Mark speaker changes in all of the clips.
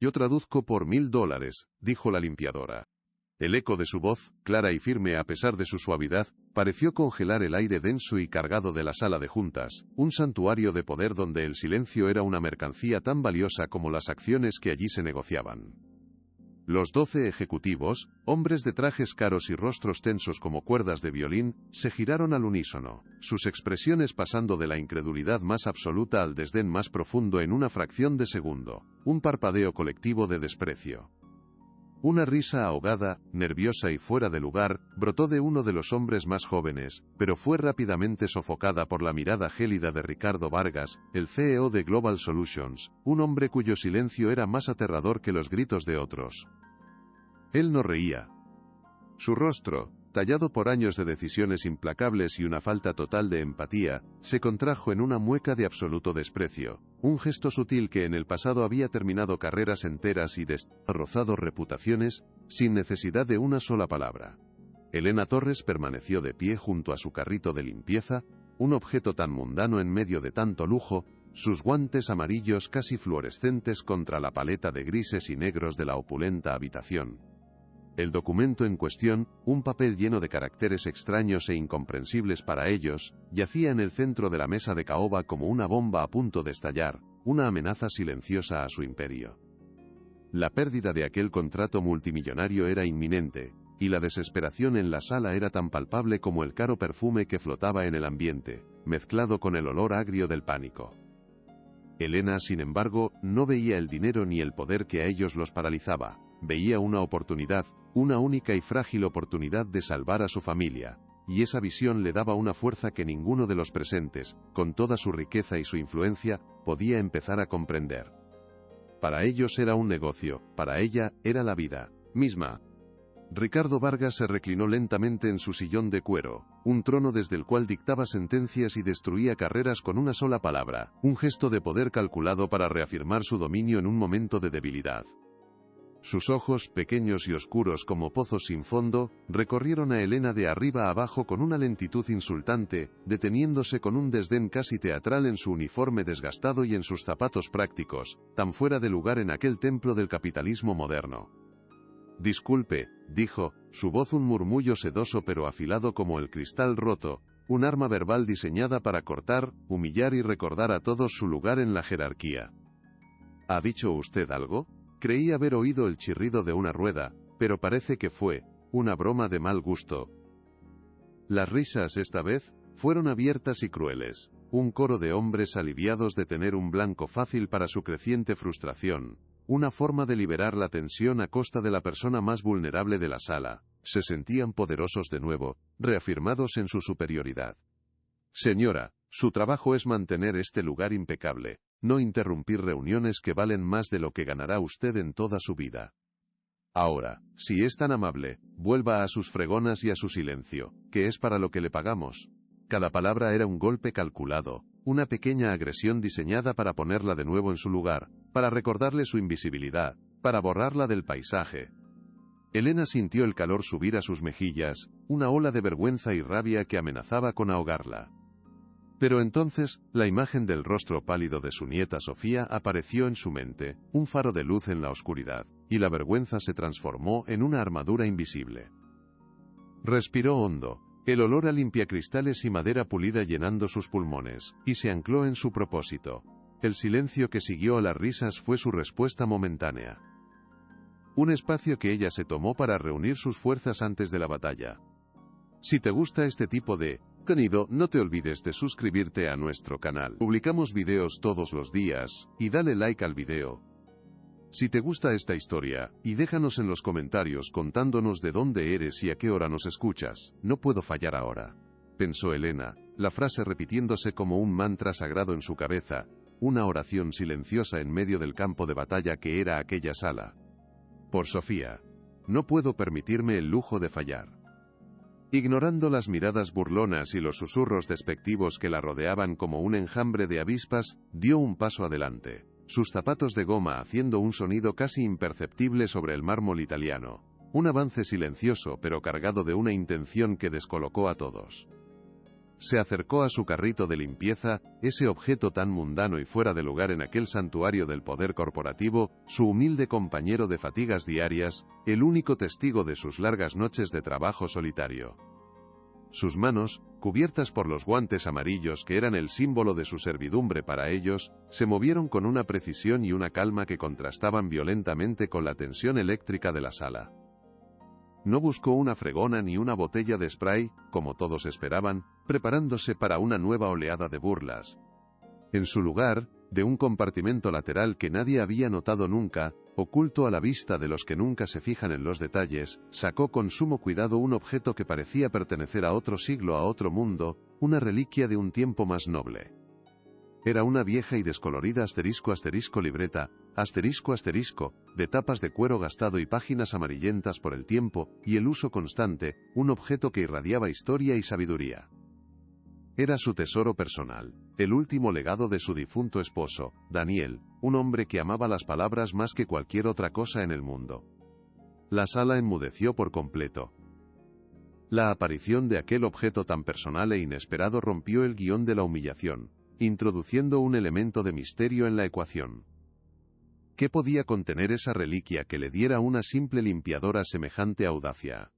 Speaker 1: Yo traduzco por $1000, dijo la limpiadora. El eco de su voz, clara y firme a pesar de su suavidad, pareció congelar el aire denso y cargado de la sala de juntas, un santuario de poder donde el silencio era una mercancía tan valiosa como las acciones que allí se negociaban. Los 12 ejecutivos, hombres de trajes caros y rostros tensos como cuerdas de violín, se giraron al unísono, sus expresiones pasando de la incredulidad más absoluta al desdén más profundo en una fracción de segundo, un parpadeo colectivo de desprecio. Una risa ahogada, nerviosa y fuera de lugar, brotó de uno de los hombres más jóvenes, pero fue rápidamente sofocada por la mirada gélida de Ricardo Vargas, el CEO de Global Solutions, un hombre cuyo silencio era más aterrador que los gritos de otros. Él no reía. Su rostro, tallado por años de decisiones implacables y una falta total de empatía, se contrajo en una mueca de absoluto desprecio, un gesto sutil que en el pasado había terminado carreras enteras y rozado reputaciones, sin necesidad de una sola palabra. Elena Torres permaneció de pie junto a su carrito de limpieza, un objeto tan mundano en medio de tanto lujo, sus guantes amarillos casi fluorescentes contra la paleta de grises y negros de la opulenta habitación. El documento en cuestión, un papel lleno de caracteres extraños e incomprensibles para ellos, yacía en el centro de la mesa de caoba como una bomba a punto de estallar, una amenaza silenciosa a su imperio. La pérdida de aquel contrato multimillonario era inminente, y la desesperación en la sala era tan palpable como el caro perfume que flotaba en el ambiente, mezclado con el olor agrio del pánico. Elena, sin embargo, no veía el dinero ni el poder que a ellos los paralizaba. Veía una oportunidad, una única y frágil oportunidad de salvar a su familia, y esa visión le daba una fuerza que ninguno de los presentes, con toda su riqueza y su influencia, podía empezar a comprender. Para ellos era un negocio, para ella era la vida misma. Ricardo Vargas se reclinó lentamente en su sillón de cuero, un trono desde el cual dictaba sentencias y destruía carreras con una sola palabra, un gesto de poder calculado para reafirmar su dominio en un momento de debilidad. Sus ojos, pequeños y oscuros como pozos sin fondo, recorrieron a Elena de arriba a abajo con una lentitud insultante, deteniéndose con un desdén casi teatral en su uniforme desgastado y en sus zapatos prácticos, tan fuera de lugar en aquel templo del capitalismo moderno. «Disculpe», dijo, su voz un murmullo sedoso pero afilado como el cristal roto, un arma verbal diseñada para cortar, humillar y recordar a todos su lugar en la jerarquía. ¿Ha dicho usted algo? Creí haber oído el chirrido de una rueda, pero parece que fue una broma de mal gusto. Las risas esta vez fueron abiertas y crueles, un coro de hombres aliviados de tener un blanco fácil para su creciente frustración, una forma de liberar la tensión a costa de la persona más vulnerable de la sala. Se sentían poderosos de nuevo, reafirmados en su superioridad. Señora, su trabajo es mantener este lugar impecable, no interrumpir reuniones que valen más de lo que ganará usted en toda su vida. Ahora, si es tan amable, vuelva a sus fregonas y a su silencio, que es para lo que le pagamos. Cada palabra era un golpe calculado, una pequeña agresión diseñada para ponerla de nuevo en su lugar, para recordarle su invisibilidad, para borrarla del paisaje. Elena sintió el calor subir a sus mejillas, una ola de vergüenza y rabia que amenazaba con ahogarla. Pero entonces, la imagen del rostro pálido de su nieta Sofía apareció en su mente, un faro de luz en la oscuridad, y la vergüenza se transformó en una armadura invisible. Respiró hondo, el olor a limpiacristales y madera pulida llenando sus pulmones, y se ancló en su propósito. El silencio que siguió a las risas fue su respuesta momentánea. Un espacio que ella se tomó para reunir sus fuerzas antes de la batalla. Si te gusta este tipo de contenido, no te olvides de suscribirte a nuestro canal. Publicamos videos todos los días, y dale like al video. Si te gusta esta historia, y déjanos en los comentarios contándonos de dónde eres y a qué hora nos escuchas. No puedo fallar ahora, pensó Elena, la frase repitiéndose como un mantra sagrado en su cabeza, una oración silenciosa en medio del campo de batalla que era aquella sala. Por Sofía. No puedo permitirme el lujo de fallar. Ignorando las miradas burlonas y los susurros despectivos que la rodeaban como un enjambre de avispas, dio un paso adelante, sus zapatos de goma haciendo un sonido casi imperceptible sobre el mármol italiano, un avance silencioso pero cargado de una intención que descolocó a todos. se acercó a su carrito de limpieza, ese objeto tan mundano y fuera de lugar en aquel santuario del poder corporativo, su humilde compañero de fatigas diarias, el único testigo de sus largas noches de trabajo solitario. Sus manos, cubiertas por los guantes amarillos que eran el símbolo de su servidumbre para ellos, se movieron con una precisión y una calma que contrastaban violentamente con la tensión eléctrica de la sala. No buscó una fregona ni una botella de spray, como todos esperaban, preparándose para una nueva oleada de burlas. En su lugar, de un compartimento lateral que nadie había notado nunca, oculto a la vista de los que nunca se fijan en los detalles, sacó con sumo cuidado un objeto que parecía pertenecer a otro siglo, a otro mundo, una reliquia de un tiempo más noble. Era una vieja y descolorida libreta, de tapas de cuero gastado y páginas amarillentas por el tiempo y el uso constante, un objeto que irradiaba historia y sabiduría. Era su tesoro personal, el último legado de su difunto esposo, Daniel, un hombre que amaba las palabras más que cualquier otra cosa en el mundo. La sala enmudeció por completo. La aparición de aquel objeto tan personal e inesperado rompió el guión de la humillación, introduciendo un elemento de misterio en la ecuación. ¿Qué podía contener esa reliquia que le diera una simple limpiadora semejante audacia?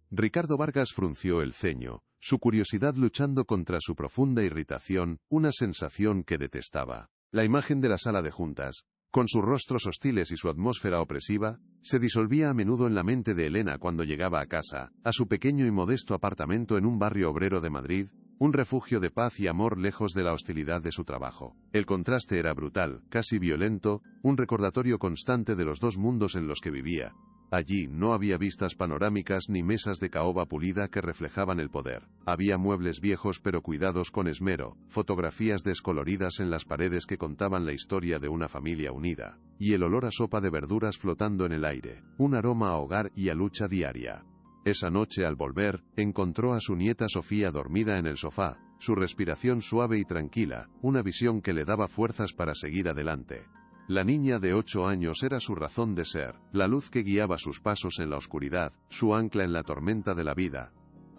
Speaker 1: Ricardo Vargas frunció el ceño, su curiosidad luchando contra su profunda irritación, una sensación que detestaba. La imagen de la sala de juntas, con sus rostros hostiles y su atmósfera opresiva, se disolvía a menudo en la mente de Elena cuando llegaba a casa, a su pequeño y modesto apartamento en un barrio obrero de Madrid, un refugio de paz y amor lejos de la hostilidad de su trabajo. El contraste era brutal, casi violento, un recordatorio constante de los dos mundos en los que vivía. Allí no había vistas panorámicas ni mesas de caoba pulida que reflejaban el poder. Había muebles viejos pero cuidados con esmero, fotografías descoloridas en las paredes que contaban la historia de una familia unida, y el olor a sopa de verduras flotando en el aire, un aroma a hogar y a lucha diaria. Esa noche al volver, encontró a su nieta Sofía dormida en el sofá, su respiración suave y tranquila, una visión que le daba fuerzas para seguir adelante. La niña de 8 años era su razón de ser, la luz que guiaba sus pasos en la oscuridad, su ancla en la tormenta de la vida.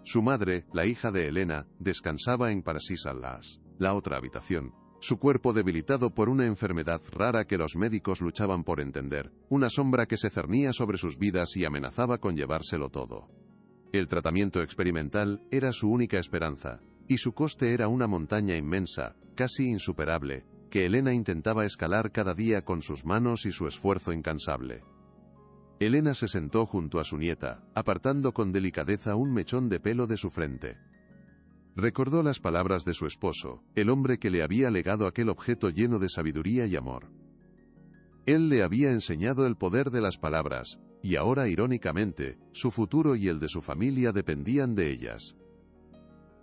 Speaker 1: Su madre, la hija de Elena, descansaba en Parasisalas, la otra habitación, su cuerpo debilitado por una enfermedad rara que los médicos luchaban por entender, una sombra que se cernía sobre sus vidas y amenazaba con llevárselo todo. El tratamiento experimental era su única esperanza, y su coste era una montaña inmensa, casi insuperable, que Elena intentaba escalar cada día con sus manos y su esfuerzo incansable. Elena se sentó junto a su nieta, apartando con delicadeza un mechón de pelo de su frente. Recordó las palabras de su esposo, el hombre que le había legado aquel objeto lleno de sabiduría y amor. Él le había enseñado el poder de las palabras, y ahora, irónicamente, su futuro y el de su familia dependían de ellas.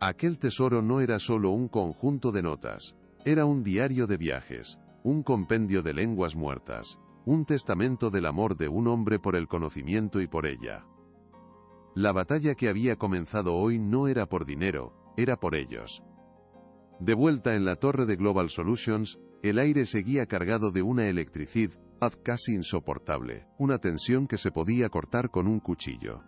Speaker 1: Aquel tesoro no era solo un conjunto de notas, era un diario de viajes, un compendio de lenguas muertas, un testamento del amor de un hombre por el conocimiento y por ella. La batalla que había comenzado hoy no era por dinero, era por ellos. De vuelta en la torre de Global Solutions, el aire seguía cargado de una electricidad casi insoportable, una tensión que se podía cortar con un cuchillo.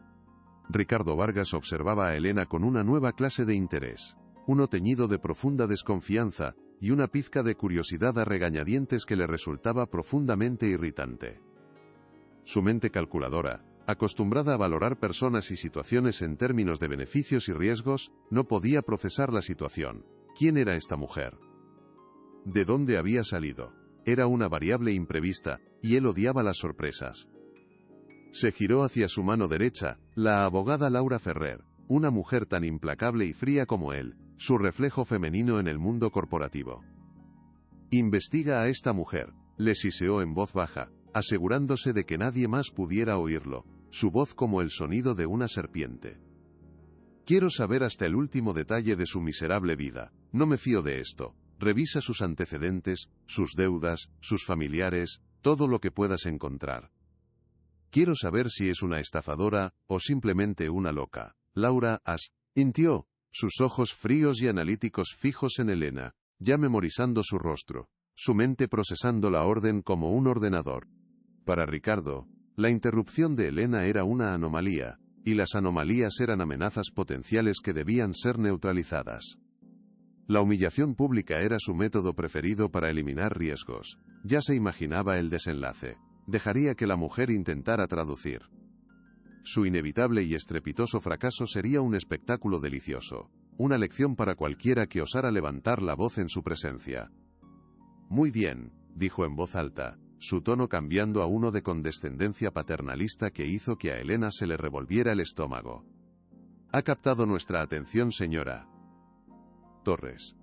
Speaker 1: Ricardo Vargas observaba a Elena con una nueva clase de interés, uno teñido de profunda desconfianza, y una pizca de curiosidad a regañadientes que le resultaba profundamente irritante. Su mente calculadora, acostumbrada a valorar personas y situaciones en términos de beneficios y riesgos, no podía procesar la situación. ¿Quién era esta mujer? ¿De dónde había salido? Era una variable imprevista, y él odiaba las sorpresas. Se giró hacia su mano derecha, la abogada Laura Ferrer, una mujer tan implacable y fría como él, su reflejo femenino en el mundo corporativo. «Investiga a esta mujer», le siseó en voz baja, asegurándose de que nadie más pudiera oírlo, su voz como el sonido de una serpiente. «Quiero saber hasta el último detalle de su miserable vida, no me fío de esto. Revisa sus antecedentes, sus deudas, sus familiares, todo lo que puedas encontrar. Quiero saber si es una estafadora, o simplemente una loca». Laura asintió, sus ojos fríos y analíticos fijos en Elena, ya memorizando su rostro, su mente procesando la orden como un ordenador. Para Ricardo, la interrupción de Elena era una anomalía, y las anomalías eran amenazas potenciales que debían ser neutralizadas. La humillación pública era su método preferido para eliminar riesgos. Ya se imaginaba el desenlace. Dejaría que la mujer intentara traducir. Su inevitable y estrepitoso fracaso sería un espectáculo delicioso, una lección para cualquiera que osara levantar la voz en su presencia. «Muy bien», dijo en voz alta, su tono cambiando a uno de condescendencia paternalista que hizo que a Elena se le revolviera el estómago. «Ha captado nuestra atención, señora Torres».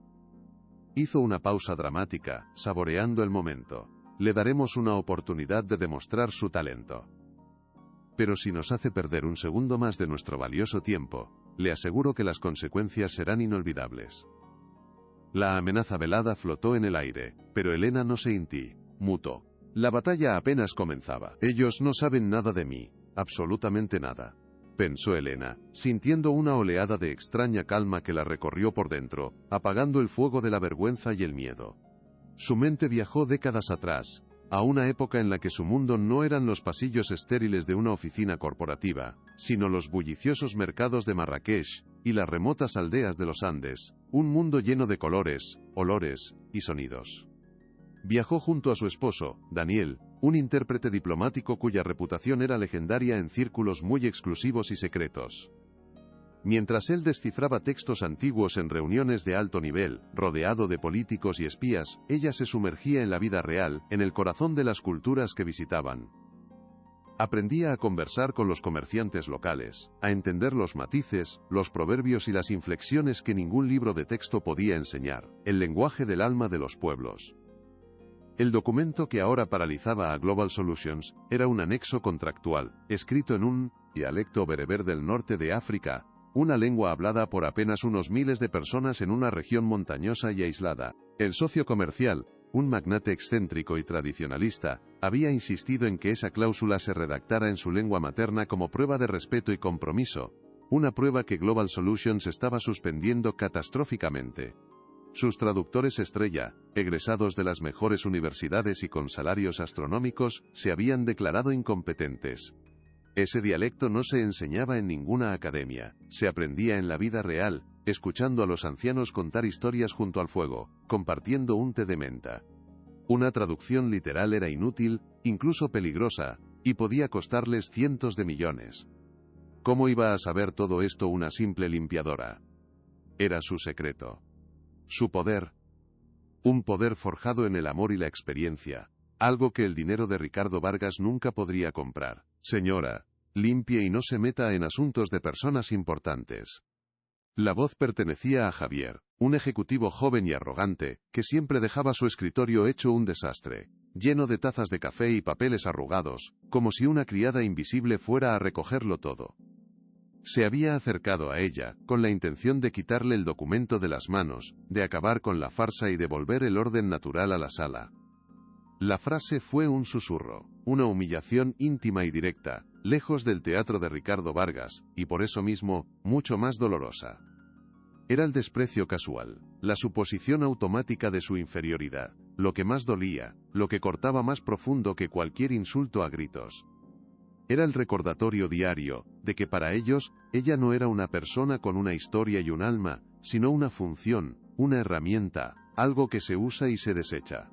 Speaker 1: Hizo una pausa dramática, saboreando el momento. «Le daremos una oportunidad de demostrar su talento. Pero si nos hace perder un segundo más de nuestro valioso tiempo, le aseguro que las consecuencias serán inolvidables». La amenaza velada flotó en el aire, pero Elena no se mutó. La batalla apenas comenzaba. «Ellos no saben nada de mí, absolutamente nada», pensó Elena, sintiendo una oleada de extraña calma que la recorrió por dentro, apagando el fuego de la vergüenza y el miedo. Su mente viajó décadas atrás, a una época en la que su mundo no eran los pasillos estériles de una oficina corporativa, sino los bulliciosos mercados de Marrakech y las remotas aldeas de los Andes, un mundo lleno de colores, olores y sonidos. Viajó junto a su esposo, Daniel, un intérprete diplomático cuya reputación era legendaria en círculos muy exclusivos y secretos. Mientras él descifraba textos antiguos en reuniones de alto nivel, rodeado de políticos y espías, ella se sumergía en la vida real, en el corazón de las culturas que visitaban. Aprendía a conversar con los comerciantes locales, a entender los matices, los proverbios y las inflexiones que ningún libro de texto podía enseñar, el lenguaje del alma de los pueblos. El documento que ahora paralizaba a Global Solutions era un anexo contractual, escrito en un dialecto bereber del norte de África, una lengua hablada por apenas unos miles de personas en una región montañosa y aislada. El socio comercial, un magnate excéntrico y tradicionalista, había insistido en que esa cláusula se redactara en su lengua materna como prueba de respeto y compromiso, una prueba que Global Solutions estaba suspendiendo catastróficamente. Sus traductores estrella, egresados de las mejores universidades y con salarios astronómicos, se habían declarado incompetentes. Ese dialecto no se enseñaba en ninguna academia, se aprendía en la vida real, escuchando a los ancianos contar historias junto al fuego, compartiendo un té de menta. Una traducción literal era inútil, incluso peligrosa, y podía costarles cientos de millones. ¿Cómo iba a saber todo esto una simple limpiadora? Era su secreto. Su poder. Un poder forjado en el amor y la experiencia, algo que el dinero de Ricardo Vargas nunca podría comprar. Señora, limpie y no se meta en asuntos de personas importantes. La voz pertenecía a Javier, un ejecutivo joven y arrogante, que siempre dejaba su escritorio hecho un desastre, lleno de tazas de café y papeles arrugados, como si una criada invisible fuera a recogerlo todo. Se había acercado a ella, con la intención de quitarle el documento de las manos, de acabar con la farsa y devolver el orden natural a la sala. La frase fue un susurro, una humillación íntima y directa, lejos del teatro de Ricardo Vargas, y por eso mismo, mucho más dolorosa. Era el desprecio casual, la suposición automática de su inferioridad, lo que más dolía, lo que cortaba más profundo que cualquier insulto a gritos. Era el recordatorio diario, de que para ellos, ella no era una persona con una historia y un alma, sino una función, una herramienta, algo que se usa y se desecha.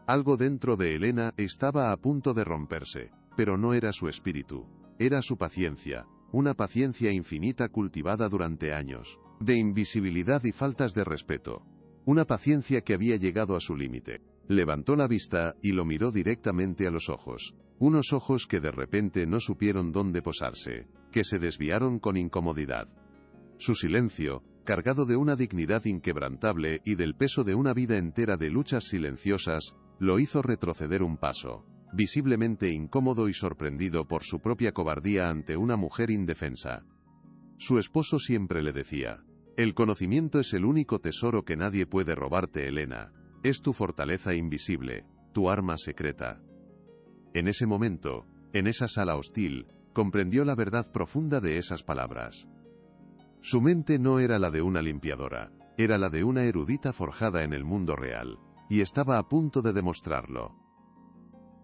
Speaker 1: Algo dentro de Elena estaba a punto de romperse, pero no era su espíritu, era su paciencia, una paciencia infinita cultivada durante años, de invisibilidad y faltas de respeto. Una paciencia que había llegado a su límite. Levantó la vista y lo miró directamente a los ojos. Unos ojos que de repente no supieron dónde posarse, que se desviaron con incomodidad. Su silencio, cargado de una dignidad inquebrantable y del peso de una vida entera de luchas silenciosas, lo hizo retroceder un paso, visiblemente incómodo y sorprendido por su propia cobardía ante una mujer indefensa. Su esposo siempre le decía: «El conocimiento es el único tesoro que nadie puede robarte, Elena. Es tu fortaleza invisible, tu arma secreta». En ese momento, en esa sala hostil, comprendió la verdad profunda de esas palabras. Su mente no era la de una limpiadora, era la de una erudita forjada en el mundo real, y estaba a punto de demostrarlo.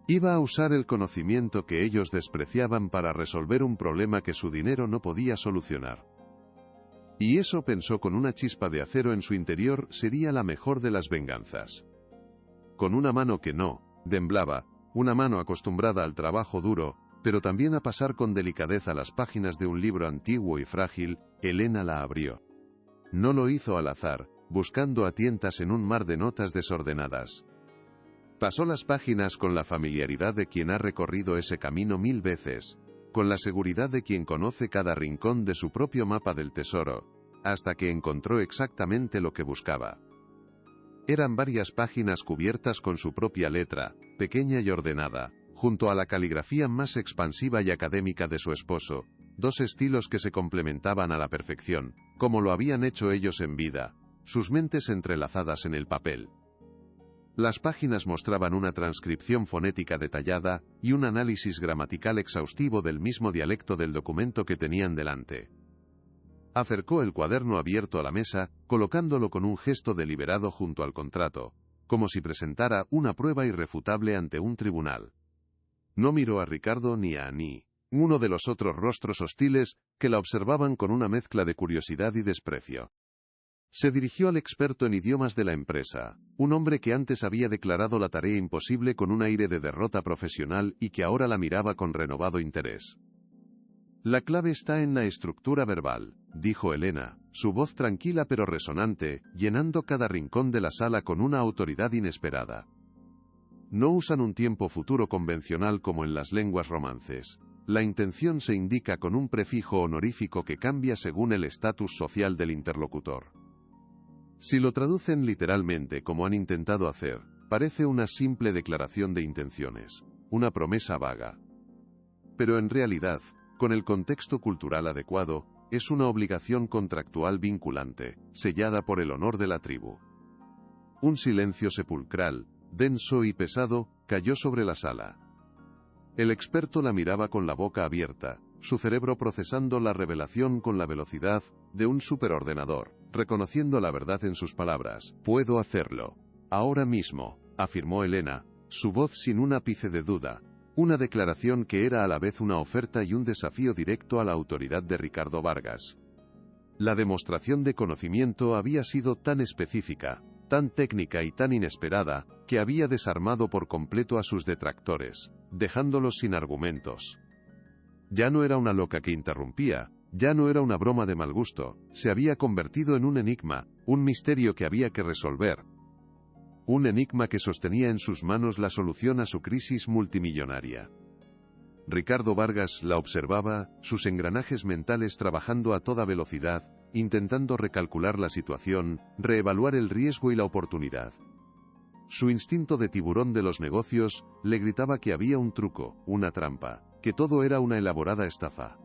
Speaker 1: Iba a usar el conocimiento que ellos despreciaban para resolver un problema que su dinero no podía solucionar. Y eso, pensó con una chispa de acero en su interior, sería la mejor de las venganzas. Con una mano que no temblaba, una mano acostumbrada al trabajo duro, pero también a pasar con delicadeza las páginas de un libro antiguo y frágil, Elena la abrió. No lo hizo al azar, buscando a tientas en un mar de notas desordenadas. Pasó las páginas con la familiaridad de quien ha recorrido ese camino 1000 veces, con la seguridad de quien conoce cada rincón de su propio mapa del tesoro, hasta que encontró exactamente lo que buscaba. Eran varias páginas cubiertas con su propia letra, pequeña y ordenada, junto a la caligrafía más expansiva y académica de su esposo, dos estilos que se complementaban a la perfección, como lo habían hecho ellos en vida, sus mentes entrelazadas en el papel. Las páginas mostraban una transcripción fonética detallada y un análisis gramatical exhaustivo del mismo dialecto del documento que tenían delante. Acercó el cuaderno abierto a la mesa, colocándolo con un gesto deliberado junto al contrato, como si presentara una prueba irrefutable ante un tribunal. No miró a Ricardo ni a Annie, uno de los otros rostros hostiles que la observaban con una mezcla de curiosidad y desprecio. Se dirigió al experto en idiomas de la empresa, un hombre que antes había declarado la tarea imposible con un aire de derrota profesional y que ahora la miraba con renovado interés. La clave está en la estructura verbal, dijo Elena, su voz tranquila pero resonante, llenando cada rincón de la sala con una autoridad inesperada. No usan un tiempo futuro convencional como en las lenguas romances. La intención se indica con un prefijo honorífico que cambia según el estatus social del interlocutor. Si lo traducen literalmente como han intentado hacer, parece una simple declaración de intenciones, una promesa vaga. Pero en realidad, con el contexto cultural adecuado, es una obligación contractual vinculante, sellada por el honor de la tribu. Un silencio sepulcral, denso y pesado, cayó sobre la sala. El experto la miraba con la boca abierta, su cerebro procesando la revelación con la velocidad de un superordenador, reconociendo la verdad en sus palabras. «Puedo hacerlo. Ahora mismo», afirmó Elena, su voz sin un ápice de duda. Una declaración que era a la vez una oferta y un desafío directo a la autoridad de Ricardo Vargas. La demostración de conocimiento había sido tan específica, tan técnica y tan inesperada, que había desarmado por completo a sus detractores, dejándolos sin argumentos. Ya no era una loca que interrumpía, ya no era una broma de mal gusto, se había convertido en un enigma, un misterio que había que resolver. Un enigma que sostenía en sus manos la solución a su crisis multimillonaria. Ricardo Vargas la observaba, sus engranajes mentales trabajando a toda velocidad, intentando recalcular la situación, reevaluar el riesgo y la oportunidad. Su instinto de tiburón de los negocios le gritaba que había un truco, una trampa, que todo era una elaborada estafa.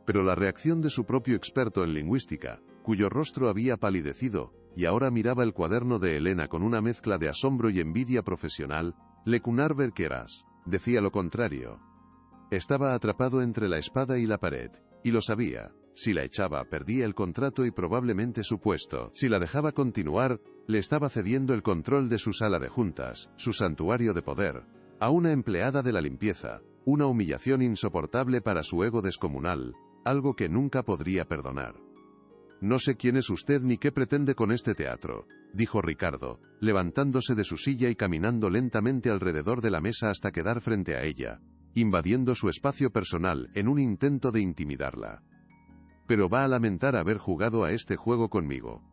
Speaker 1: Pero la reacción de su propio experto en lingüística, cuyo rostro había palidecido, y ahora miraba el cuaderno de Elena con una mezcla de asombro y envidia profesional, Lecunar Verqueras, decía lo contrario. Estaba atrapado entre la espada y la pared, y lo sabía. Si la echaba, perdía el contrato y probablemente su puesto. Si la dejaba continuar, le estaba cediendo el control de su sala de juntas, su santuario de poder, a una empleada de la limpieza, una humillación insoportable para su ego descomunal, algo que nunca podría perdonar. «No sé quién es usted ni qué pretende con este teatro», dijo Ricardo, levantándose de su silla y caminando lentamente alrededor de la mesa hasta quedar frente a ella, invadiendo su espacio personal en un intento de intimidarla. «Pero va a lamentar haber jugado a este juego conmigo.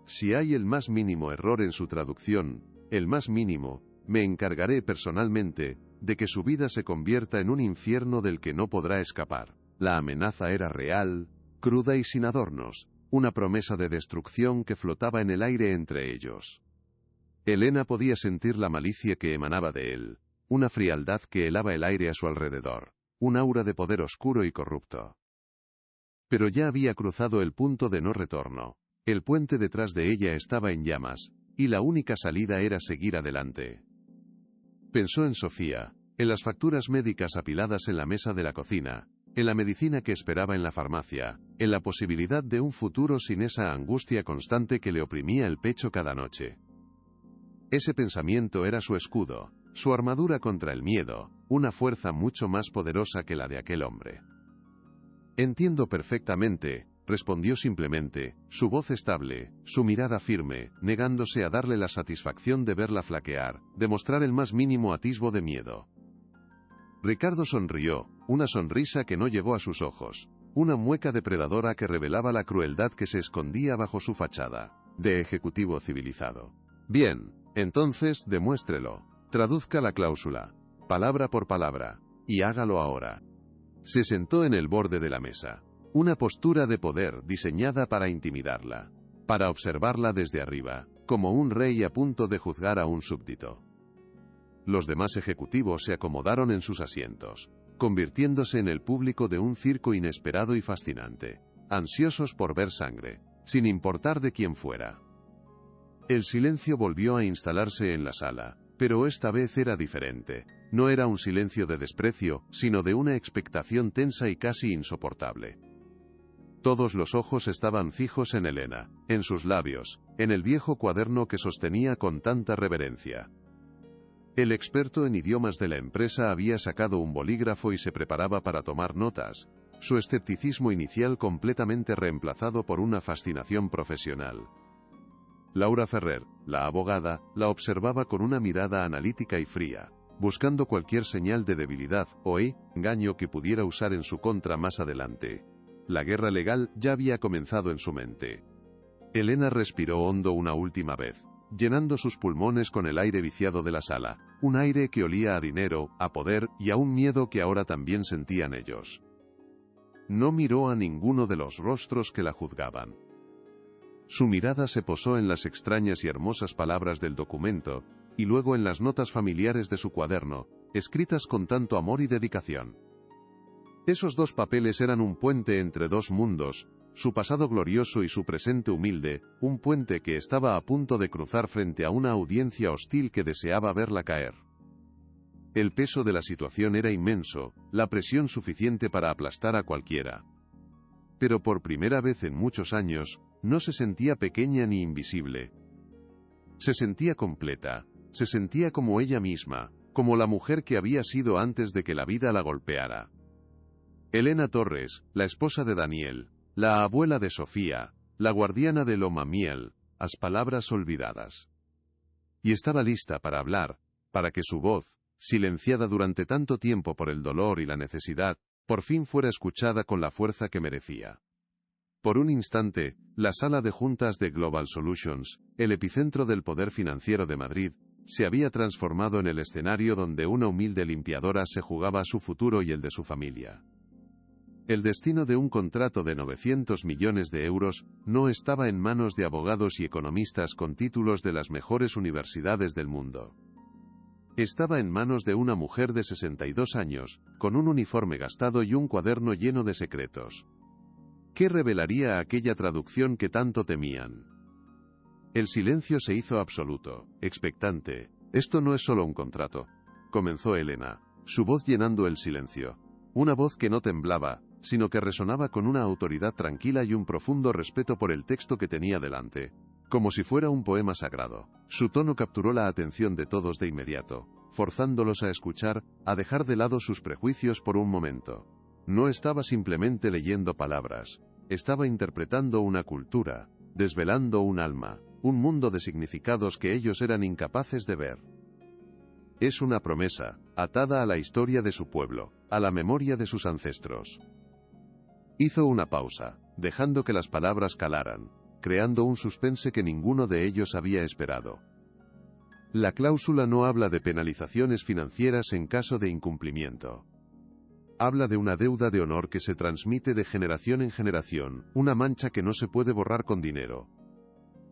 Speaker 1: Si hay el más mínimo error en su traducción, el más mínimo, me encargaré personalmente de que su vida se convierta en un infierno del que no podrá escapar». La amenaza era real, cruda y sin adornos, una promesa de destrucción que flotaba en el aire entre ellos. Elena podía sentir la malicia que emanaba de él, una frialdad que helaba el aire a su alrededor, un aura de poder oscuro y corrupto. Pero ya había cruzado el punto de no retorno, el puente detrás de ella estaba en llamas, y la única salida era seguir adelante. Pensó en Sofía, en las facturas médicas apiladas en la mesa de la cocina, en la medicina que esperaba en la farmacia, en la posibilidad de un futuro sin esa angustia constante que le oprimía el pecho cada noche. Ese pensamiento era su escudo, su armadura contra el miedo, una fuerza mucho más poderosa que la de aquel hombre. Entiendo perfectamente, respondió simplemente, su voz estable, su mirada firme, negándose a darle la satisfacción de verla flaquear, de mostrar el más mínimo atisbo de miedo. Ricardo sonrió, una sonrisa que no llegó a sus ojos, una mueca depredadora que revelaba la crueldad que se escondía bajo su fachada, de ejecutivo civilizado. Bien, entonces, demuéstrelo. Traduzca la cláusula, palabra por palabra, y hágalo ahora. Se sentó en el borde de la mesa. Una postura de poder diseñada para intimidarla, para observarla desde arriba, como un rey a punto de juzgar a un súbdito. Los demás ejecutivos se acomodaron en sus asientos, convirtiéndose en el público de un circo inesperado y fascinante, ansiosos por ver sangre, sin importar de quién fuera. El silencio volvió a instalarse en la sala, pero esta vez era diferente. No era un silencio de desprecio, sino de una expectación tensa y casi insoportable. Todos los ojos estaban fijos en Elena, en sus labios, en el viejo cuaderno que sostenía con tanta reverencia. El experto en idiomas de la empresa había sacado un bolígrafo y se preparaba para tomar notas, su escepticismo inicial completamente reemplazado por una fascinación profesional. Laura Ferrer, la abogada, la observaba con una mirada analítica y fría, buscando cualquier señal de debilidad o engaño que pudiera usar en su contra más adelante. La guerra legal ya había comenzado en su mente. Elena respiró hondo una última vez, llenando sus pulmones con el aire viciado de la sala, un aire que olía a dinero, a poder y a un miedo que ahora también sentían ellos. No miró a ninguno de los rostros que la juzgaban. Su mirada se posó en las extrañas y hermosas palabras del documento, y luego en las notas familiares de su cuaderno, escritas con tanto amor y dedicación. Esos dos papeles eran un puente entre dos mundos, su pasado glorioso y su presente humilde, un puente que estaba a punto de cruzar frente a una audiencia hostil que deseaba verla caer. El peso de la situación era inmenso, la presión suficiente para aplastar a cualquiera. Pero por primera vez en muchos años, no se sentía pequeña ni invisible. Se sentía completa, se sentía como ella misma, como la mujer que había sido antes de que la vida la golpeara. Elena Torres, la esposa de Daniel, la abuela de Sofía, la guardiana de Loma Miel, las palabras olvidadas. Y estaba lista para hablar, para que su voz, silenciada durante tanto tiempo por el dolor y la necesidad, por fin fuera escuchada con la fuerza que merecía. Por un instante, la sala de juntas de Global Solutions, el epicentro del poder financiero de Madrid, se había transformado en el escenario donde una humilde limpiadora se jugaba su futuro y el de su familia. El destino de un contrato de 900 millones de euros no estaba en manos de abogados y economistas con títulos de las mejores universidades del mundo. Estaba en manos de una mujer de 62 años, con un uniforme gastado y un cuaderno lleno de secretos. ¿Qué revelaría aquella traducción que tanto temían? El silencio se hizo absoluto, expectante. «Esto no es solo un contrato», comenzó Elena, su voz llenando el silencio. Una voz que no temblaba, sino que resonaba con una autoridad tranquila y un profundo respeto por el texto que tenía delante, como si fuera un poema sagrado. Su tono capturó la atención de todos de inmediato, forzándolos a escuchar, a dejar de lado sus prejuicios por un momento. No estaba simplemente leyendo palabras, estaba interpretando una cultura, desvelando un alma, un mundo de significados que ellos eran incapaces de ver. Es una promesa, atada a la historia de su pueblo, a la memoria de sus ancestros. Hizo una pausa, dejando que las palabras calaran, creando un suspense que ninguno de ellos había esperado. La cláusula no habla de penalizaciones financieras en caso de incumplimiento. Habla de una deuda de honor que se transmite de generación en generación, una mancha que no se puede borrar con dinero.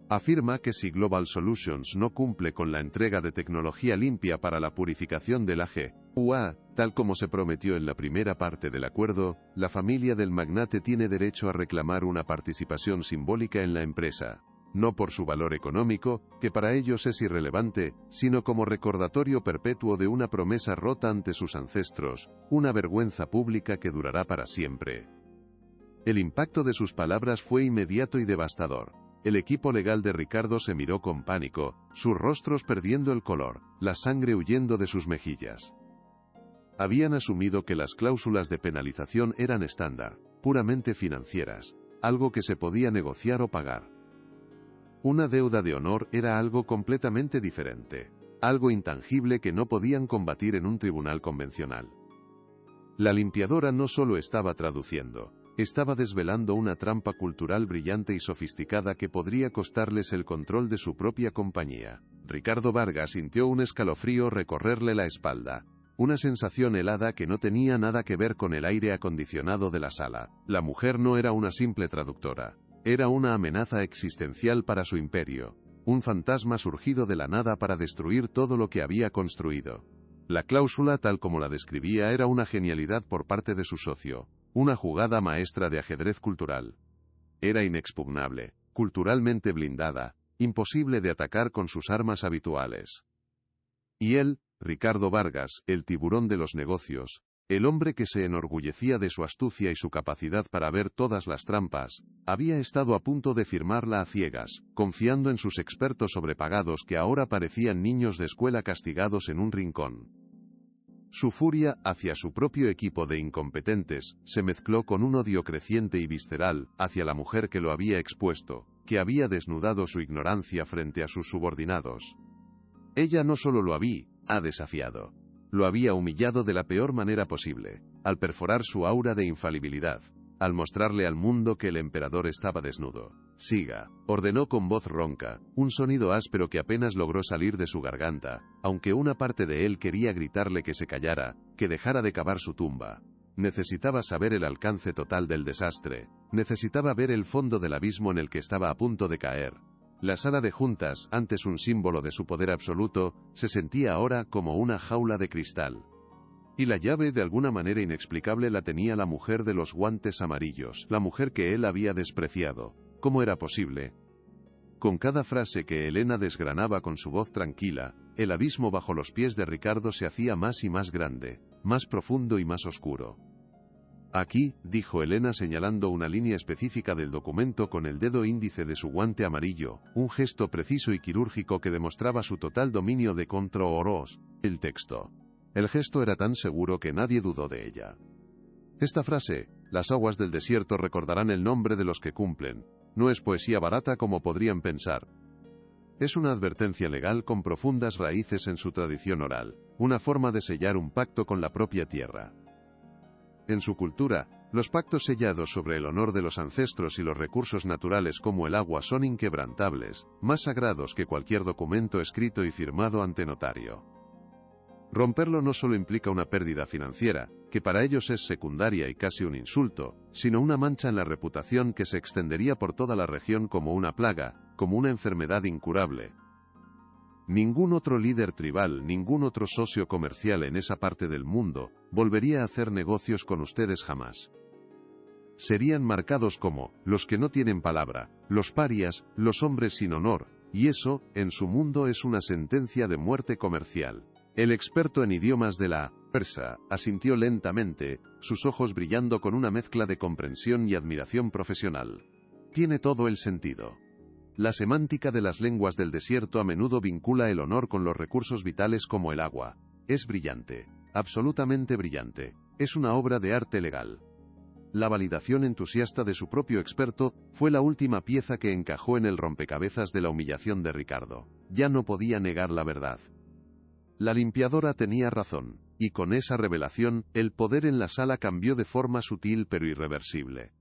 Speaker 1: Afirma que si Global Solutions no cumple con la entrega de tecnología limpia para la purificación del agua, tal como se prometió en la primera parte del acuerdo, la familia del magnate tiene derecho a reclamar una participación simbólica en la empresa, no por su valor económico, que para ellos es irrelevante, sino como recordatorio perpetuo de una promesa rota ante sus ancestros, una vergüenza pública que durará para siempre. El impacto de sus palabras fue inmediato y devastador. El equipo legal de Ricardo se miró con pánico, sus rostros perdiendo el color, la sangre huyendo de sus mejillas. Habían asumido que las cláusulas de penalización eran estándar, puramente financieras, algo que se podía negociar o pagar. Una deuda de honor era algo completamente diferente, algo intangible que no podían combatir en un tribunal convencional. La limpiadora no solo estaba traduciendo, estaba desvelando una trampa cultural brillante y sofisticada que podría costarles el control de su propia compañía. Ricardo Vargas sintió un escalofrío recorrerle la espalda, una sensación helada que no tenía nada que ver con el aire acondicionado de la sala. La mujer no era una simple traductora, era una amenaza existencial para su imperio, un fantasma surgido de la nada para destruir todo lo que había construido. La cláusula, tal como la describía, era una genialidad por parte de su socio, una jugada maestra de ajedrez cultural. Era inexpugnable, culturalmente blindada, imposible de atacar con sus armas habituales. Y él, Ricardo Vargas, el tiburón de los negocios, el hombre que se enorgullecía de su astucia y su capacidad para ver todas las trampas, había estado a punto de firmarla a ciegas, confiando en sus expertos sobrepagados que ahora parecían niños de escuela castigados en un rincón. Su furia hacia su propio equipo de incompetentes se mezcló con un odio creciente y visceral hacia la mujer que lo había expuesto, que había desnudado su ignorancia frente a sus subordinados. Ella no solo lo había desafiado, lo había humillado de la peor manera posible, al perforar su aura de infalibilidad, al mostrarle al mundo que el emperador estaba desnudo. Siga, ordenó con voz ronca, un sonido áspero que apenas logró salir de su garganta, aunque una parte de él quería gritarle que se callara, que dejara de cavar su tumba. Necesitaba saber el alcance total del desastre, necesitaba ver el fondo del abismo en el que estaba a punto de caer. La sala de juntas, antes un símbolo de su poder absoluto, se sentía ahora como una jaula de cristal. Y la llave, de alguna manera inexplicable, la tenía la mujer de los guantes amarillos, la mujer que él había despreciado. ¿Cómo era posible? Con cada frase que Elena desgranaba con su voz tranquila, el abismo bajo los pies de Ricardo se hacía más y más grande, más profundo y más oscuro. Aquí, dijo Elena señalando una línea específica del documento con el dedo índice de su guante amarillo, un gesto preciso y quirúrgico que demostraba su total dominio de contra-oros, el texto. El gesto era tan seguro que nadie dudó de ella. Esta frase, las aguas del desierto recordarán el nombre de los que cumplen, no es poesía barata como podrían pensar. Es una advertencia legal con profundas raíces en su tradición oral, una forma de sellar un pacto con la propia tierra. En su cultura, los pactos sellados sobre el honor de los ancestros y los recursos naturales como el agua son inquebrantables, más sagrados que cualquier documento escrito y firmado ante notario. Romperlo no solo implica una pérdida financiera, que para ellos es secundaria y casi un insulto, sino una mancha en la reputación que se extendería por toda la región como una plaga, como una enfermedad incurable. Ningún otro líder tribal, ningún otro socio comercial en esa parte del mundo, volvería a hacer negocios con ustedes jamás. Serían marcados como los que no tienen palabra, los parias, los hombres sin honor, y eso, en su mundo, es una sentencia de muerte comercial. El experto en idiomas de la persa asintió lentamente, sus ojos brillando con una mezcla de comprensión y admiración profesional. Tiene todo el sentido. La semántica de las lenguas del desierto a menudo vincula el honor con los recursos vitales como el agua. Es brillante, absolutamente brillante. Es una obra de arte legal. La validación entusiasta de su propio experto fue la última pieza que encajó en el rompecabezas de la humillación de Ricardo. Ya no podía negar la verdad. La limpiadora tenía razón, y con esa revelación, el poder en la sala cambió de forma sutil pero irreversible.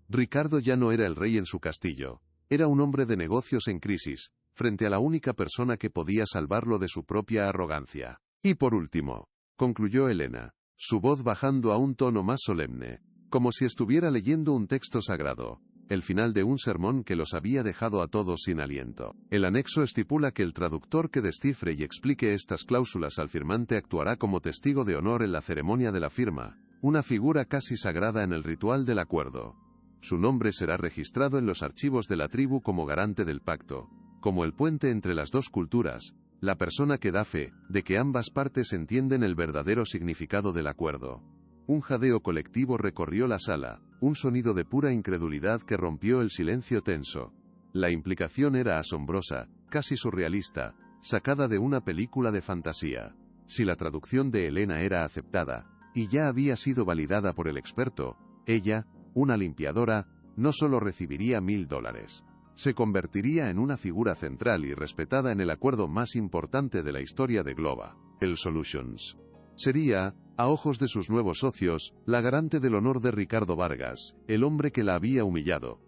Speaker 1: Ricardo ya no era el rey en su castillo, era un hombre de negocios en crisis, frente a la única persona que podía salvarlo de su propia arrogancia. Y por último, concluyó Elena, su voz bajando a un tono más solemne, como si estuviera leyendo un texto sagrado, el final de un sermón que los había dejado a todos sin aliento. El anexo estipula que el traductor que descifre y explique estas cláusulas al firmante actuará como testigo de honor en la ceremonia de la firma, una figura casi sagrada en el ritual del acuerdo. Su nombre será registrado en los archivos de la tribu como garante del pacto, como el puente entre las dos culturas, la persona que da fe de que ambas partes entienden el verdadero significado del acuerdo. Un jadeo colectivo recorrió la sala, un sonido de pura incredulidad que rompió el silencio tenso. La implicación era asombrosa, casi surrealista, sacada de una película de fantasía. Si la traducción de Elena era aceptada, y ya había sido validada por el experto, ella, una limpiadora, no solo recibiría $1000. Se convertiría en una figura central y respetada en el acuerdo más importante de la historia de Global, el Solutions. Sería, a ojos de sus nuevos socios, la garante del honor de Ricardo Vargas, el hombre que la había humillado.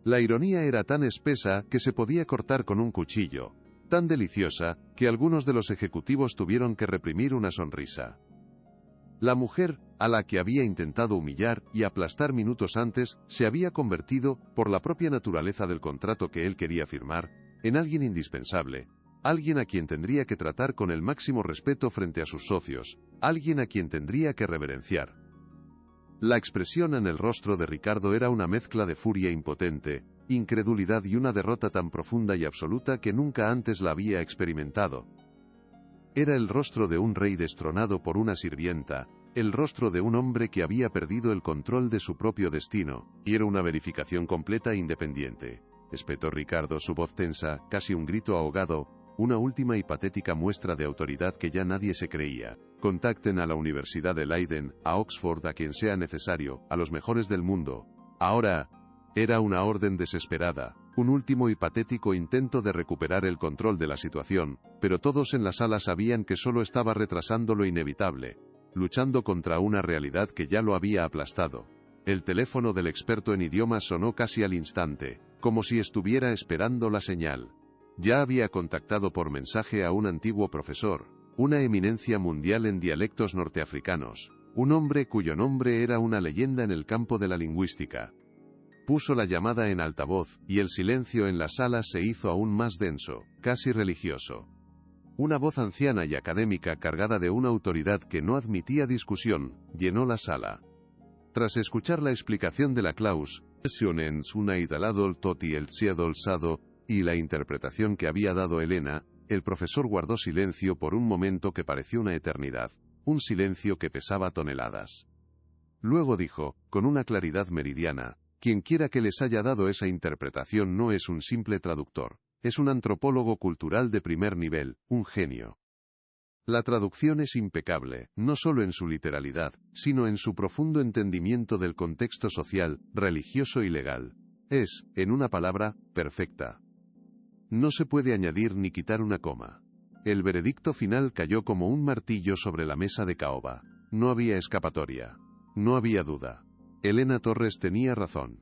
Speaker 1: La ironía era tan espesa que se podía cortar con un cuchillo, tan deliciosa que algunos de los ejecutivos tuvieron que reprimir una sonrisa. La mujer, a la que había intentado humillar y aplastar minutos antes, se había convertido, por la propia naturaleza del contrato que él quería firmar, en alguien indispensable, alguien a quien tendría que tratar con el máximo respeto frente a sus socios, alguien a quien tendría que reverenciar. La expresión en el rostro de Ricardo era una mezcla de furia impotente, incredulidad y una derrota tan profunda y absoluta que nunca antes la había experimentado. Era el rostro de un rey destronado por una sirvienta, el rostro de un hombre que había perdido el control de su propio destino, y era una verificación completa e independiente. Espetó Ricardo, su voz tensa, casi un grito ahogado, una última y patética muestra de autoridad que ya nadie se creía. Contacten a la Universidad de Leiden, a Oxford, a quien sea necesario, a los mejores del mundo. Ahora, era una orden desesperada, un último y patético intento de recuperar el control de la situación, pero todos en la sala sabían que solo estaba retrasando lo inevitable, luchando contra una realidad que ya lo había aplastado. El teléfono del experto en idiomas sonó casi al instante, como si estuviera esperando la señal. Ya había contactado por mensaje a un antiguo profesor, una eminencia mundial en dialectos norteafricanos, un hombre cuyo nombre era una leyenda en el campo de la lingüística. Puso la llamada en altavoz, y el silencio en la sala se hizo aún más denso, casi religioso. Una voz anciana y académica cargada de una autoridad que no admitía discusión, llenó la sala. Tras escuchar la explicación de la claus, una idalado toti el sado, y la interpretación que había dado Elena, el profesor guardó silencio por un momento que pareció una eternidad, un silencio que pesaba toneladas. Luego dijo, con una claridad meridiana: quien quiera que les haya dado esa interpretación no es un simple traductor, es un antropólogo cultural de primer nivel, un genio. La traducción es impecable, no solo en su literalidad, sino en su profundo entendimiento del contexto social, religioso y legal. Es, en una palabra, perfecta. No se puede añadir ni quitar una coma. El veredicto final cayó como un martillo sobre la mesa de caoba. No había escapatoria. No había duda. Elena Torres tenía razón.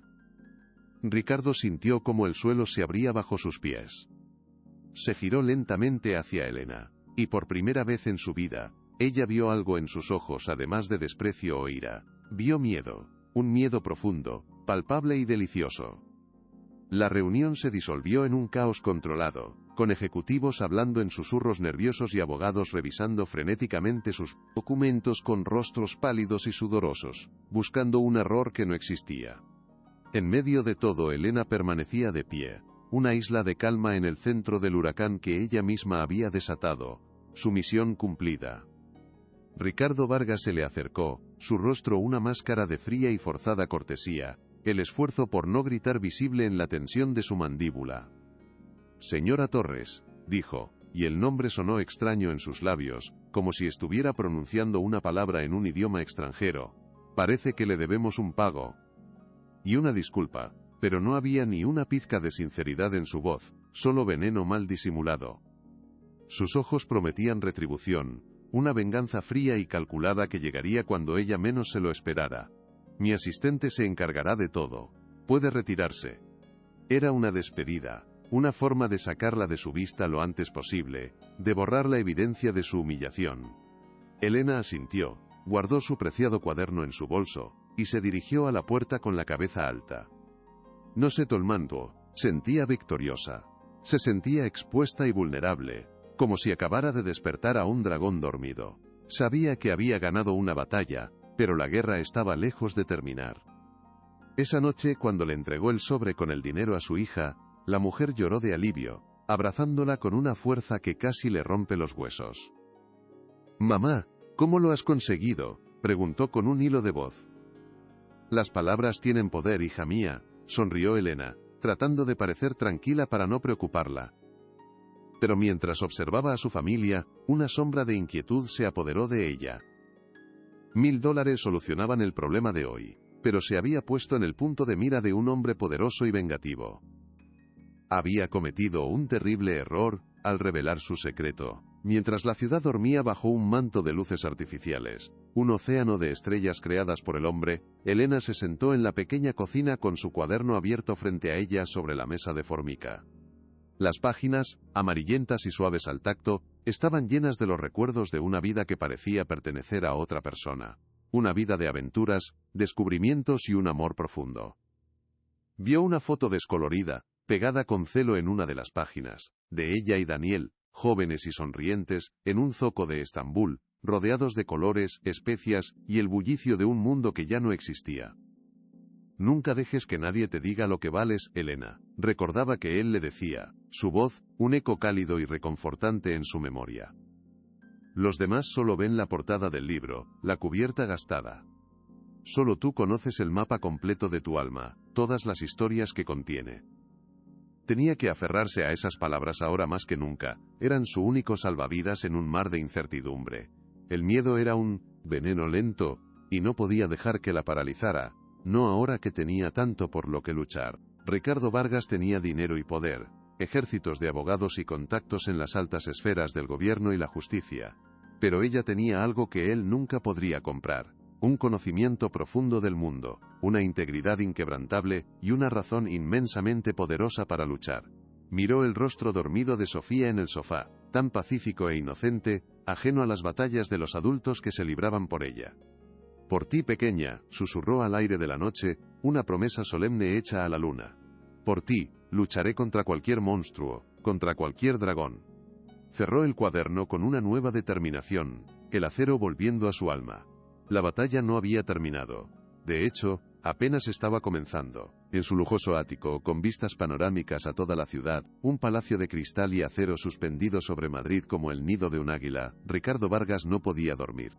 Speaker 1: Ricardo sintió como el suelo se abría bajo sus pies. Se giró lentamente hacia Elena, y por primera vez en su vida, ella vio algo en sus ojos además de desprecio o ira. Vio miedo, un miedo profundo, palpable y delicioso. La reunión se disolvió en un caos controlado, con ejecutivos hablando en susurros nerviosos y abogados revisando frenéticamente sus documentos con rostros pálidos y sudorosos, buscando un error que no existía. En medio de todo, Elena permanecía de pie, una isla de calma en el centro del huracán que ella misma había desatado, su misión cumplida. Ricardo Vargas se le acercó, su rostro una máscara de fría y forzada cortesía, el esfuerzo por no gritar visible en la tensión de su mandíbula. Señora Torres, dijo, y el nombre sonó extraño en sus labios, como si estuviera pronunciando una palabra en un idioma extranjero. Parece que le debemos un pago. Y una disculpa, pero no había ni una pizca de sinceridad en su voz, solo veneno mal disimulado. Sus ojos prometían retribución, una venganza fría y calculada que llegaría cuando ella menos se lo esperara. Mi asistente se encargará de todo. Puede retirarse. Era una despedida, una forma de sacarla de su vista lo antes posible, de borrar la evidencia de su humillación. Elena asintió, guardó su preciado cuaderno en su bolso, y se dirigió a la puerta con la cabeza alta. No se tolmando, sentía victoriosa. Se sentía expuesta y vulnerable, como si acabara de despertar a un dragón dormido. Sabía que había ganado una batalla, pero la guerra estaba lejos de terminar. Esa noche, cuando le entregó el sobre con el dinero a su hija, la mujer lloró de alivio, abrazándola con una fuerza que casi le rompe los huesos. «Mamá, ¿cómo lo has conseguido?», preguntó con un hilo de voz. «Las palabras tienen poder, hija mía», sonrió Elena, tratando de parecer tranquila para no preocuparla. Pero mientras observaba a su familia, una sombra de inquietud se apoderó de ella. $1000 solucionaban el problema de hoy, pero se había puesto en el punto de mira de un hombre poderoso y vengativo. Había cometido un terrible error al revelar su secreto. Mientras la ciudad dormía bajo un manto de luces artificiales, un océano de estrellas creadas por el hombre, Elena se sentó en la pequeña cocina con su cuaderno abierto frente a ella sobre la mesa de formica. Las páginas, amarillentas y suaves al tacto, estaban llenas de los recuerdos de una vida que parecía pertenecer a otra persona. Una vida de aventuras, descubrimientos y un amor profundo. Vio una foto descolorida, pegada con celo en una de las páginas, de ella y Daniel, jóvenes y sonrientes, en un zoco de Estambul, rodeados de colores, especias y el bullicio de un mundo que ya no existía. Nunca dejes que nadie te diga lo que vales, Elena, recordaba que él le decía, su voz, un eco cálido y reconfortante en su memoria. Los demás solo ven la portada del libro, la cubierta gastada. Solo tú conoces el mapa completo de tu alma, todas las historias que contiene. Tenía que aferrarse a esas palabras ahora más que nunca, eran su único salvavidas en un mar de incertidumbre. El miedo era un veneno lento, y no podía dejar que la paralizara, no ahora que tenía tanto por lo que luchar. Ricardo Vargas tenía dinero y poder, ejércitos de abogados y contactos en las altas esferas del gobierno y la justicia. Pero ella tenía algo que él nunca podría comprar. Un conocimiento profundo del mundo, una integridad inquebrantable y una razón inmensamente poderosa para luchar. Miró el rostro dormido de Sofía en el sofá, tan pacífico e inocente, ajeno a las batallas de los adultos que se libraban por ella. Por ti, pequeña, susurró al aire de la noche, una promesa solemne hecha a la luna. Por ti, lucharé contra cualquier monstruo, contra cualquier dragón. Cerró el cuaderno con una nueva determinación, el acero volviendo a su alma. La batalla no había terminado. De hecho, apenas estaba comenzando. En su lujoso ático, con vistas panorámicas a toda la ciudad, un palacio de cristal y acero suspendido sobre Madrid como el nido de un águila, Ricardo Vargas no podía dormir.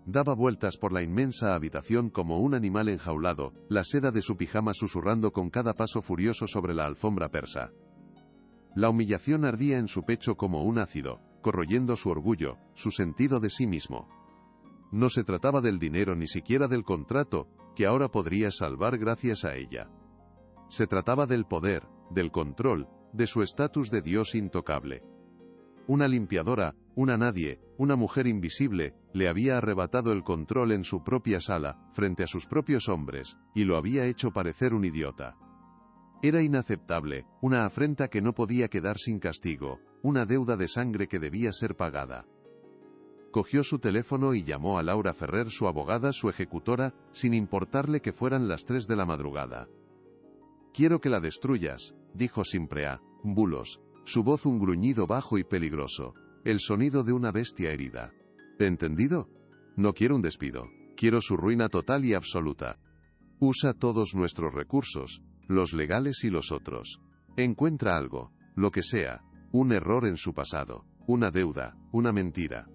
Speaker 1: Daba vueltas por la inmensa habitación como un animal enjaulado, la seda de su pijama susurrando con cada paso furioso sobre la alfombra persa. La humillación ardía en su pecho como un ácido, corroyendo su orgullo, su sentido de sí mismo. No se trataba del dinero ni siquiera del contrato, que ahora podría salvar gracias a ella. Se trataba del poder, del control, de su estatus de dios intocable. Una limpiadora, una nadie, una mujer invisible, le había arrebatado el control en su propia sala, frente a sus propios hombres, y lo había hecho parecer un idiota. Era inaceptable, una afrenta que no podía quedar sin castigo, una deuda de sangre que debía ser pagada. Cogió su teléfono y llamó a Laura Ferrer, su abogada, su ejecutora, sin importarle que fueran las 3 de la madrugada. «Quiero que la destruyas», dijo sin preámbulos, su voz un gruñido bajo y peligroso, el sonido de una bestia herida. ¿Entendido? No quiero un despido, quiero su ruina total y absoluta. Usa todos nuestros recursos, los legales y los otros. Encuentra algo, lo que sea, un error en su pasado, una deuda, una mentira.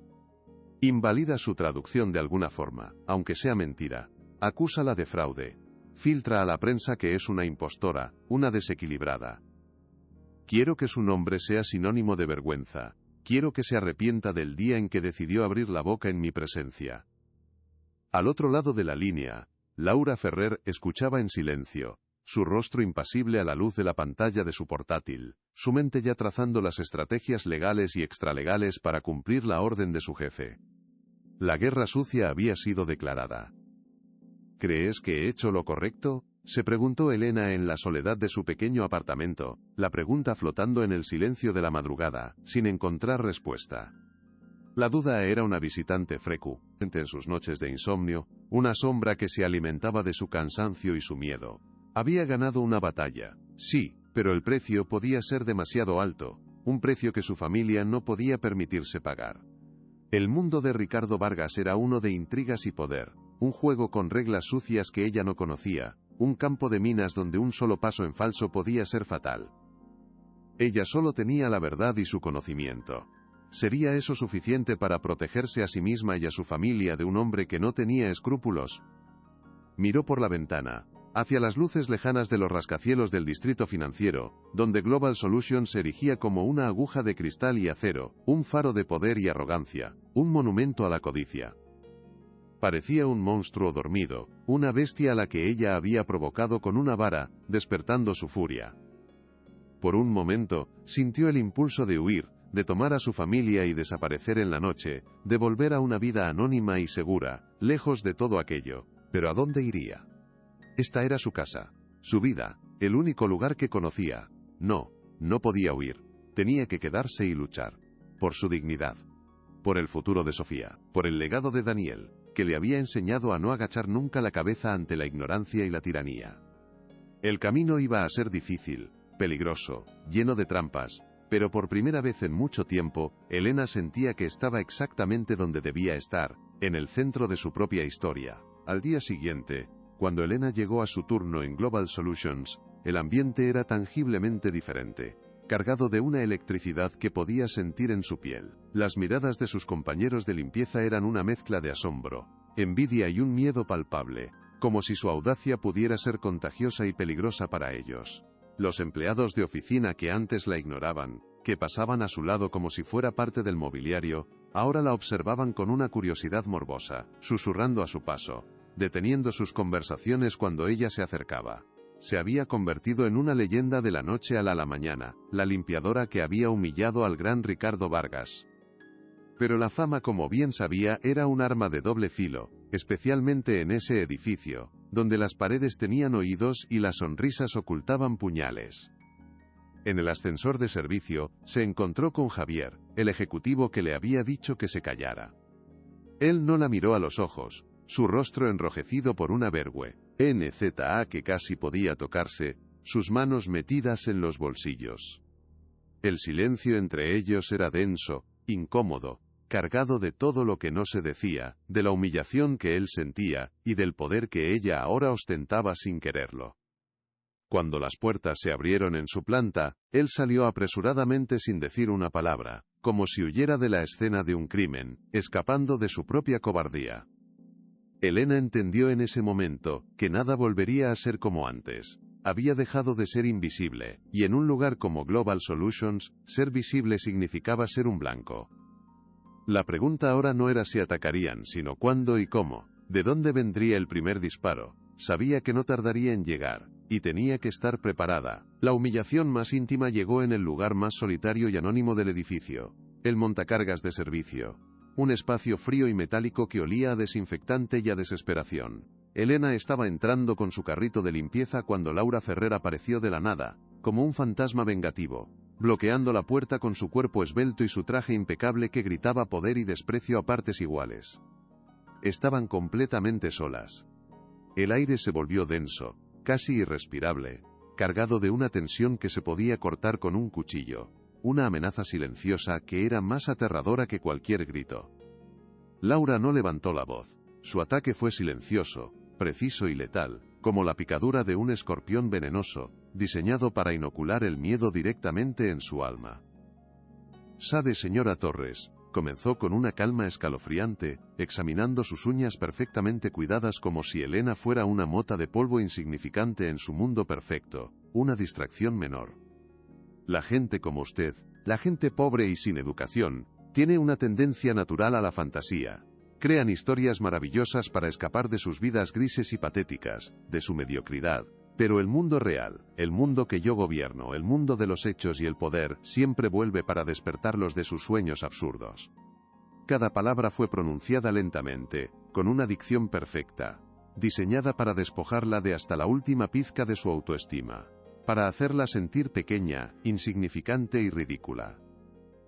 Speaker 1: Invalida su traducción de alguna forma, aunque sea mentira. Acúsala de fraude. Filtra a la prensa que es una impostora, una desequilibrada. Quiero que su nombre sea sinónimo de vergüenza. Quiero que se arrepienta del día en que decidió abrir la boca en mi presencia. Al otro lado de la línea, Laura Ferrer escuchaba en silencio, su rostro impasible a la luz de la pantalla de su portátil, su mente ya trazando las estrategias legales y extralegales para cumplir la orden de su jefe. La guerra sucia había sido declarada. ¿Crees que he hecho lo correcto?, se preguntó Elena en la soledad de su pequeño apartamento, la pregunta flotando en el silencio de la madrugada, sin encontrar respuesta. La duda era una visitante frecuente en sus noches de insomnio, una sombra que se alimentaba de su cansancio y su miedo. Había ganado una batalla, sí, pero el precio podía ser demasiado alto, un precio que su familia no podía permitirse pagar. El mundo de Ricardo Vargas era uno de intrigas y poder, un juego con reglas sucias que ella no conocía, un campo de minas donde un solo paso en falso podía ser fatal. Ella solo tenía la verdad y su conocimiento. ¿Sería eso suficiente para protegerse a sí misma y a su familia de un hombre que no tenía escrúpulos? Miró por la ventana. hacia las luces lejanas de los rascacielos del distrito financiero, donde Global Solutions se erigía como una aguja de cristal y acero, un faro de poder y arrogancia, un monumento a la codicia. Parecía un monstruo dormido, una bestia a la que ella había provocado con una vara, despertando su furia. Por un momento, sintió el impulso de huir, de tomar a su familia y desaparecer en la noche, de volver a una vida anónima y segura, lejos de todo aquello. ¿Pero a dónde iría? Esta era su casa, su vida, el único lugar que conocía. No podía huir. Tenía que quedarse y luchar. Por su dignidad. Por el futuro de Sofía. Por el legado de Daniel, que le había enseñado a no agachar nunca la cabeza ante la ignorancia y la tiranía. El camino iba a ser difícil, peligroso, lleno de trampas, pero por primera vez en mucho tiempo, Elena sentía que estaba exactamente donde debía estar, en el centro de su propia historia. Al día siguiente, cuando Elena llegó a su turno en Global Solutions, el ambiente era tangiblemente diferente, cargado de una electricidad que podía sentir en su piel. Las miradas de sus compañeros de limpieza eran una mezcla de asombro, envidia y un miedo palpable, como si su audacia pudiera ser contagiosa y peligrosa para ellos. Los empleados de oficina que antes la ignoraban, que pasaban a su lado como si fuera parte del mobiliario, ahora la observaban con una curiosidad morbosa, susurrando a su paso, deteniendo sus conversaciones cuando ella se acercaba. Se había convertido en una leyenda de la noche a la mañana, la limpiadora que había humillado al gran Ricardo Vargas. Pero la fama, como bien sabía, era un arma de doble filo, especialmente en ese edificio, donde las paredes tenían oídos y las sonrisas ocultaban puñales. En el ascensor de servicio, se encontró con Javier, el ejecutivo que le había dicho que se callara. Él no la miró a los ojos, su rostro enrojecido por una vergüenza que casi podía tocarse, sus manos metidas en los bolsillos. El silencio entre ellos era denso, incómodo, cargado de todo lo que no se decía, de la humillación que él sentía, y del poder que ella ahora ostentaba sin quererlo. Cuando las puertas se abrieron en su planta, él salió apresuradamente sin decir una palabra, como si huyera de la escena de un crimen, escapando de su propia cobardía. Elena entendió en ese momento que nada volvería a ser como antes. Había dejado de ser invisible, y en un lugar como Global Solutions, ser visible significaba ser un blanco. La pregunta ahora no era si atacarían, sino cuándo y cómo. ¿De dónde vendría el primer disparo? Sabía que no tardaría en llegar, y tenía que estar preparada. La humillación más íntima llegó en el lugar más solitario y anónimo del edificio, el montacargas de servicio. Un espacio frío y metálico que olía a desinfectante y a desesperación. Elena estaba entrando con su carrito de limpieza cuando Laura Ferrer apareció de la nada, como un fantasma vengativo, bloqueando la puerta con su cuerpo esbelto y su traje impecable que gritaba poder y desprecio a partes iguales. Estaban completamente solas. El aire se volvió denso, casi irrespirable, cargado de una tensión que se podía cortar con un cuchillo. Una amenaza silenciosa que era más aterradora que cualquier grito. Laura no levantó la voz. Su ataque fue silencioso, preciso y letal, como la picadura de un escorpión venenoso, diseñado para inocular el miedo directamente en su alma. «Sabe, señora Torres», comenzó con una calma escalofriante, examinando sus uñas perfectamente cuidadas como si Elena fuera una mota de polvo insignificante en su mundo perfecto, una distracción menor. La gente como usted, la gente pobre y sin educación, tiene una tendencia natural a la fantasía. Crean historias maravillosas para escapar de sus vidas grises y patéticas, de su mediocridad. Pero el mundo real, el mundo que yo gobierno, el mundo de los hechos y el poder, siempre vuelve para despertarlos de sus sueños absurdos. Cada palabra fue pronunciada lentamente, con una dicción perfecta, diseñada para despojarla de hasta la última pizca de su autoestima. Para hacerla sentir pequeña, insignificante y ridícula.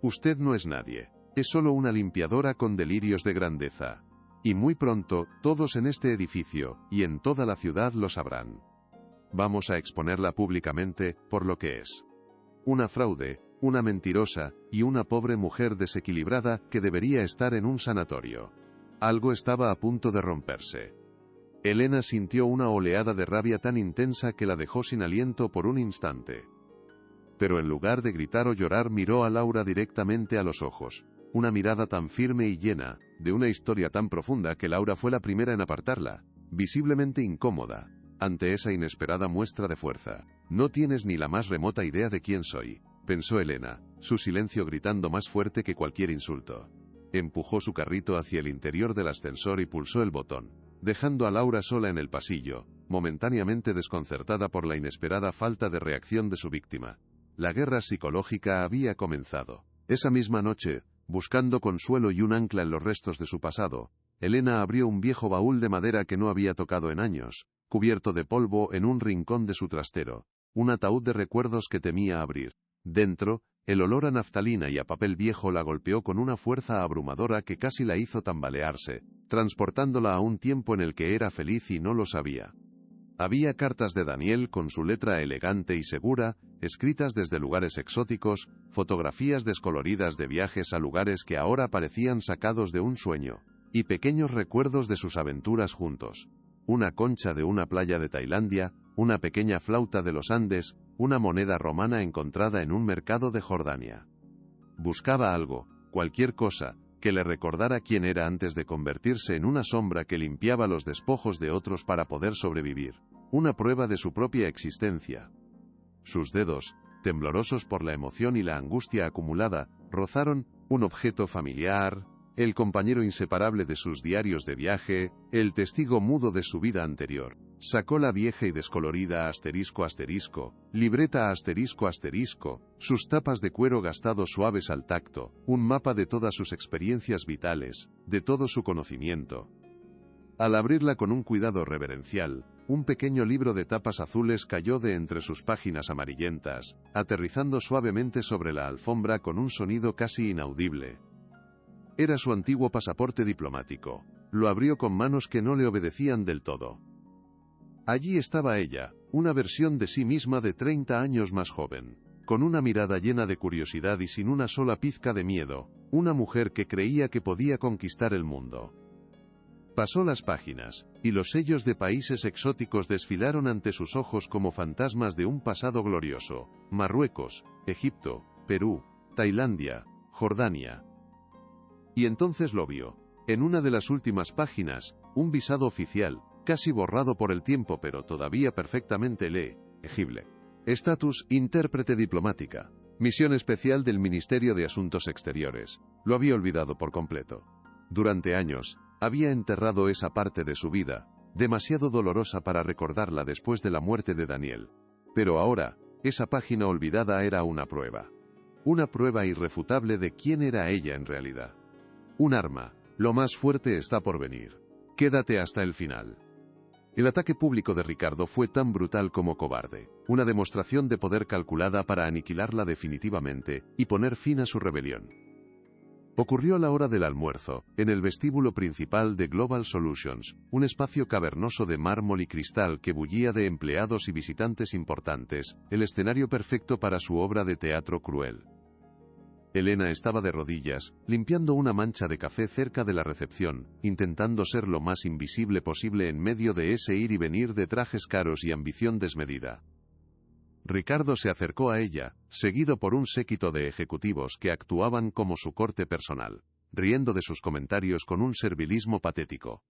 Speaker 1: Usted no es nadie, es solo una limpiadora con delirios de grandeza. Y muy pronto, todos en este edificio, y en toda la ciudad lo sabrán. Vamos a exponerla públicamente, por lo que es. Una fraude, una mentirosa, y una pobre mujer desequilibrada que debería estar en un sanatorio. Algo estaba a punto de romperse. Elena sintió una oleada de rabia tan intensa que la dejó sin aliento por un instante. Pero en lugar de gritar o llorar miró a Laura directamente a los ojos, una mirada tan firme y llena, de una historia tan profunda que Laura fue la primera en apartarla, visiblemente incómoda. ante esa inesperada muestra de fuerza. No tienes ni la más remota idea de quién soy, pensó Elena, su silencio gritando más fuerte que cualquier insulto. Empujó su carrito hacia el interior del ascensor y pulsó el botón, dejando a Laura sola en el pasillo, momentáneamente desconcertada por la inesperada falta de reacción de su víctima. La guerra psicológica había comenzado. Esa misma noche, buscando consuelo y un ancla en los restos de su pasado, Elena abrió un viejo baúl de madera que no había tocado en años, cubierto de polvo en un rincón de su trastero, un ataúd de recuerdos que temía abrir. Dentro, el olor a naftalina y a papel viejo la golpeó con una fuerza abrumadora que casi la hizo tambalearse, transportándola a un tiempo en el que era feliz y no lo sabía. Había cartas de Daniel con su letra elegante y segura, escritas desde lugares exóticos, fotografías descoloridas de viajes a lugares que ahora parecían sacados de un sueño, y pequeños recuerdos de sus aventuras juntos. Una concha de una playa de Tailandia, una pequeña flauta de los Andes, una moneda romana encontrada en un mercado de Jordania. Buscaba algo, cualquier cosa, que le recordara quién era antes de convertirse en una sombra que limpiaba los despojos de otros para poder sobrevivir, una prueba de su propia existencia. Sus dedos, temblorosos por la emoción y la angustia acumulada, rozaron un objeto familiar, el compañero inseparable de sus diarios de viaje, el testigo mudo de su vida anterior. Sacó la vieja y descolorida libreta sus tapas de cuero gastado suaves al tacto, un mapa de todas sus experiencias vitales, de todo su conocimiento. Al abrirla con un cuidado reverencial, un pequeño libro de tapas azules cayó de entre sus páginas amarillentas, aterrizando suavemente sobre la alfombra con un sonido casi inaudible. Era su antiguo pasaporte diplomático. Lo abrió con manos que no le obedecían del todo. Allí estaba ella, una versión de sí misma de 30 años más joven, con una mirada llena de curiosidad y sin una sola pizca de miedo, una mujer que creía que podía conquistar el mundo. Pasó las páginas, y los sellos de países exóticos desfilaron ante sus ojos como fantasmas de un pasado glorioso: Marruecos, Egipto, Perú, Tailandia, Jordania. Y entonces lo vio. En una de las últimas páginas, un visado oficial, casi borrado por el tiempo pero todavía perfectamente legible. Estatus: intérprete diplomática. Misión especial del Ministerio de Asuntos Exteriores. Lo había olvidado por completo. Durante años, había enterrado esa parte de su vida, demasiado dolorosa para recordarla después de la muerte de Daniel. Pero ahora, esa página olvidada era una prueba. Una prueba irrefutable de quién era ella en realidad. Un arma. Lo más fuerte está por venir. Quédate hasta el final. El ataque público de Ricardo fue tan brutal como cobarde, una demostración de poder calculada para aniquilarla definitivamente y poner fin a su rebelión. Ocurrió a la hora del almuerzo, en el vestíbulo principal de Global Solutions, un espacio cavernoso de mármol y cristal que bullía de empleados y visitantes importantes, el escenario perfecto para su obra de teatro cruel. Elena estaba de rodillas, limpiando una mancha de café cerca de la recepción, intentando ser lo más invisible posible en medio de ese ir y venir de trajes caros y ambición desmedida. Ricardo se acercó a ella, seguido por un séquito de ejecutivos que actuaban como su corte personal, riendo de sus comentarios con un servilismo patético.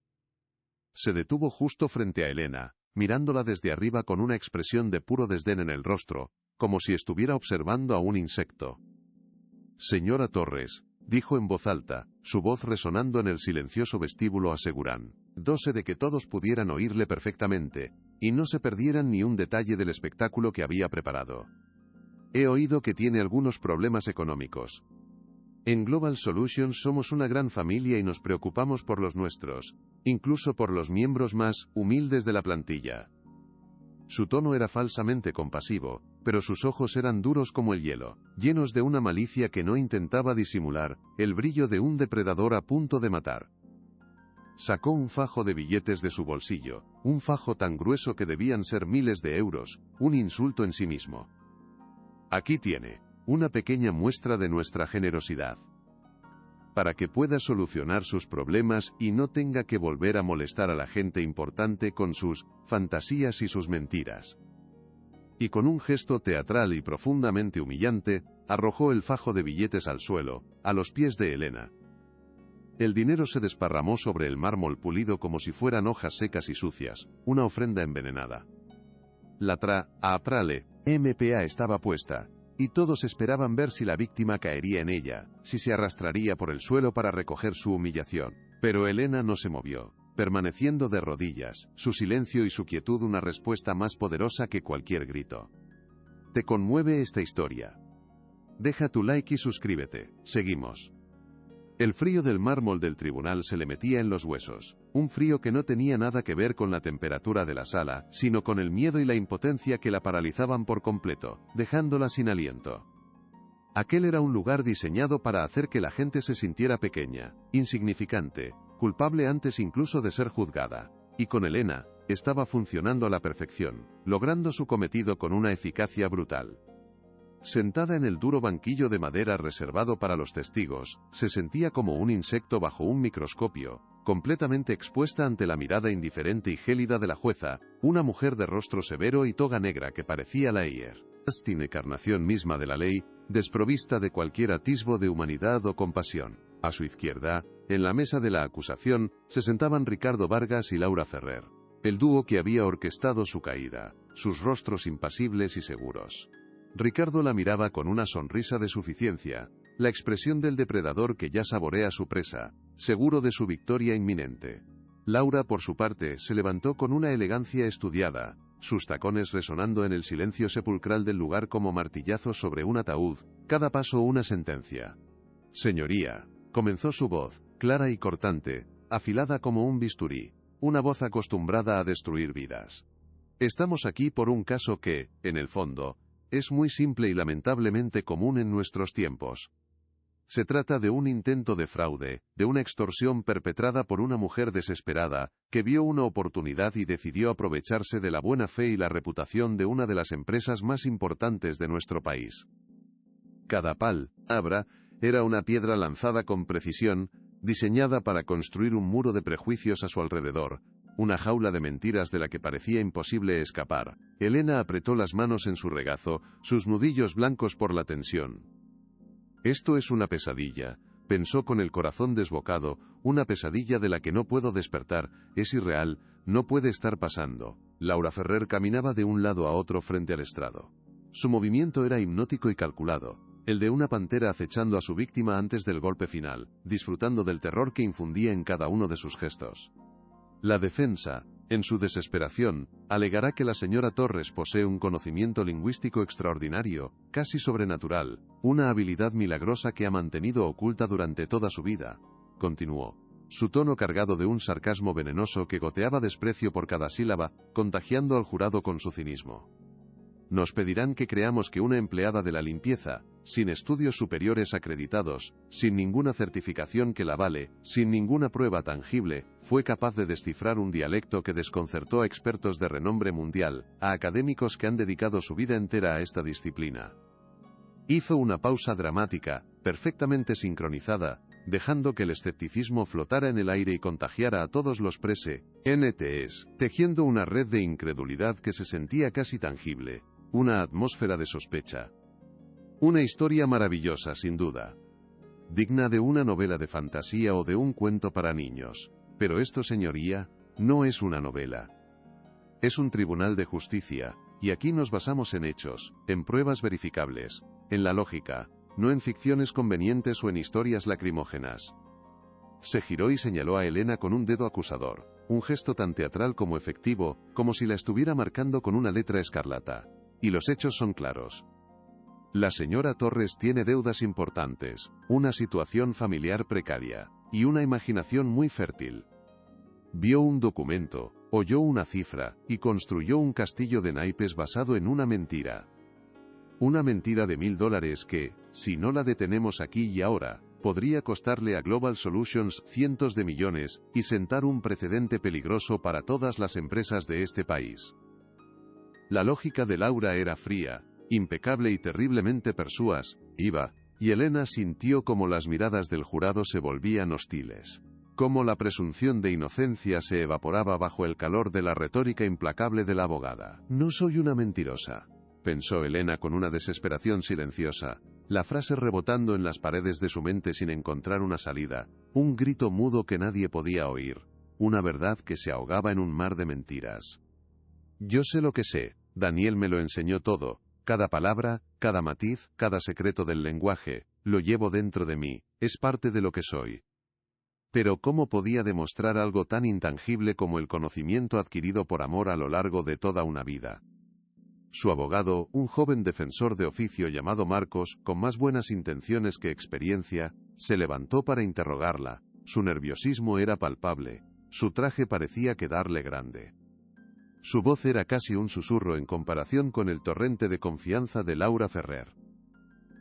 Speaker 1: Se detuvo justo frente a Elena, mirándola desde arriba con una expresión de puro desdén en el rostro, como si estuviera observando a un insecto. «Señora Torres», dijo en voz alta, su voz resonando en el silencioso vestíbulo asegurándose de que todos pudieran oírle perfectamente, y no se perdieran ni un detalle del espectáculo que había preparado. «He oído que tiene algunos problemas económicos. En Global Solutions somos una gran familia y nos preocupamos por los nuestros, incluso por los miembros más humildes de la plantilla». Su tono era falsamente compasivo, pero sus ojos eran duros como el hielo, llenos de una malicia que no intentaba disimular, el brillo de un depredador a punto de matar. Sacó un fajo de billetes de su bolsillo, un fajo tan grueso que debían ser miles de euros, un insulto en sí mismo. «Aquí tiene, una pequeña muestra de nuestra generosidad. Para que pueda solucionar sus problemas y no tenga que volver a molestar a la gente importante con sus fantasías y sus mentiras». Y con un gesto teatral y profundamente humillante, arrojó el fajo de billetes al suelo, a los pies de Elena. El dinero se desparramó sobre el mármol pulido como si fueran hojas secas y sucias, una ofrenda envenenada. La prale MPA estaba puesta, y todos esperaban ver si la víctima caería en ella, si se arrastraría por el suelo para recoger su humillación. Pero Elena no se movió, permaneciendo de rodillas, su silencio y su quietud una respuesta más poderosa que cualquier grito. ¿Te conmueve esta historia? Deja tu like y suscríbete. Seguimos. El frío del mármol del tribunal se le metía en los huesos, un frío que no tenía nada que ver con la temperatura de la sala, sino con el miedo y la impotencia que la paralizaban por completo, dejándola sin aliento. Aquel era un lugar diseñado para hacer que la gente se sintiera pequeña, insignificante, culpable antes incluso de ser juzgada. Y con Elena, estaba funcionando a la perfección, logrando su cometido con una eficacia brutal. Sentada en el duro banquillo de madera reservado para los testigos, se sentía como un insecto bajo un microscopio, completamente expuesta ante la mirada indiferente y gélida de la jueza, una mujer de rostro severo y toga negra que parecía la encarnación misma de la ley, desprovista de cualquier atisbo de humanidad o compasión. A su izquierda, en la mesa de la acusación, se sentaban Ricardo Vargas y Laura Ferrer, el dúo que había orquestado su caída, sus rostros impasibles y seguros. Ricardo la miraba con una sonrisa de suficiencia, la expresión del depredador que ya saborea su presa, seguro de su victoria inminente. Laura, por su parte, se levantó con una elegancia estudiada, sus tacones resonando en el silencio sepulcral del lugar como martillazos sobre un ataúd, cada paso una sentencia. Señoría, comenzó su voz, clara y cortante, afilada como un bisturí, una voz acostumbrada a destruir vidas. Estamos aquí por un caso que, en el fondo, es muy simple y lamentablemente común en nuestros tiempos. Se trata de un intento de fraude, de una extorsión perpetrada por una mujer desesperada, que vio una oportunidad y decidió aprovecharse de la buena fe y la reputación de una de las empresas más importantes de nuestro país. Cada palabra era una piedra lanzada con precisión, diseñada para construir un muro de prejuicios a su alrededor, una jaula de mentiras de la que parecía imposible escapar. Elena apretó las manos en su regazo, sus nudillos blancos por la tensión. Esto es una pesadilla, pensó con el corazón desbocado, una pesadilla de la que no puedo despertar, es irreal, no puede estar pasando. Laura Ferrer caminaba de un lado a otro frente al estrado. Su movimiento era hipnótico y calculado, el de una pantera acechando a su víctima antes del golpe final, disfrutando del terror que infundía en cada uno de sus gestos. La defensa, en su desesperación, alegará que la señora Torres posee un conocimiento lingüístico extraordinario, casi sobrenatural, una habilidad milagrosa que ha mantenido oculta durante toda su vida. Continuó, su tono cargado de un sarcasmo venenoso que goteaba desprecio por cada sílaba, contagiando al jurado con su cinismo. Nos pedirán que creamos que una empleada de la limpieza, sin estudios superiores acreditados, sin ninguna certificación que la avale, sin ninguna prueba tangible, fue capaz de descifrar un dialecto que desconcertó a expertos de renombre mundial, a académicos que han dedicado su vida entera a esta disciplina. Hizo una pausa dramática, perfectamente sincronizada, dejando que el escepticismo flotara en el aire y contagiara a todos los presentes, tejiendo una red de incredulidad que se sentía casi tangible, una atmósfera de sospecha. Una historia maravillosa, sin duda. Digna de una novela de fantasía o de un cuento para niños. Pero esto, señoría, no es una novela. Es un tribunal de justicia, y aquí nos basamos en hechos, en pruebas verificables, en la lógica, no en ficciones convenientes o en historias lacrimógenas. Se giró y señaló a Elena con un dedo acusador, un gesto tan teatral como efectivo, como si la estuviera marcando con una letra escarlata. Y los hechos son claros. La señora Torres tiene deudas importantes, una situación familiar precaria, y una imaginación muy fértil. Vio un documento, oyó una cifra, y construyó un castillo de naipes basado en una mentira. Una mentira de $1000 que, si no la detenemos aquí y ahora, podría costarle a Global Solutions cientos de millones, y sentar un precedente peligroso para todas las empresas de este país. La lógica de Laura era fría, impecable y terriblemente persuasiva, y Elena sintió como las miradas del jurado se volvían hostiles. Como la presunción de inocencia se evaporaba bajo el calor de la retórica implacable de la abogada. No soy una mentirosa, pensó Elena con una desesperación silenciosa. La frase rebotando en las paredes de su mente sin encontrar una salida, un grito mudo que nadie podía oír, una verdad que se ahogaba en un mar de mentiras. Yo sé lo que sé, Daniel me lo enseñó todo, cada palabra, cada matiz, cada secreto del lenguaje, lo llevo dentro de mí, es parte de lo que soy. Pero ¿cómo podía demostrar algo tan intangible como el conocimiento adquirido por amor a lo largo de toda una vida? Su abogado, un joven defensor de oficio llamado Marcos, con más buenas intenciones que experiencia, se levantó para interrogarla. Su nerviosismo era palpable, su traje parecía quedarle grande. Su voz era casi un susurro en comparación con el torrente de confianza de Laura Ferrer.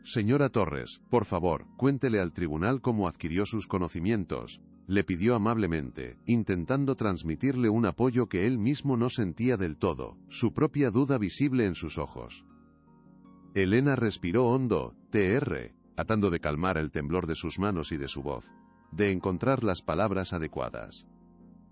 Speaker 1: Señora Torres, por favor, cuéntele al tribunal cómo adquirió sus conocimientos, le pidió amablemente, intentando transmitirle un apoyo que él mismo no sentía del todo, su propia duda visible en sus ojos. Elena respiró hondo, tratando de calmar el temblor de sus manos y de su voz, de encontrar las palabras adecuadas.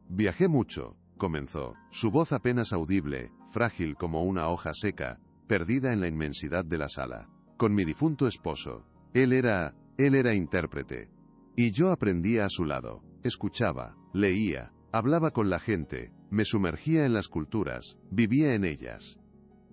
Speaker 1: Viajé mucho, comenzó, su voz apenas audible, frágil como una hoja seca, perdida en la inmensidad de la sala, con mi difunto esposo. Él era intérprete. Y yo aprendía a su lado, escuchaba, leía, hablaba con la gente, me sumergía en las culturas, vivía en ellas.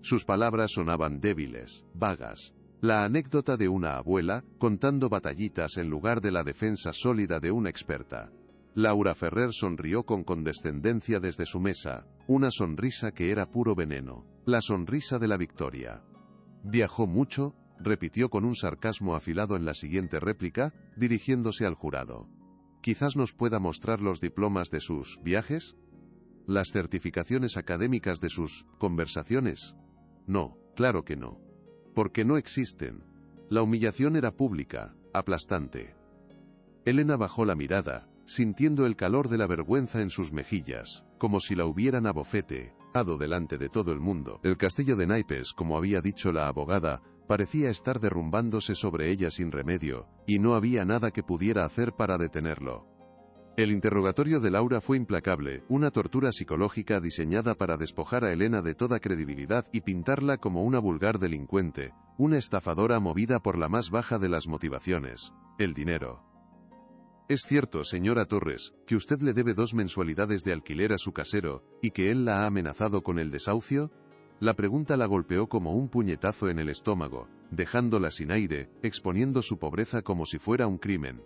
Speaker 1: Sus palabras sonaban débiles, vagas. La anécdota de una abuela, contando batallitas en lugar de la defensa sólida de una experta. Laura Ferrer sonrió con condescendencia desde su mesa, una sonrisa que era puro veneno, la sonrisa de la victoria. ¿Viajó mucho?, repitió con un sarcasmo afilado en la siguiente réplica, dirigiéndose al jurado. ¿Quizás nos pueda mostrar los diplomas de sus viajes? ¿Las certificaciones académicas de sus conversaciones? No, claro que no. Porque no existen. La humillación era pública, aplastante. Elena bajó la mirada, sintiendo el calor de la vergüenza en sus mejillas, como si la hubieran abofeteado delante de todo el mundo. El castillo de naipes, como había dicho la abogada, parecía estar derrumbándose sobre ella sin remedio, y no había nada que pudiera hacer para detenerlo. El interrogatorio de Laura fue implacable, una tortura psicológica diseñada para despojar a Elena de toda credibilidad y pintarla como una vulgar delincuente, una estafadora movida por la más baja de las motivaciones, el dinero. Es cierto, señora Torres, que usted le debe 2 mensualidades de alquiler a su casero, y que él la ha amenazado con el desahucio. La pregunta la golpeó como un puñetazo en el estómago, dejándola sin aire, exponiendo su pobreza como si fuera un crimen.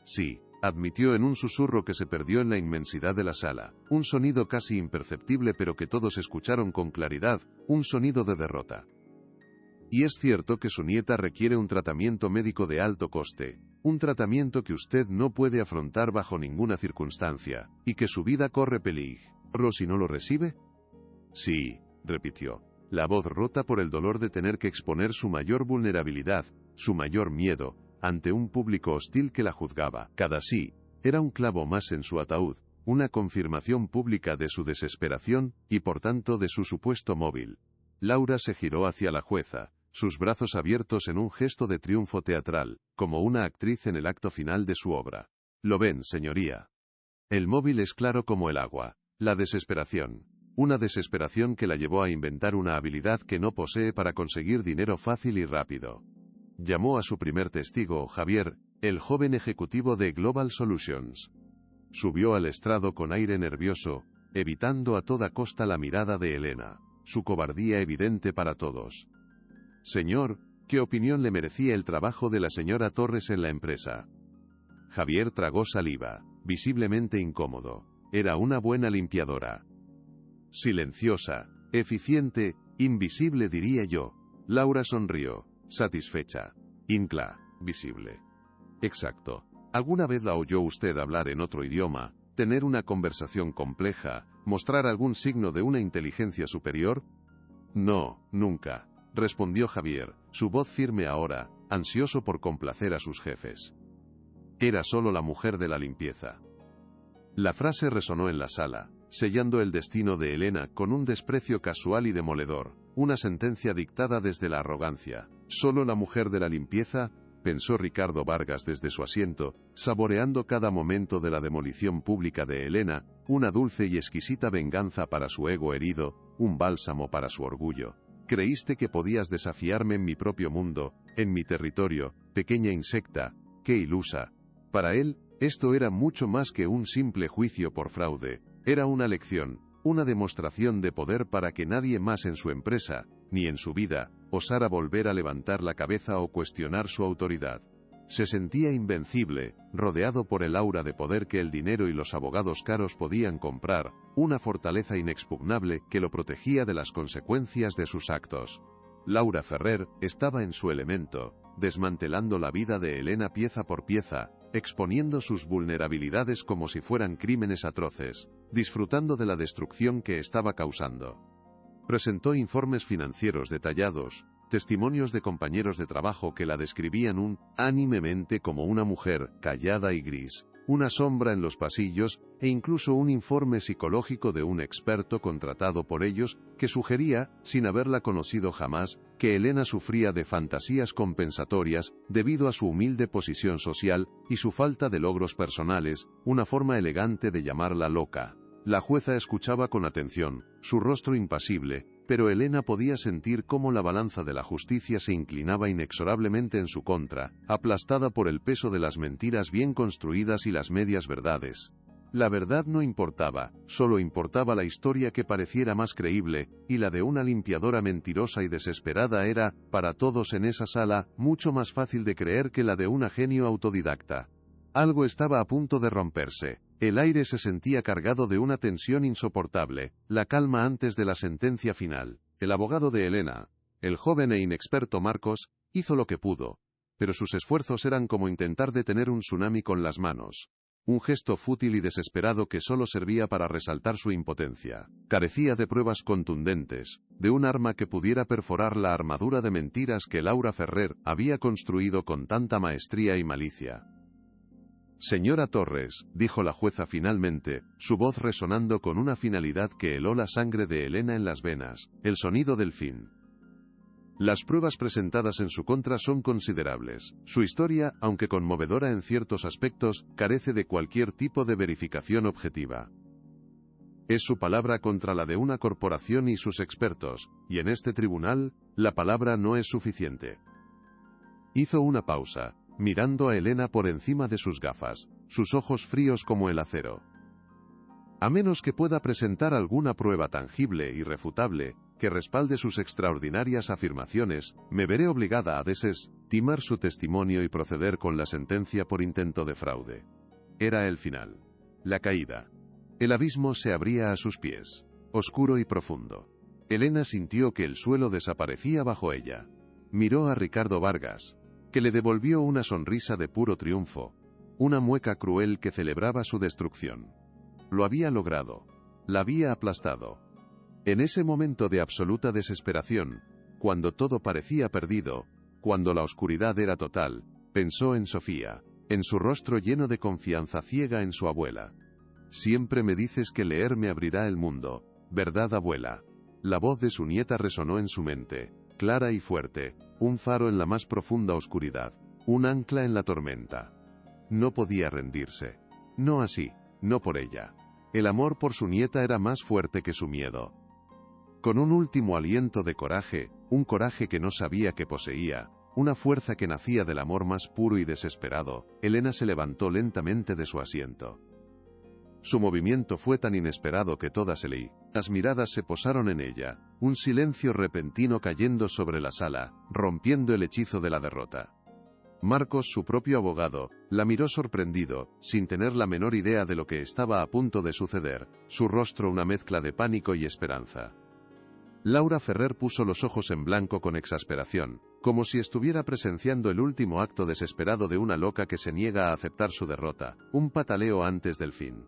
Speaker 1: Sí, admitió en un susurro que se perdió en la inmensidad de la sala, un sonido casi imperceptible pero que todos escucharon con claridad, un sonido de derrota. Y es cierto que su nieta requiere un tratamiento médico de alto coste, un tratamiento que usted no puede afrontar bajo ninguna circunstancia, y que su vida corre peligro si no lo recibe. Sí, repitió, la voz rota por el dolor de tener que exponer su mayor vulnerabilidad, su mayor miedo, ante un público hostil que la juzgaba. Cada sí, era un clavo más en su ataúd, una confirmación pública de su desesperación, y por tanto de su supuesto móvil. Laura se giró hacia la jueza, sus brazos abiertos en un gesto de triunfo teatral, como una actriz en el acto final de su obra. Lo ven, señoría. El móvil es claro como el agua, la desesperación. Una desesperación que la llevó a inventar una habilidad que no posee para conseguir dinero fácil y rápido. Llamó a su primer testigo, Javier, el joven ejecutivo de Global Solutions. Subió al estrado con aire nervioso, evitando a toda costa la mirada de Elena, su cobardía evidente para todos. Señor, ¿qué opinión le merecía el trabajo de la señora Torres en la empresa? Javier tragó saliva, visiblemente incómodo. Era una buena limpiadora. Silenciosa, eficiente, invisible diría yo. Laura sonrió, satisfecha. Visible. Exacto. ¿Alguna vez la oyó usted hablar en otro idioma, tener una conversación compleja, mostrar algún signo de una inteligencia superior? No, nunca, respondió Javier, su voz firme ahora, ansioso por complacer a sus jefes. Era solo la mujer de la limpieza. La frase resonó en la sala, sellando el destino de Elena con un desprecio casual y demoledor, una sentencia dictada desde la arrogancia. Solo la mujer de la limpieza, pensó Ricardo Vargas desde su asiento, saboreando cada momento de la demolición pública de Elena, una dulce y exquisita venganza para su ego herido, un bálsamo para su orgullo. Creíste que podías desafiarme en mi propio mundo, en mi territorio, pequeña insecta, qué ilusa. Para él, esto era mucho más que un simple juicio por fraude, era una lección, una demostración de poder para que nadie más en su empresa, ni en su vida, osara volver a levantar la cabeza o cuestionar su autoridad. Se sentía invencible, rodeado por el aura de poder que el dinero y los abogados caros podían comprar, una fortaleza inexpugnable que lo protegía de las consecuencias de sus actos. Laura Ferrer estaba en su elemento, desmantelando la vida de Elena pieza por pieza, exponiendo sus vulnerabilidades como si fueran crímenes atroces, disfrutando de la destrucción que estaba causando. Presentó informes financieros detallados, testimonios de compañeros de trabajo que la describían unánimemente como una mujer callada y gris, una sombra en los pasillos, e incluso un informe psicológico de un experto contratado por ellos que sugería, sin haberla conocido jamás, que Elena sufría de fantasías compensatorias debido a su humilde posición social y su falta de logros personales, una forma elegante de llamarla loca. La jueza escuchaba con atención, su rostro impasible, pero Elena podía sentir cómo la balanza de la justicia se inclinaba inexorablemente en su contra, aplastada por el peso de las mentiras bien construidas y las medias verdades. La verdad no importaba, solo importaba la historia que pareciera más creíble, y la de una limpiadora mentirosa y desesperada era, para todos en esa sala, mucho más fácil de creer que la de una genio autodidacta. Algo estaba a punto de romperse. El aire se sentía cargado de una tensión insoportable, la calma antes de la sentencia final. El abogado de Elena, el joven e inexperto Marcos, hizo lo que pudo, pero sus esfuerzos eran como intentar detener un tsunami con las manos. Un gesto fútil y desesperado que solo servía para resaltar su impotencia. Carecía de pruebas contundentes, de un arma que pudiera perforar la armadura de mentiras que Laura Ferrer había construido con tanta maestría y malicia. Señora Torres, dijo la jueza finalmente, su voz resonando con una finalidad que heló la sangre de Elena en las venas, el sonido del fin. Las pruebas presentadas en su contra son considerables. Su historia, aunque conmovedora en ciertos aspectos, carece de cualquier tipo de verificación objetiva. Es su palabra contra la de una corporación y sus expertos, y en este tribunal, la palabra no es suficiente. Hizo una pausa, mirando a Elena por encima de sus gafas, sus ojos fríos como el acero. A menos que pueda presentar alguna prueba tangible y refutable, que respalde sus extraordinarias afirmaciones, me veré obligada a desestimar su testimonio y proceder con la sentencia por intento de fraude. Era el final. La caída. El abismo se abría a sus pies, oscuro y profundo. Elena sintió que el suelo desaparecía bajo ella. Miró a Ricardo Vargas, que le devolvió una sonrisa de puro triunfo, una mueca cruel que celebraba su destrucción. Lo había logrado. La había aplastado. En ese momento de absoluta desesperación, cuando todo parecía perdido, cuando la oscuridad era total, pensó en Sofía, en su rostro lleno de confianza ciega en su abuela. Siempre me dices que leer me abrirá el mundo, ¿verdad, abuela? La voz de su nieta resonó en su mente, clara y fuerte, un faro en la más profunda oscuridad, un ancla en la tormenta. No podía rendirse. No así, no por ella. El amor por su nieta era más fuerte que su miedo. Con un último aliento de coraje, un coraje que no sabía que poseía, una fuerza que nacía del amor más puro y desesperado, Elena se levantó lentamente de su asiento. Su movimiento fue tan inesperado que todas las miradas se posaron en ella, un silencio repentino cayendo sobre la sala, rompiendo el hechizo de la derrota. Marcos, su propio abogado, la miró sorprendido, sin tener la menor idea de lo que estaba a punto de suceder, su rostro una mezcla de pánico y esperanza. Laura Ferrer puso los ojos en blanco con exasperación, como si estuviera presenciando el último acto desesperado de una loca que se niega a aceptar su derrota, un pataleo antes del fin.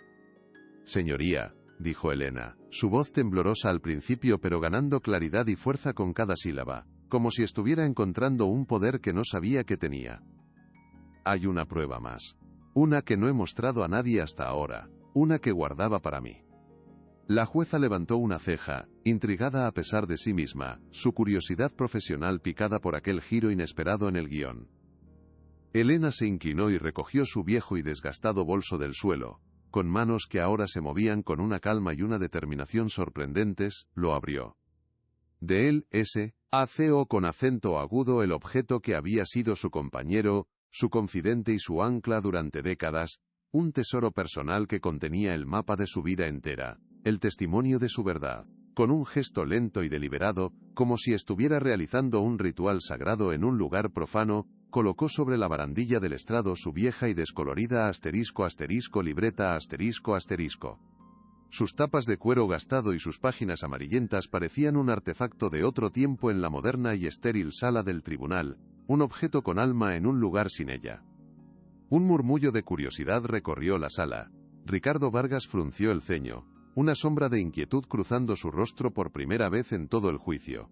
Speaker 1: Señoría, dijo Elena, su voz temblorosa al principio pero ganando claridad y fuerza con cada sílaba, como si estuviera encontrando un poder que no sabía que tenía. Hay una prueba más. Una que no he mostrado a nadie hasta ahora, una que guardaba para mí. La jueza levantó una ceja, intrigada a pesar de sí misma, su curiosidad profesional picada por aquel giro inesperado en el guión. Elena se inclinó y recogió su viejo y desgastado bolso del suelo. Con manos que ahora se movían con una calma y una determinación sorprendentes, lo abrió. De él, S.A.C.O. con acento agudo el objeto que había sido su compañero, su confidente y su ancla durante décadas, un tesoro personal que contenía el mapa de su vida entera, el testimonio de su verdad. Con un gesto lento y deliberado, como si estuviera realizando un ritual sagrado en un lugar profano, colocó sobre la barandilla del estrado su vieja y descolorida libreta ***. Sus tapas de cuero gastado y sus páginas amarillentas parecían un artefacto de otro tiempo en la moderna y estéril sala del tribunal, un objeto con alma en un lugar sin ella. Un murmullo de curiosidad recorrió la sala. Ricardo Vargas frunció el ceño, una sombra de inquietud cruzando su rostro por primera vez en todo el juicio.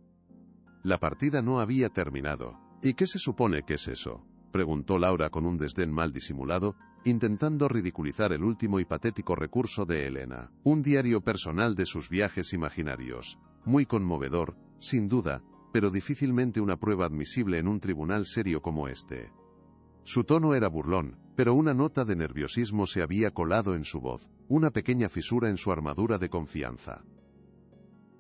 Speaker 1: La partida no había terminado. ¿Y qué se supone que es eso?, preguntó Laura con un desdén mal disimulado, intentando ridiculizar el último y patético recurso de Elena. Un diario personal de sus viajes imaginarios. Muy conmovedor, sin duda, pero difícilmente una prueba admisible en un tribunal serio como este. Su tono era burlón, pero una nota de nerviosismo se había colado en su voz, una pequeña fisura en su armadura de confianza.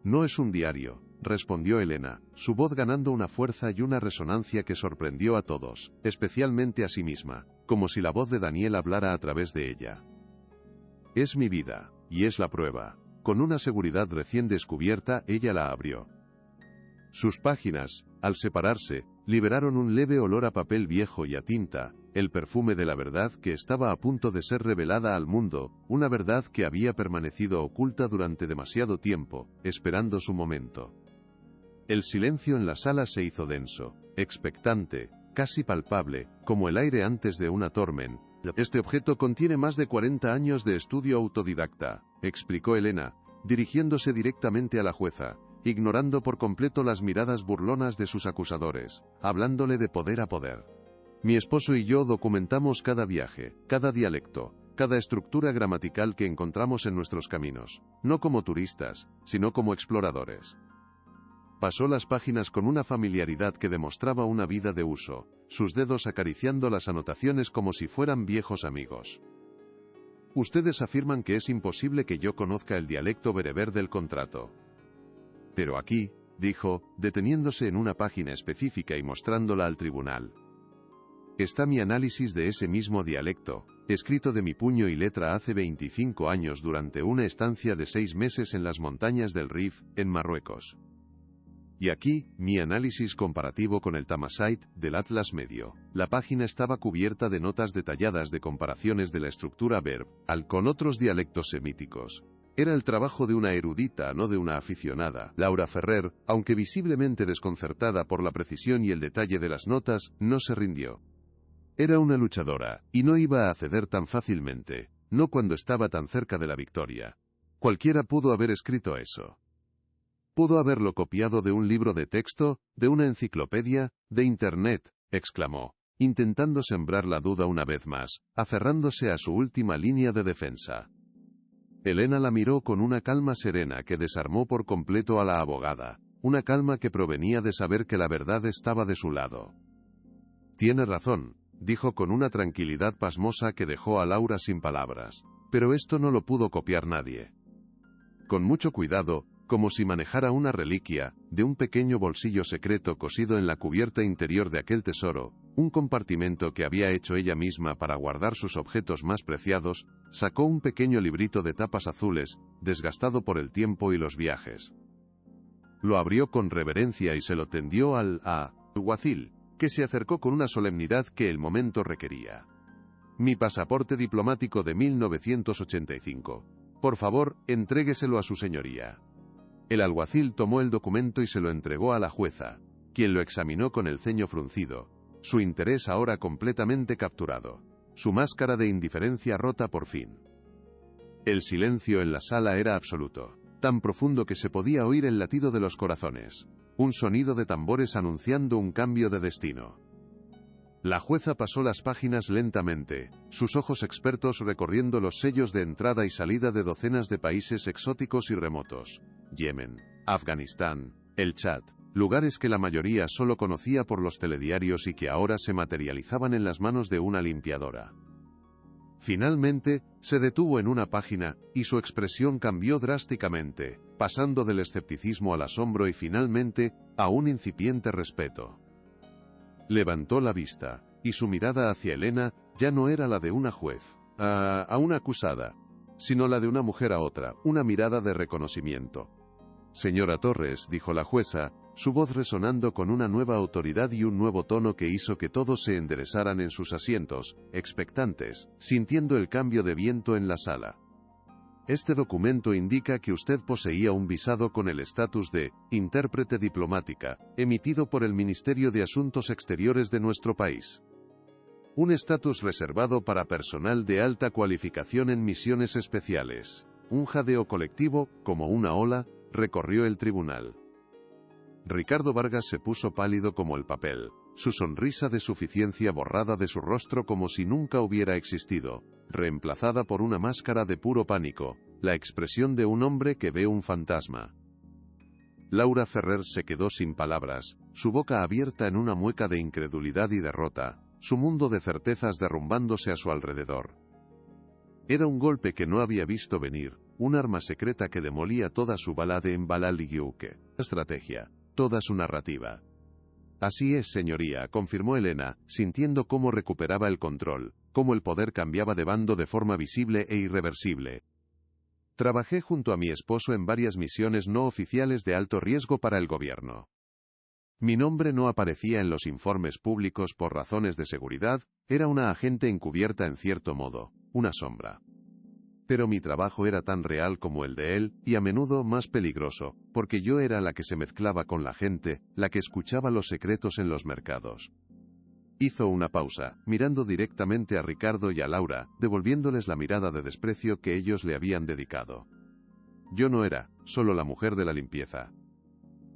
Speaker 1: No es un diario, respondió Elena, su voz ganando una fuerza y una resonancia que sorprendió a todos, especialmente a sí misma, como si la voz de Daniel hablara a través de ella. Es mi vida, y es la prueba. Con una seguridad recién descubierta, ella la abrió. Sus páginas, al separarse, liberaron un leve olor a papel viejo y a tinta, el perfume de la verdad que estaba a punto de ser revelada al mundo, una verdad que había permanecido oculta durante demasiado tiempo, esperando su momento. El silencio en la sala se hizo denso, expectante, casi palpable, como el aire antes de una tormenta. Este objeto contiene más de 40 años de estudio autodidacta, explicó Elena, dirigiéndose directamente a la jueza, ignorando por completo las miradas burlonas de sus acusadores, hablándole de poder a poder. Mi esposo y yo documentamos cada viaje, cada dialecto, cada estructura gramatical que encontramos en nuestros caminos, no como turistas, sino como exploradores. Pasó las páginas con una familiaridad que demostraba una vida de uso, sus dedos acariciando las anotaciones como si fueran viejos amigos. Ustedes afirman que es imposible que yo conozca el dialecto bereber del contrato. Pero aquí, dijo, deteniéndose en una página específica y mostrándola al tribunal, está mi análisis de ese mismo dialecto, escrito de mi puño y letra hace 25 años durante una estancia de 6 meses en las montañas del Rif, en Marruecos. Y aquí, mi análisis comparativo con el Tamazight, del Atlas Medio. La página estaba cubierta de notas detalladas de comparaciones de la estructura verbal con otros dialectos semíticos. Era el trabajo de una erudita, no de una aficionada. Laura Ferrer, aunque visiblemente desconcertada por la precisión y el detalle de las notas, no se rindió. Era una luchadora, y no iba a ceder tan fácilmente, no cuando estaba tan cerca de la victoria. Cualquiera pudo haber escrito eso. Pudo haberlo copiado de un libro de texto, de una enciclopedia, de Internet, exclamó, intentando sembrar la duda una vez más, aferrándose a su última línea de defensa. Elena la miró con una calma serena que desarmó por completo a la abogada, una calma que provenía de saber que la verdad estaba de su lado. Tiene razón, dijo con una tranquilidad pasmosa que dejó a Laura sin palabras, pero esto no lo pudo copiar nadie. Con mucho cuidado, como si manejara una reliquia, de un pequeño bolsillo secreto cosido en la cubierta interior de aquel tesoro, un compartimento que había hecho ella misma para guardar sus objetos más preciados, sacó un pequeño librito de tapas azules, desgastado por el tiempo y los viajes. Lo abrió con reverencia y se lo tendió al alguacil, que se acercó con una solemnidad que el momento requería. Mi pasaporte diplomático de 1985. Por favor, entrégueselo a su señoría. El alguacil tomó el documento y se lo entregó a la jueza, quien lo examinó con el ceño fruncido, su interés ahora completamente capturado, su máscara de indiferencia rota por fin. El silencio en la sala era absoluto, tan profundo que se podía oír el latido de los corazones, un sonido de tambores anunciando un cambio de destino. La jueza pasó las páginas lentamente, sus ojos expertos recorriendo los sellos de entrada y salida de docenas de países exóticos y remotos. Yemen, Afganistán, el Chad, lugares que la mayoría solo conocía por los telediarios y que ahora se materializaban en las manos de una limpiadora. Finalmente, se detuvo en una página, y su expresión cambió drásticamente, pasando del escepticismo al asombro y finalmente, a un incipiente respeto. Levantó la vista, y su mirada hacia Elena ya no era la de una juez, a una acusada, sino la de una mujer a otra, una mirada de reconocimiento. Señora Torres, dijo la jueza, su voz resonando con una nueva autoridad y un nuevo tono que hizo que todos se enderezaran en sus asientos, expectantes, sintiendo el cambio de viento en la sala. Este documento indica que usted poseía un visado con el estatus de intérprete diplomática, emitido por el Ministerio de Asuntos Exteriores de nuestro país. Un estatus reservado para personal de alta cualificación en misiones especiales. Un jadeo colectivo, como una ola, recorrió el tribunal. Ricardo Vargas se puso pálido como el papel, su sonrisa de suficiencia borrada de su rostro como si nunca hubiera existido, reemplazada por una máscara de puro pánico, la expresión de un hombre que ve un fantasma. Laura Ferrer se quedó sin palabras, su boca abierta en una mueca de incredulidad y derrota, su mundo de certezas derrumbándose a su alrededor. Era un golpe que no había visto venir, un arma secreta que demolía toda su balade en Balaligiuke, estrategia, toda su narrativa. Así es, señoría, confirmó Elena, sintiendo cómo recuperaba el control, cómo el poder cambiaba de bando de forma visible e irreversible. Trabajé junto a mi esposo en varias misiones no oficiales de alto riesgo para el gobierno. Mi nombre no aparecía en los informes públicos por razones de seguridad, era una agente encubierta en cierto modo, una sombra. Pero mi trabajo era tan real como el de él, y a menudo más peligroso, porque yo era la que se mezclaba con la gente, la que escuchaba los secretos en los mercados. Hizo una pausa, mirando directamente a Ricardo y a Laura, devolviéndoles la mirada de desprecio que ellos le habían dedicado. Yo no era solo la mujer de la limpieza.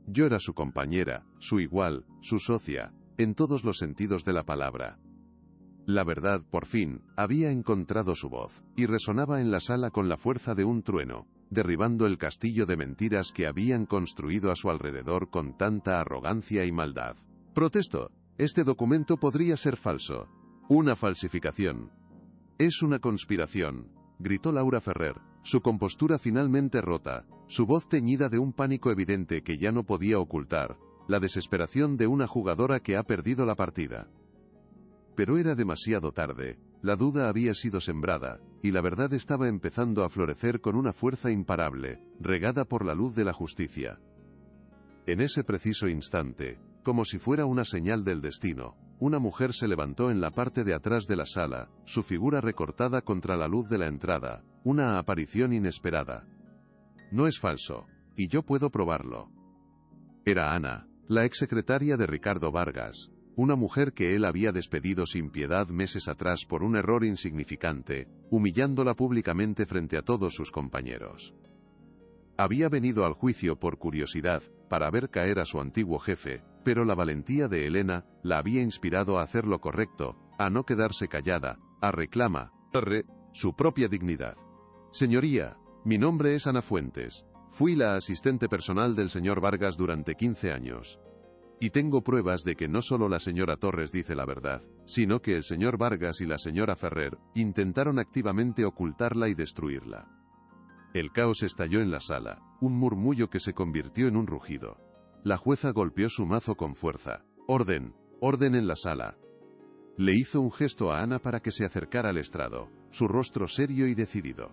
Speaker 1: Yo era su compañera, su igual, su socia, en todos los sentidos de la palabra. La verdad, por fin, había encontrado su voz, y resonaba en la sala con la fuerza de un trueno, derribando el castillo de mentiras que habían construido a su alrededor con tanta arrogancia y maldad. Protesto, este documento podría ser falso. Una falsificación. Es una conspiración, gritó Laura Ferrer, su compostura finalmente rota, su voz teñida de un pánico evidente que ya no podía ocultar, la desesperación de una jugadora que ha perdido la partida. Pero era demasiado tarde, la duda había sido sembrada, y la verdad estaba empezando a florecer con una fuerza imparable, regada por la luz de la justicia. En ese preciso instante, como si fuera una señal del destino, una mujer se levantó en la parte de atrás de la sala, su figura recortada contra la luz de la entrada, una aparición inesperada. No es falso, y yo puedo probarlo. Era Ana, la exsecretaria de Ricardo Vargas, una mujer que él había despedido sin piedad meses atrás por un error insignificante, humillándola públicamente frente a todos sus compañeros. Había venido al juicio por curiosidad, para ver caer a su antiguo jefe, pero la valentía de Elena la había inspirado a hacer lo correcto, a no quedarse callada, a reclamar su propia dignidad. Señoría, mi nombre es Ana Fuentes. Fui la asistente personal del señor Vargas durante 15 años. Y tengo pruebas de que no solo la señora Torres dice la verdad, sino que el señor Vargas y la señora Ferrer intentaron activamente ocultarla y destruirla. El caos estalló en la sala, un murmullo que se convirtió en un rugido. La jueza golpeó su mazo con fuerza. Orden, orden en la sala. Le hizo un gesto a Ana para que se acercara al estrado, su rostro serio y decidido.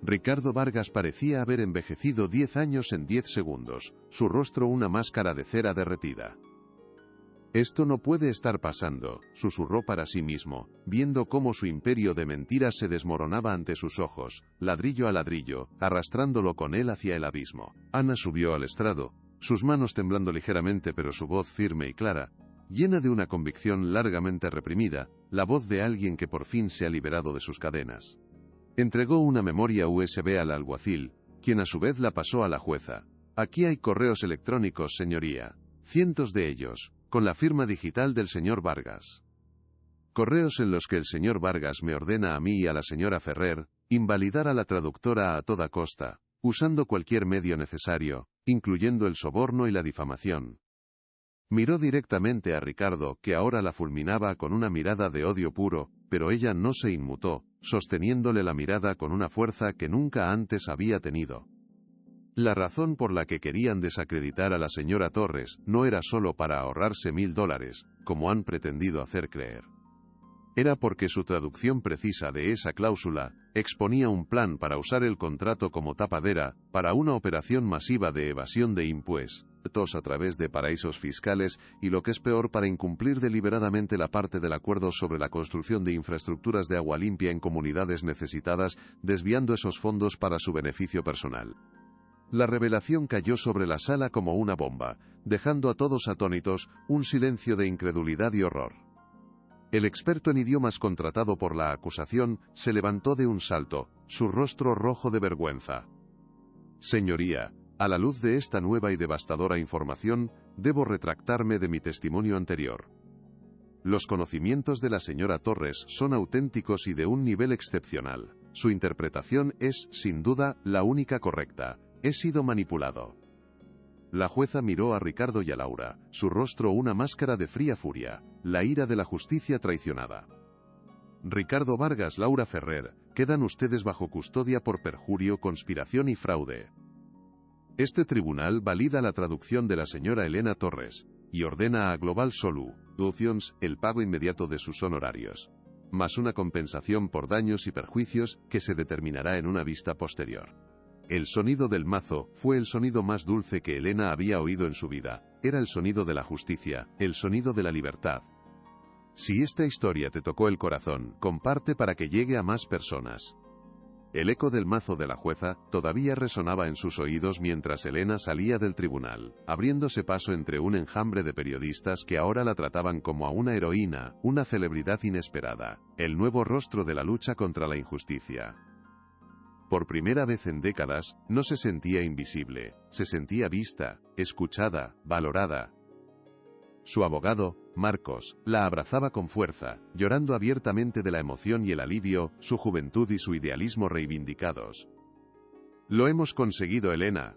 Speaker 1: Ricardo Vargas parecía haber envejecido 10 años en 10 segundos, su rostro una máscara de cera derretida. Esto no puede estar pasando, susurró para sí mismo, viendo cómo su imperio de mentiras se desmoronaba ante sus ojos, ladrillo a ladrillo, arrastrándolo con él hacia el abismo. Ana subió al estrado, sus manos temblando ligeramente pero su voz firme y clara, llena de una convicción largamente reprimida, la voz de alguien que por fin se ha liberado de sus cadenas. Entregó una memoria USB al alguacil, quien a su vez la pasó a la jueza. Aquí hay correos electrónicos, señoría. Cientos de ellos, con la firma digital del señor Vargas. Correos en los que el señor Vargas me ordena a mí y a la señora Ferrer invalidar a la traductora a toda costa, usando cualquier medio necesario, incluyendo el soborno y la difamación. Miró directamente a Ricardo, que ahora la fulminaba con una mirada de odio puro, pero ella no se inmutó, sosteniéndole la mirada con una fuerza que nunca antes había tenido. La razón por la que querían desacreditar a la señora Torres no era solo para ahorrarse $1000, como han pretendido hacer creer. Era porque su traducción precisa de esa cláusula exponía un plan para usar el contrato como tapadera para una operación masiva de evasión de impuestos a través de paraísos fiscales y, lo que es peor, para incumplir deliberadamente la parte del acuerdo sobre la construcción de infraestructuras de agua limpia en comunidades necesitadas, desviando esos fondos para su beneficio personal. La revelación cayó sobre la sala como una bomba, dejando a todos atónitos, un silencio de incredulidad y horror. El experto en idiomas contratado por la acusación se levantó de un salto, su rostro rojo de vergüenza. Señoría, a la luz de esta nueva y devastadora información, debo retractarme de mi testimonio anterior. Los conocimientos de la señora Torres son auténticos y de un nivel excepcional. Su interpretación es, sin duda, la única correcta. He sido manipulado. La jueza miró a Ricardo y a Laura, su rostro una máscara de fría furia, la ira de la justicia traicionada. Ricardo Vargas, Laura Ferrer, quedan ustedes bajo custodia por perjurio, conspiración y fraude. Este tribunal valida la traducción de la señora Elena Torres y ordena a Global Solutions el pago inmediato de sus honorarios, más una compensación por daños y perjuicios que se determinará en una vista posterior. El sonido del mazo fue el sonido más dulce que Elena había oído en su vida. Era el sonido de la justicia, el sonido de la libertad. Si esta historia te tocó el corazón, comparte para que llegue a más personas. El eco del mazo de la jueza todavía resonaba en sus oídos mientras Elena salía del tribunal, abriéndose paso entre un enjambre de periodistas que ahora la trataban como a una heroína, una celebridad inesperada, el nuevo rostro de la lucha contra la injusticia. Por primera vez en décadas, no se sentía invisible, se sentía vista, escuchada, valorada. Su abogado, Marcos, la abrazaba con fuerza, llorando abiertamente de la emoción y el alivio, su juventud y su idealismo reivindicados. Lo hemos conseguido, Elena.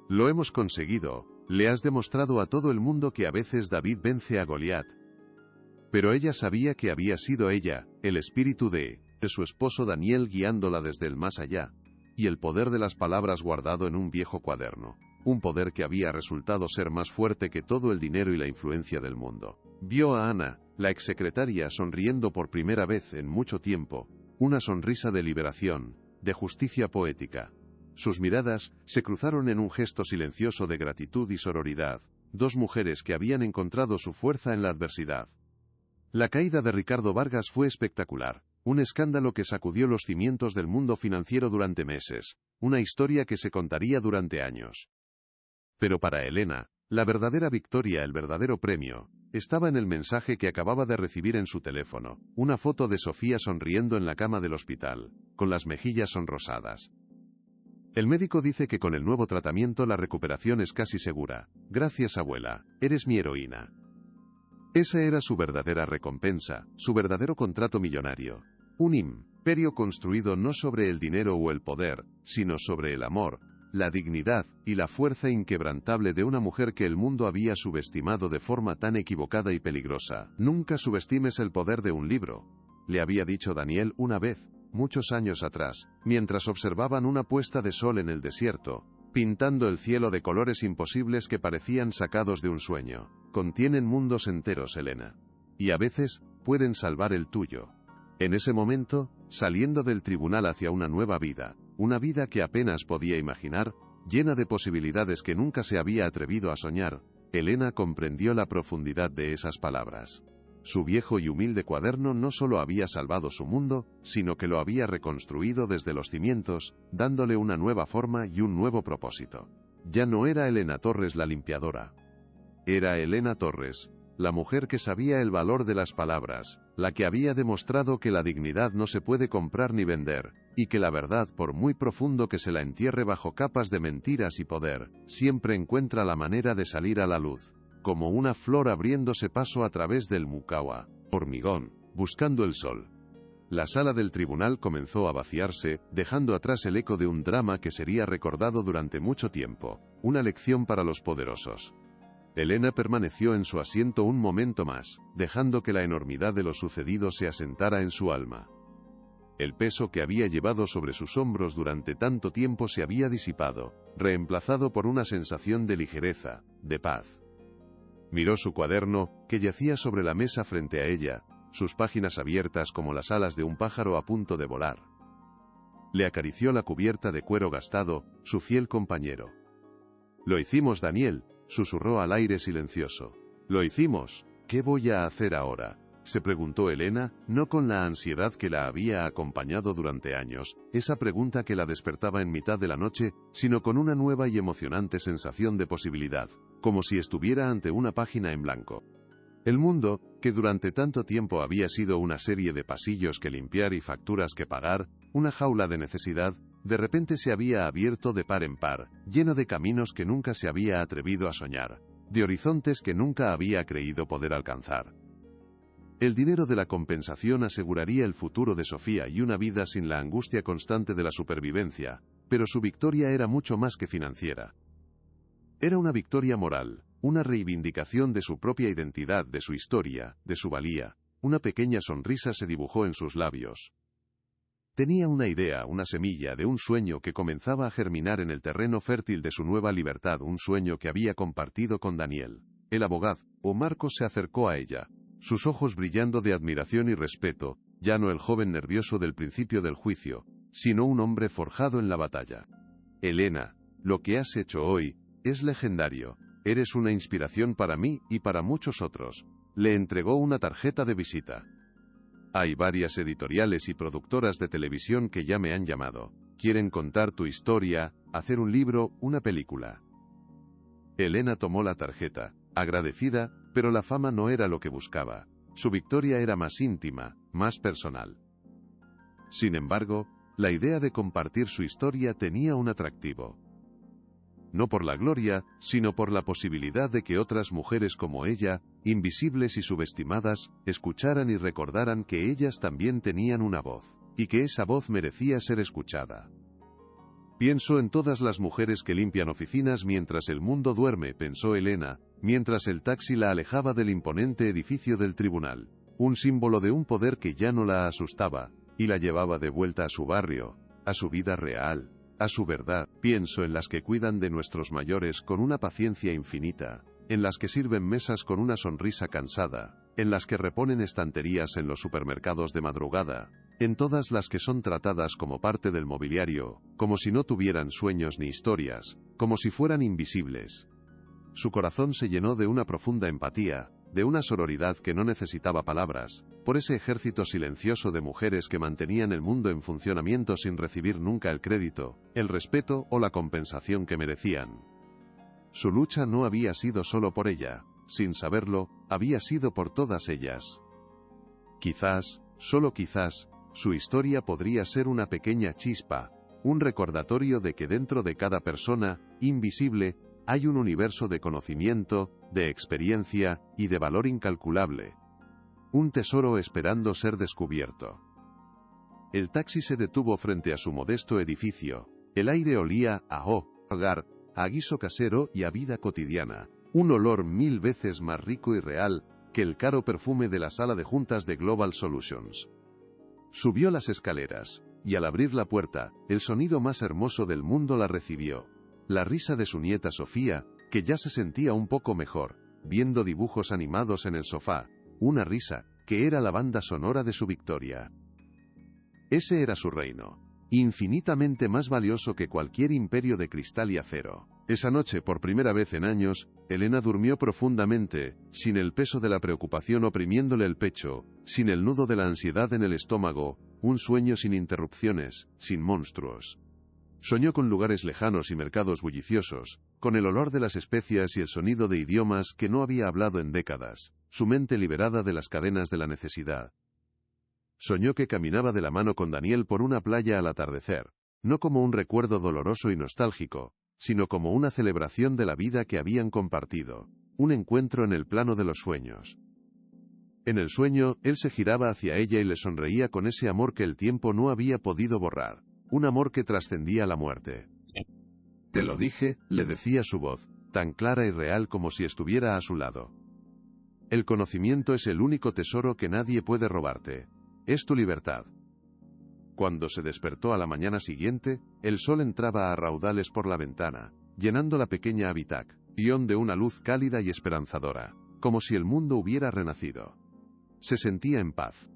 Speaker 1: Lo hemos conseguido, le has demostrado a todo el mundo que a veces David vence a Goliat. Pero ella sabía que había sido ella, el espíritu de su esposo Daniel guiándola desde el más allá, y el poder de las palabras guardado en un viejo cuaderno, un poder que había resultado ser más fuerte que todo el dinero y la influencia del mundo. Vio a Ana, la exsecretaria, sonriendo por primera vez en mucho tiempo, una sonrisa de liberación, de justicia poética. Sus miradas se cruzaron en un gesto silencioso de gratitud y sororidad, dos mujeres que habían encontrado su fuerza en la adversidad. La caída de Ricardo Vargas fue espectacular. Un escándalo que sacudió los cimientos del mundo financiero durante meses, una historia que se contaría durante años. Pero para Elena, la verdadera victoria, el verdadero premio, estaba en el mensaje que acababa de recibir en su teléfono, una foto de Sofía sonriendo en la cama del hospital, con las mejillas sonrosadas. El médico dice que con el nuevo tratamiento la recuperación es casi segura. Gracias, abuela, eres mi heroína. Esa era su verdadera recompensa, su verdadero contrato millonario. Un imperio construido no sobre el dinero o el poder, sino sobre el amor, la dignidad y la fuerza inquebrantable de una mujer que el mundo había subestimado de forma tan equivocada y peligrosa. Nunca subestimes el poder de un libro, le había dicho Daniel una vez, muchos años atrás, mientras observaban una puesta de sol en el desierto, pintando el cielo de colores imposibles que parecían sacados de un sueño. Contienen mundos enteros, Elena. Y a veces, pueden salvar el tuyo. En ese momento, saliendo del tribunal hacia una nueva vida, una vida que apenas podía imaginar, llena de posibilidades que nunca se había atrevido a soñar, Elena comprendió la profundidad de esas palabras. Su viejo y humilde cuaderno no solo había salvado su mundo, sino que lo había reconstruido desde los cimientos, dándole una nueva forma y un nuevo propósito. Ya no era Elena Torres la limpiadora. Era Elena Torres, la mujer que sabía el valor de las palabras, la que había demostrado que la dignidad no se puede comprar ni vender, y que la verdad, por muy profundo que se la entierre bajo capas de mentiras y poder, siempre encuentra la manera de salir a la luz, como una flor abriéndose paso a través del mucagua, hormigón, buscando el sol. La sala del tribunal comenzó a vaciarse, dejando atrás el eco de un drama que sería recordado durante mucho tiempo, una lección para los poderosos. Elena permaneció en su asiento un momento más, dejando que la enormidad de lo sucedido se asentara en su alma. El peso que había llevado sobre sus hombros durante tanto tiempo se había disipado, reemplazado por una sensación de ligereza, de paz. Miró su cuaderno, que yacía sobre la mesa frente a ella, sus páginas abiertas como las alas de un pájaro a punto de volar. Le acarició la cubierta de cuero gastado, su fiel compañero. «Lo hicimos, Daniel», susurró al aire silencioso. «Lo hicimos. ¿Qué voy a hacer ahora?», se preguntó Elena, no con la ansiedad que la había acompañado durante años, esa pregunta que la despertaba en mitad de la noche, sino con una nueva y emocionante sensación de posibilidad, como si estuviera ante una página en blanco. El mundo, que durante tanto tiempo había sido una serie de pasillos que limpiar y facturas que pagar, una jaula de necesidad, de repente se había abierto de par en par, lleno de caminos que nunca se había atrevido a soñar, de horizontes que nunca había creído poder alcanzar. El dinero de la compensación aseguraría el futuro de Sofía y una vida sin la angustia constante de la supervivencia, pero su victoria era mucho más que financiera. Era una victoria moral, una reivindicación de su propia identidad, de su historia, de su valía. Una pequeña sonrisa se dibujó en sus labios. Tenía una idea, una semilla de un sueño que comenzaba a germinar en el terreno fértil de su nueva libertad, un sueño que había compartido con Daniel. El abogado, Marcos, se acercó a ella, sus ojos brillando de admiración y respeto, ya no el joven nervioso del principio del juicio, sino un hombre forjado en la batalla. «Elena, lo que has hecho hoy es legendario. Eres una inspiración para mí y para muchos otros». Le entregó una tarjeta de visita. «Hay varias editoriales y productoras de televisión que ya me han llamado. Quieren contar tu historia, hacer un libro, una película». Elena tomó la tarjeta, agradecida, pero la fama no era lo que buscaba. Su victoria era más íntima, más personal. Sin embargo, la idea de compartir su historia tenía un atractivo. No por la gloria, sino por la posibilidad de que otras mujeres como ella, invisibles y subestimadas, escucharan y recordaran que ellas también tenían una voz, y que esa voz merecía ser escuchada. «Pienso en todas las mujeres que limpian oficinas mientras el mundo duerme», pensó Elena, mientras el taxi la alejaba del imponente edificio del tribunal, un símbolo de un poder que ya no la asustaba, y la llevaba de vuelta a su barrio, a su vida real, a su verdad. «Pienso en las que cuidan de nuestros mayores con una paciencia infinita, en las que sirven mesas con una sonrisa cansada, en las que reponen estanterías en los supermercados de madrugada, en todas las que son tratadas como parte del mobiliario, como si no tuvieran sueños ni historias, como si fueran invisibles». Su corazón se llenó de una profunda empatía, de una sororidad que no necesitaba palabras, por ese ejército silencioso de mujeres que mantenían el mundo en funcionamiento sin recibir nunca el crédito, el respeto o la compensación que merecían. Su lucha no había sido solo por ella, sin saberlo, había sido por todas ellas. Quizás, solo quizás, su historia podría ser una pequeña chispa, un recordatorio de que dentro de cada persona, invisible, hay un universo de conocimiento, de experiencia y de valor incalculable. Un tesoro esperando ser descubierto. El taxi se detuvo frente a su modesto edificio. El aire olía a hogar, a guiso casero y a vida cotidiana. Un olor 1000 veces más rico y real que el caro perfume de la sala de juntas de Global Solutions. Subió las escaleras, y al abrir la puerta, el sonido más hermoso del mundo la recibió. La risa de su nieta Sofía, que ya se sentía un poco mejor, viendo dibujos animados en el sofá, una risa, que era la banda sonora de su victoria. Ese era su reino, infinitamente más valioso que cualquier imperio de cristal y acero. Esa noche, por primera vez en años, Elena durmió profundamente, sin el peso de la preocupación oprimiéndole el pecho, sin el nudo de la ansiedad en el estómago, un sueño sin interrupciones, sin monstruos. Soñó con lugares lejanos y mercados bulliciosos, con el olor de las especias y el sonido de idiomas que no había hablado en décadas, su mente liberada de las cadenas de la necesidad. Soñó que caminaba de la mano con Daniel por una playa al atardecer, no como un recuerdo doloroso y nostálgico, sino como una celebración de la vida que habían compartido, un encuentro en el plano de los sueños. En el sueño, él se giraba hacia ella y le sonreía con ese amor que el tiempo no había podido borrar. Un amor que trascendía la muerte. «Te lo dije», le decía su voz, tan clara y real como si estuviera a su lado. El conocimiento es el único tesoro que nadie puede robarte. Es tu libertad. Cuando se despertó a la mañana siguiente, el sol entraba a raudales por la ventana, llenando la pequeña habitación de una luz cálida y esperanzadora, como si el mundo hubiera renacido. Se sentía en paz.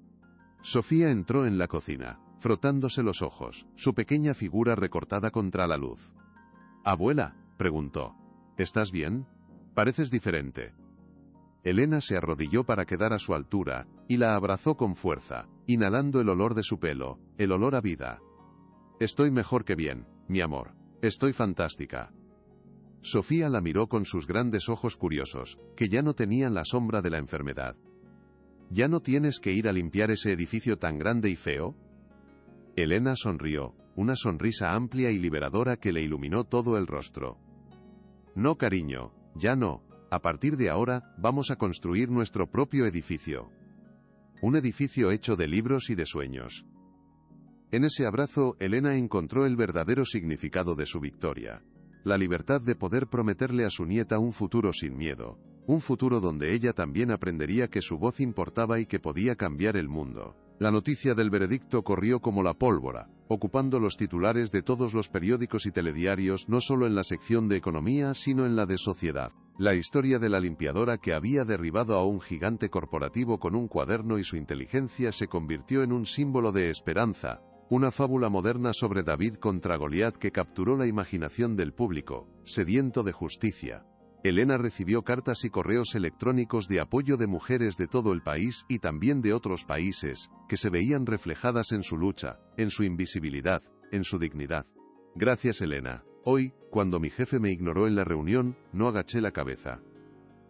Speaker 1: Sofía entró en la cocina, frotándose los ojos, su pequeña figura recortada contra la luz. «Abuela», preguntó, «¿estás bien? Pareces diferente». Elena se arrodilló para quedar a su altura, y la abrazó con fuerza, inhalando el olor de su pelo, el olor a vida. «Estoy mejor que bien, mi amor. Estoy fantástica». Sofía la miró con sus grandes ojos curiosos, que ya no tenían la sombra de la enfermedad. «¿Ya no tienes que ir a limpiar ese edificio tan grande y feo?» Elena sonrió, una sonrisa amplia y liberadora que le iluminó todo el rostro. «No, cariño, ya no. A partir de ahora, vamos a construir nuestro propio edificio. Un edificio hecho de libros y de sueños». En ese abrazo, Elena encontró el verdadero significado de su victoria. La libertad de poder prometerle a su nieta un futuro sin miedo. Un futuro donde ella también aprendería que su voz importaba y que podía cambiar el mundo. La noticia del veredicto corrió como la pólvora, ocupando los titulares de todos los periódicos y telediarios, no solo en la sección de economía, sino en la de sociedad. La historia de la limpiadora que había derribado a un gigante corporativo con un cuaderno y su inteligencia se convirtió en un símbolo de esperanza, una fábula moderna sobre David contra Goliat que capturó la imaginación del público, sediento de justicia. Elena recibió cartas y correos electrónicos de apoyo de mujeres de todo el país y también de otros países, que se veían reflejadas en su lucha, en su invisibilidad, en su dignidad. «Gracias, Elena. Hoy, cuando mi jefe me ignoró en la reunión, no agaché la cabeza.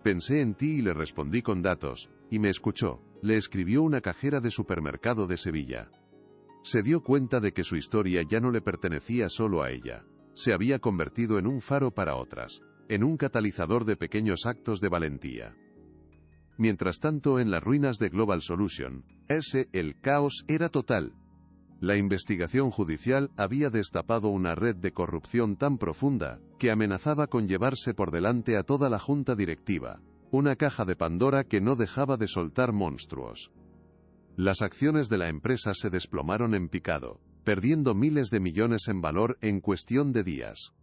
Speaker 1: Pensé en ti y le respondí con datos, y me escuchó», le escribió una cajera de supermercado de Sevilla. Se dio cuenta de que su historia ya no le pertenecía solo a ella. Se había convertido en un faro para otras, en un catalizador de pequeños actos de valentía. Mientras tanto, en las ruinas de Global Solution, el caos era total. La investigación judicial había destapado una red de corrupción tan profunda, que amenazaba con llevarse por delante a toda la junta directiva, una caja de Pandora que no dejaba de soltar monstruos. Las acciones de la empresa se desplomaron en picado, perdiendo miles de millones en valor en cuestión de días.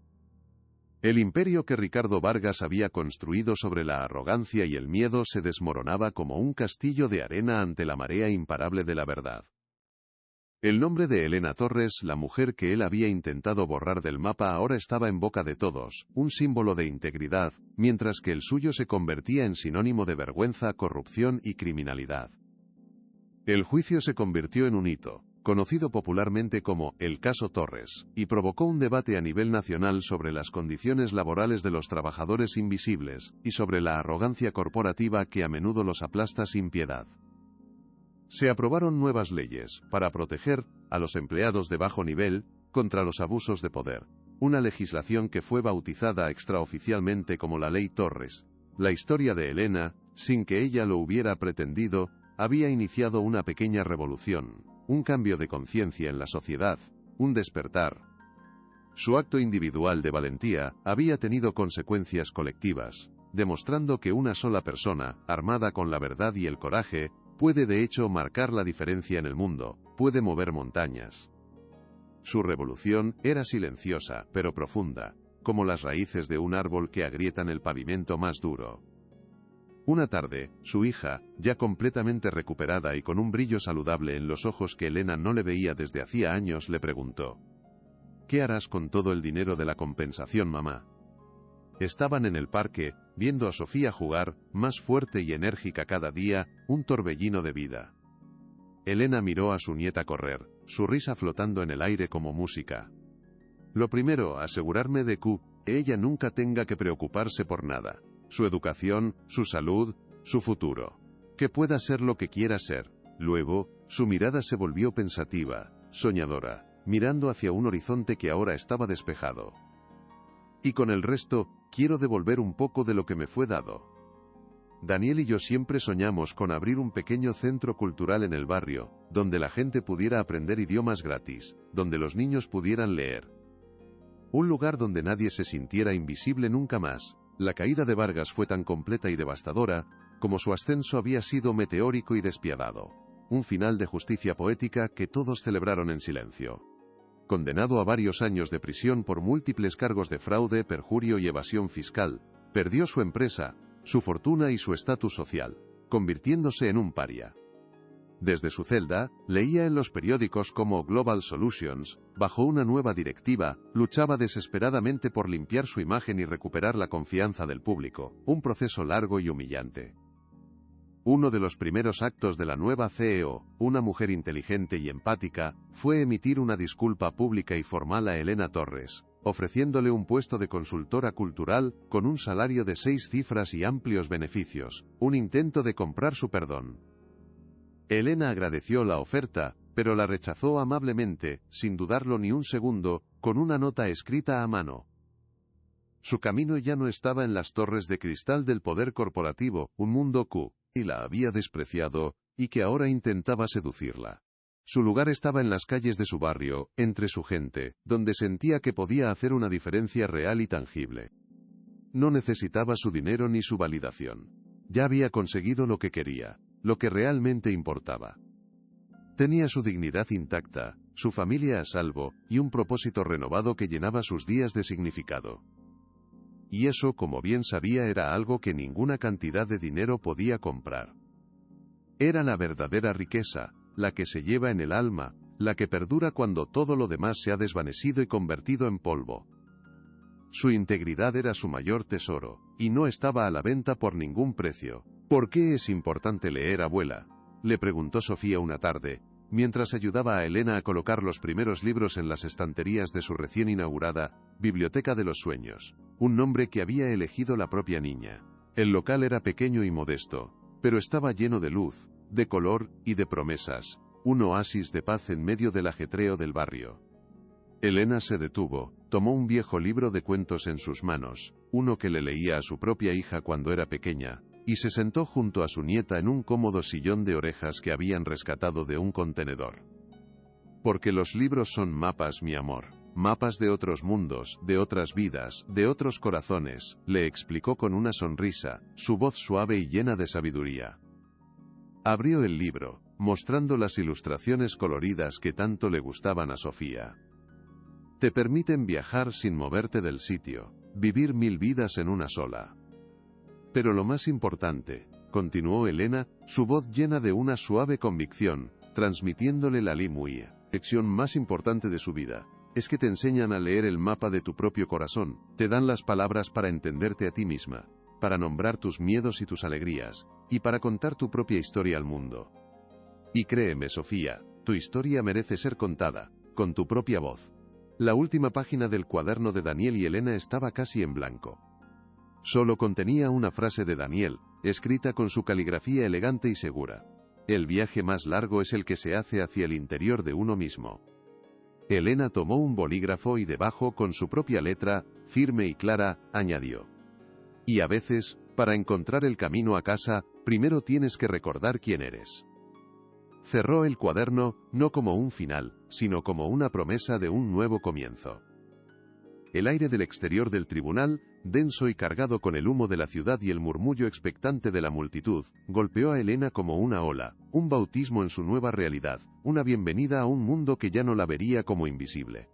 Speaker 1: El imperio que Ricardo Vargas había construido sobre la arrogancia y el miedo se desmoronaba como un castillo de arena ante la marea imparable de la verdad. El nombre de Elena Torres, la mujer que él había intentado borrar del mapa, ahora estaba en boca de todos, un símbolo de integridad, mientras que el suyo se convertía en sinónimo de vergüenza, corrupción y criminalidad. El juicio se convirtió en un hito, conocido popularmente como el caso Torres, y provocó un debate a nivel nacional sobre las condiciones laborales de los trabajadores invisibles, y sobre la arrogancia corporativa que a menudo los aplasta sin piedad. Se aprobaron nuevas leyes para proteger a los empleados de bajo nivel contra los abusos de poder, una legislación que fue bautizada extraoficialmente como la Ley Torres. La historia de Elena, sin que ella lo hubiera pretendido, había iniciado una pequeña revolución, un cambio de conciencia en la sociedad, un despertar. Su acto individual de valentía había tenido consecuencias colectivas, demostrando que una sola persona, armada con la verdad y el coraje, puede de hecho marcar la diferencia en el mundo, puede mover montañas. Su revolución era silenciosa, pero profunda, como las raíces de un árbol que agrietan el pavimento más duro. Una tarde, su hija, ya completamente recuperada y con un brillo saludable en los ojos que Elena no le veía desde hacía años, le preguntó: «¿Qué harás con todo el dinero de la compensación, mamá?». Estaban en el parque, viendo a Sofía jugar, más fuerte y enérgica cada día, un torbellino de vida. Elena miró a su nieta correr, su risa flotando en el aire como música. «Lo primero, asegurarme de que ella nunca tenga que preocuparse por nada. Su educación, su salud, su futuro. Que pueda ser lo que quiera ser». Luego, su mirada se volvió pensativa, soñadora, mirando hacia un horizonte que ahora estaba despejado. «Y con el resto, quiero devolver un poco de lo que me fue dado». Daniel y yo siempre soñamos con abrir un pequeño centro cultural en el barrio, donde la gente pudiera aprender idiomas gratis, donde los niños pudieran leer. Un lugar donde nadie se sintiera invisible nunca más, La caída de Vargas fue tan completa y devastadora, como su ascenso había sido meteórico y despiadado. Un final de justicia poética que todos celebraron en silencio. Condenado a varios años de prisión por múltiples cargos de fraude, perjurio y evasión fiscal, perdió su empresa, su fortuna y su estatus social, convirtiéndose en un paria. Desde su celda, leía en los periódicos cómo Global Solutions, bajo una nueva directiva, luchaba desesperadamente por limpiar su imagen y recuperar la confianza del público, un proceso largo y humillante. Uno de los primeros actos de la nueva CEO, una mujer inteligente y empática, fue emitir una disculpa pública y formal a Elena Torres, ofreciéndole un puesto de consultora cultural, con un salario de 6 cifras y amplios beneficios, un intento de comprar su perdón. Elena agradeció la oferta, pero la rechazó amablemente, sin dudarlo ni un segundo, con una nota escrita a mano. Su camino ya no estaba en las torres de cristal del poder corporativo, un mundo y la había despreciado, y que ahora intentaba seducirla. Su lugar estaba en las calles de su barrio, entre su gente, donde sentía que podía hacer una diferencia real y tangible. No necesitaba su dinero ni su validación. Ya había conseguido lo que quería, lo que realmente importaba. Tenía su dignidad intacta, su familia a salvo, y un propósito renovado que llenaba sus días de significado. Y eso, como bien sabía, era algo que ninguna cantidad de dinero podía comprar. Era la verdadera riqueza, la que se lleva en el alma, la que perdura cuando todo lo demás se ha desvanecido y convertido en polvo. Su integridad era su mayor tesoro, y no estaba a la venta por ningún precio. ¿Por qué es importante leer, abuela?, le preguntó Sofía una tarde, mientras ayudaba a Elena a colocar los primeros libros en las estanterías de su recién inaugurada Biblioteca de los Sueños, un nombre que había elegido la propia niña. El local era pequeño y modesto, pero estaba lleno de luz, de color y de promesas, un oasis de paz en medio del ajetreo del barrio. Elena se detuvo, tomó un viejo libro de cuentos en sus manos, uno que le leía a su propia hija cuando era pequeña, y se sentó junto a su nieta en un cómodo sillón de orejas que habían rescatado de un contenedor. Porque los libros son mapas, mi amor, mapas de otros mundos, de otras vidas, de otros corazones, le explicó con una sonrisa, su voz suave y llena de sabiduría. Abrió el libro, mostrando las ilustraciones coloridas que tanto le gustaban a Sofía. Te permiten viajar sin moverte del sitio, vivir 1000 vidas en una sola. Pero lo más importante, continuó Elena, su voz llena de una suave convicción, transmitiéndole la lección más importante de su vida, es que te enseñan a leer el mapa de tu propio corazón, te dan las palabras para entenderte a ti misma, para nombrar tus miedos y tus alegrías, y para contar tu propia historia al mundo. Y créeme, Sofía, tu historia merece ser contada, con tu propia voz. La última página del cuaderno de Daniel y Elena estaba casi en blanco. Solo contenía una frase de Daniel, escrita con su caligrafía elegante y segura. El viaje más largo es el que se hace hacia el interior de uno mismo. Elena tomó un bolígrafo y debajo, con su propia letra, firme y clara, añadió. Y a veces, para encontrar el camino a casa, primero tienes que recordar quién eres. Cerró el cuaderno, no como un final, sino como una promesa de un nuevo comienzo. El aire del exterior del tribunal, denso y cargado con el humo de la ciudad y el murmullo expectante de la multitud, golpeó a Elena como una ola, un bautismo en su nueva realidad, una bienvenida a un mundo que ya no la vería como invisible.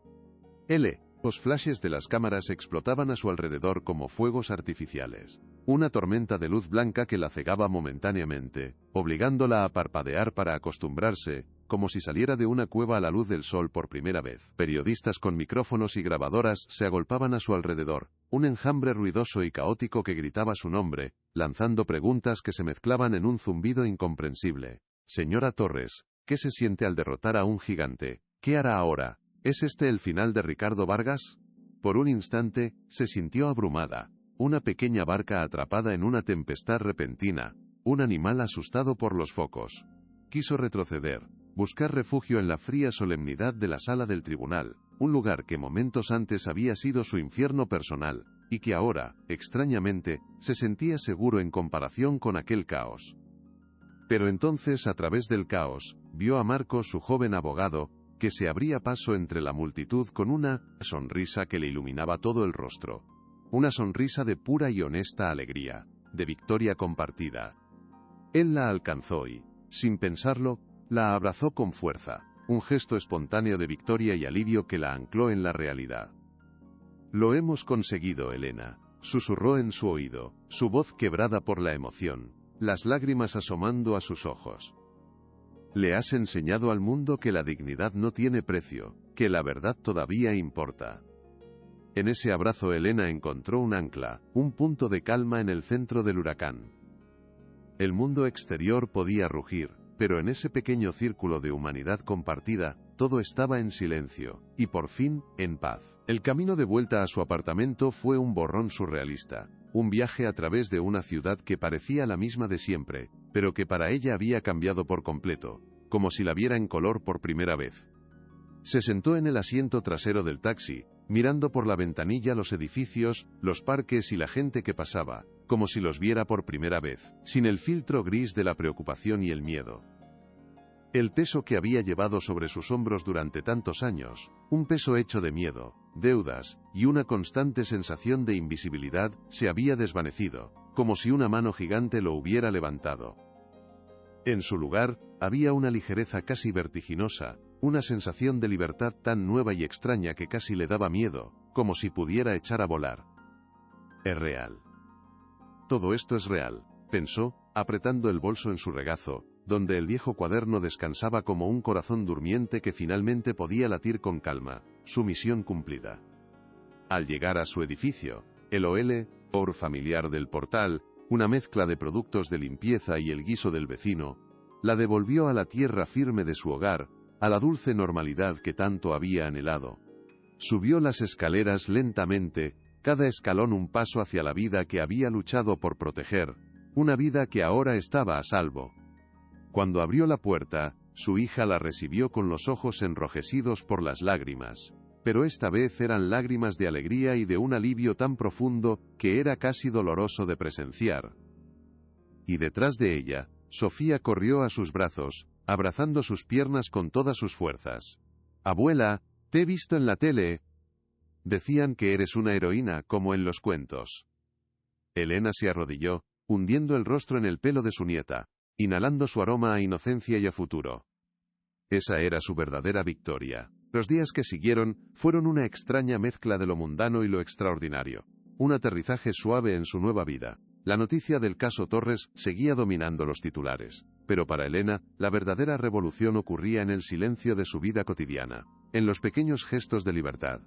Speaker 1: Los flashes de las cámaras explotaban a su alrededor como fuegos artificiales. Una tormenta de luz blanca que la cegaba momentáneamente, obligándola a parpadear para acostumbrarse, como si saliera de una cueva a la luz del sol por primera vez. Periodistas con micrófonos y grabadoras se agolpaban a su alrededor, un enjambre ruidoso y caótico que gritaba su nombre, lanzando preguntas que se mezclaban en un zumbido incomprensible. Señora Torres, ¿qué se siente al derrotar a un gigante? ¿Qué hará ahora? ¿Es este el final de Ricardo Vargas? Por un instante, se sintió abrumada, una pequeña barca atrapada en una tempestad repentina, un animal asustado por los focos. Quiso retroceder, buscar refugio en la fría solemnidad de la sala del tribunal, un lugar que momentos antes había sido su infierno personal, y que ahora, extrañamente, se sentía seguro en comparación con aquel caos. Pero entonces, a través del caos, vio a Marcos, su joven abogado, que se abría paso entre la multitud con una sonrisa que le iluminaba todo el rostro. una sonrisa de pura y honesta alegría, de victoria compartida. Él la alcanzó y, sin pensarlo, la abrazó con fuerza, un gesto espontáneo de victoria y alivio que la ancló en la realidad. «Lo hemos conseguido, Elena», susurró en su oído, su voz quebrada por la emoción, las lágrimas asomando a sus ojos. «Le has enseñado al mundo que la dignidad no tiene precio, que la verdad todavía importa». En ese abrazo Elena encontró un ancla, un punto de calma en el centro del huracán. El mundo exterior podía rugir, pero en ese pequeño círculo de humanidad compartida, todo estaba en silencio, y por fin, en paz. El camino de vuelta a su apartamento fue un borrón surrealista, un viaje a través de una ciudad que parecía la misma de siempre, pero que para ella había cambiado por completo, como si la viera en color por primera vez. Se sentó en el asiento trasero del taxi, mirando por la ventanilla los edificios, los parques y la gente que pasaba, como si los viera por primera vez, sin el filtro gris de la preocupación y el miedo. El peso que había llevado sobre sus hombros durante tantos años, un peso hecho de miedo, deudas y una constante sensación de invisibilidad, se había desvanecido, como si una mano gigante lo hubiera levantado. En su lugar, había una ligereza casi vertiginosa, una sensación de libertad tan nueva y extraña que casi le daba miedo, como si pudiera echar a volar. Es real. Todo esto es real, pensó, apretando el bolso en su regazo, donde el viejo cuaderno descansaba como un corazón durmiente que finalmente podía latir con calma, su misión cumplida. Al llegar a su edificio, el olor familiar del portal, una mezcla de productos de limpieza y el guiso del vecino, la devolvió a la tierra firme de su hogar, a la dulce normalidad que tanto había anhelado. Subió las escaleras lentamente, cada escalón un paso hacia la vida que había luchado por proteger, una vida que ahora estaba a salvo. Cuando abrió la puerta, su hija la recibió con los ojos enrojecidos por las lágrimas, pero esta vez eran lágrimas de alegría y de un alivio tan profundo que era casi doloroso de presenciar. Y detrás de ella, Sofía corrió a sus brazos, abrazando sus piernas con todas sus fuerzas. «Abuela, te he visto en la tele. Decían que eres una heroína, como en los cuentos». Elena se arrodilló, hundiendo el rostro en el pelo de su nieta, inhalando su aroma a inocencia y a futuro. Esa era su verdadera victoria. Los días que siguieron fueron una extraña mezcla de lo mundano y lo extraordinario. Un aterrizaje suave en su nueva vida. La noticia del caso Torres seguía dominando los titulares, pero para Elena, la verdadera revolución ocurría en el silencio de su vida cotidiana, en los pequeños gestos de libertad.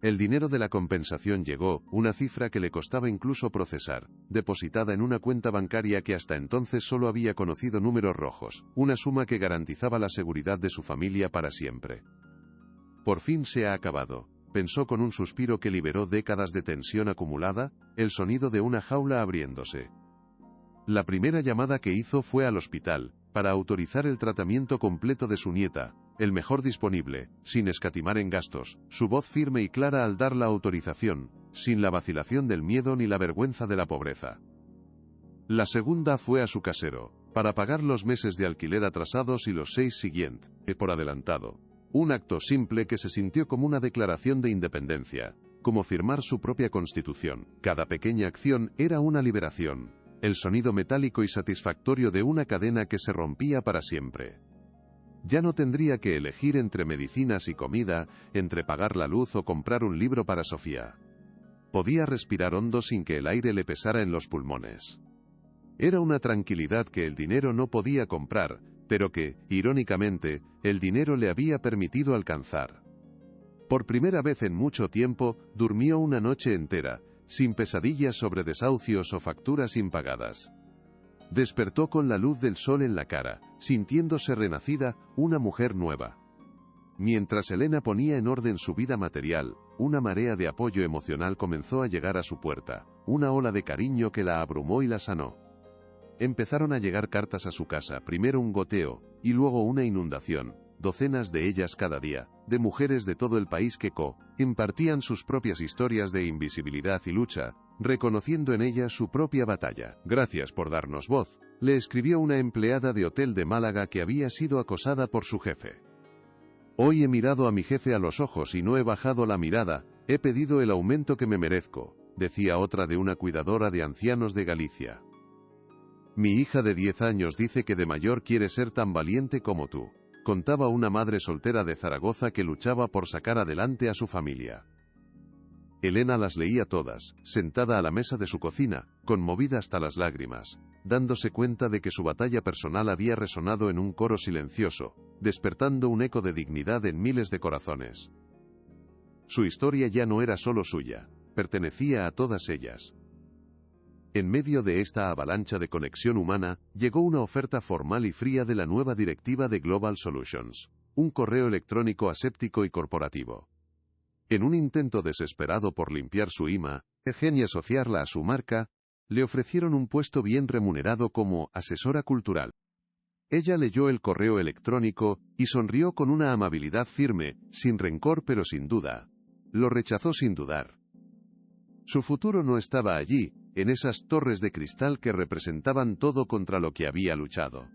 Speaker 1: El dinero de la compensación llegó, una cifra que le costaba incluso procesar, depositada en una cuenta bancaria que hasta entonces solo había conocido números rojos, una suma que garantizaba la seguridad de su familia para siempre. Por fin se ha acabado, pensó con un suspiro que liberó décadas de tensión acumulada, el sonido de una jaula abriéndose. La primera llamada que hizo fue al hospital, para autorizar el tratamiento completo de su nieta, el mejor disponible, sin escatimar en gastos, su voz firme y clara al dar la autorización, sin la vacilación del miedo ni la vergüenza de la pobreza. La segunda fue a su casero, para pagar los meses de alquiler atrasados y los 6 siguientes, por adelantado. Un acto simple que se sintió como una declaración de independencia, como firmar su propia constitución. Cada pequeña acción era una liberación, el sonido metálico y satisfactorio de una cadena que se rompía para siempre. Ya no tendría que elegir entre medicinas y comida, entre pagar la luz o comprar un libro para Sofía. Podía respirar hondo sin que el aire le pesara en los pulmones. Era una tranquilidad que el dinero no podía comprar, pero que, irónicamente, el dinero le había permitido alcanzar. Por primera vez en mucho tiempo, durmió una noche entera, sin pesadillas sobre desahucios o facturas impagadas. Despertó con la luz del sol en la cara, sintiéndose renacida, una mujer nueva. Mientras Elena ponía en orden su vida material, una marea de apoyo emocional comenzó a llegar a su puerta, una ola de cariño que la abrumó y la sanó. Empezaron a llegar cartas a su casa, primero un goteo, y luego una inundación, docenas de ellas cada día, de mujeres de todo el país que impartían sus propias historias de invisibilidad y lucha, reconociendo en ellas su propia batalla. «Gracias por darnos voz», le escribió una empleada de hotel de Málaga que había sido acosada por su jefe. «Hoy he mirado a mi jefe a los ojos y no he bajado la mirada, he pedido el aumento que me merezco, decía otra de una cuidadora de ancianos de Galicia. Mi hija de 10 años dice que de mayor quiere ser tan valiente como tú, contaba una madre soltera de Zaragoza que luchaba por sacar adelante a su familia. Elena las leía todas, sentada a la mesa de su cocina, conmovida hasta las lágrimas, dándose cuenta de que su batalla personal había resonado en un coro silencioso, despertando un eco de dignidad en miles de corazones. Su historia ya no era solo suya, pertenecía a todas ellas. En medio de esta avalancha de conexión humana, llegó una oferta formal y fría de la nueva directiva de Global Solutions, un correo electrónico aséptico y corporativo. En un intento desesperado por limpiar su imagen y asociarla a su marca, le ofrecieron un puesto bien remunerado como asesora cultural. Ella leyó el correo electrónico y sonrió con una amabilidad firme, sin rencor pero sin duda. Lo rechazó sin dudar. Su futuro no estaba allí, en esas torres de cristal que representaban todo contra lo que había luchado.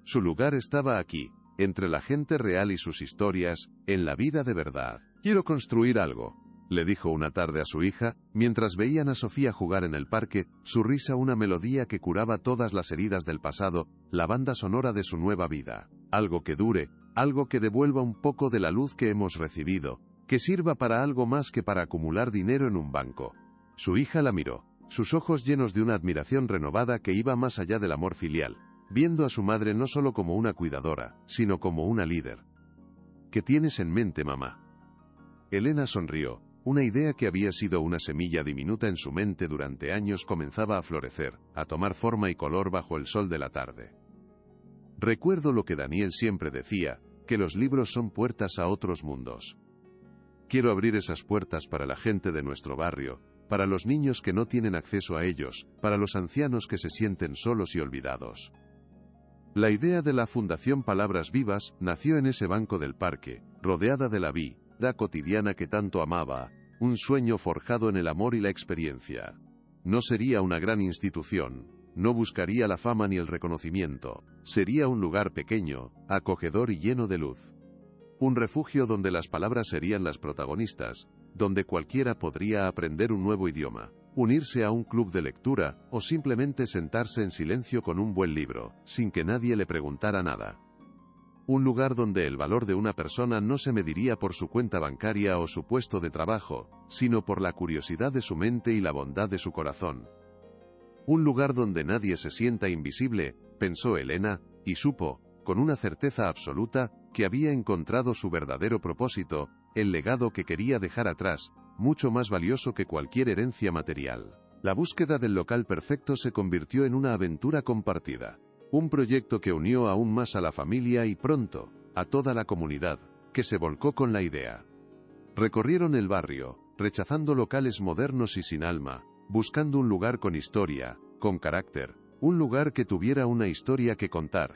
Speaker 1: Su lugar estaba aquí, entre la gente real y sus historias, en la vida de verdad. Quiero construir algo, le dijo una tarde a su hija, mientras veían a Sofía jugar en el parque, su risa una melodía que curaba todas las heridas del pasado, la banda sonora de su nueva vida. Algo que dure, algo que devuelva un poco de la luz que hemos recibido, que sirva para algo más que para acumular dinero en un banco. Su hija la miró, sus ojos llenos de una admiración renovada que iba más allá del amor filial, viendo a su madre no solo como una cuidadora, sino como una líder. ¿Qué tienes en mente, mamá? Elena sonrió. Una idea que había sido una semilla diminuta en su mente durante años comenzaba a florecer, a tomar forma y color bajo el sol de la tarde. Recuerdo lo que Daniel siempre decía, que los libros son puertas a otros mundos. Quiero abrir esas puertas para la gente de nuestro barrio, para los niños que no tienen acceso a ellos, para los ancianos que se sienten solos y olvidados. La idea de la Fundación Palabras Vivas nació en ese banco del parque, rodeada de la vida cotidiana que tanto amaba, un sueño forjado en el amor y la experiencia. No sería una gran institución, no buscaría la fama ni el reconocimiento, sería un lugar pequeño, acogedor y lleno de luz. Un refugio donde las palabras serían las protagonistas, donde cualquiera podría aprender un nuevo idioma, unirse a un club de lectura, o simplemente sentarse en silencio con un buen libro, sin que nadie le preguntara nada. Un lugar donde el valor de una persona no se mediría por su cuenta bancaria o su puesto de trabajo, sino por la curiosidad de su mente y la bondad de su corazón. Un lugar donde nadie se sienta invisible, pensó Elena, y supo, con una certeza absoluta, que había encontrado su verdadero propósito, el legado que quería dejar atrás, mucho más valioso que cualquier herencia material. La búsqueda del local perfecto se convirtió en una aventura compartida. Un proyecto que unió aún más a la familia y pronto, a toda la comunidad, que se volcó con la idea. Recorrieron el barrio, rechazando locales modernos y sin alma, buscando un lugar con historia, con carácter, un lugar que tuviera una historia que contar.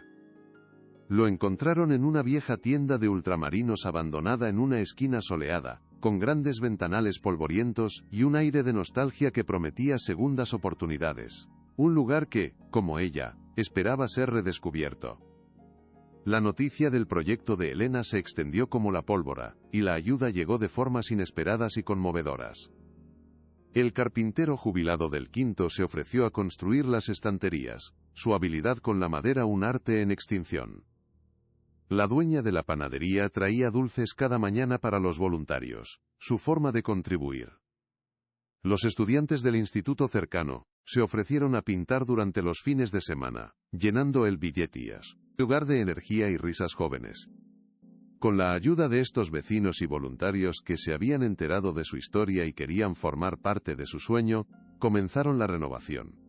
Speaker 1: Lo encontraron en una vieja tienda de ultramarinos abandonada en una esquina soleada, con grandes ventanales polvorientos y un aire de nostalgia que prometía segundas oportunidades. Un lugar que, como ella, esperaba ser redescubierto. La noticia del proyecto de Elena se extendió como la pólvora, y la ayuda llegó de formas inesperadas y conmovedoras. El carpintero jubilado del Quinto se ofreció a construir las estanterías, su habilidad con la madera un arte en extinción. La dueña de la panadería traía dulces cada mañana para los voluntarios, su forma de contribuir. Los estudiantes del instituto cercano se ofrecieron a pintar durante los fines de semana, llenando el billetías, lugar de energía y risas jóvenes. Con la ayuda de estos vecinos y voluntarios que se habían enterado de su historia y querían formar parte de su sueño, comenzaron la renovación.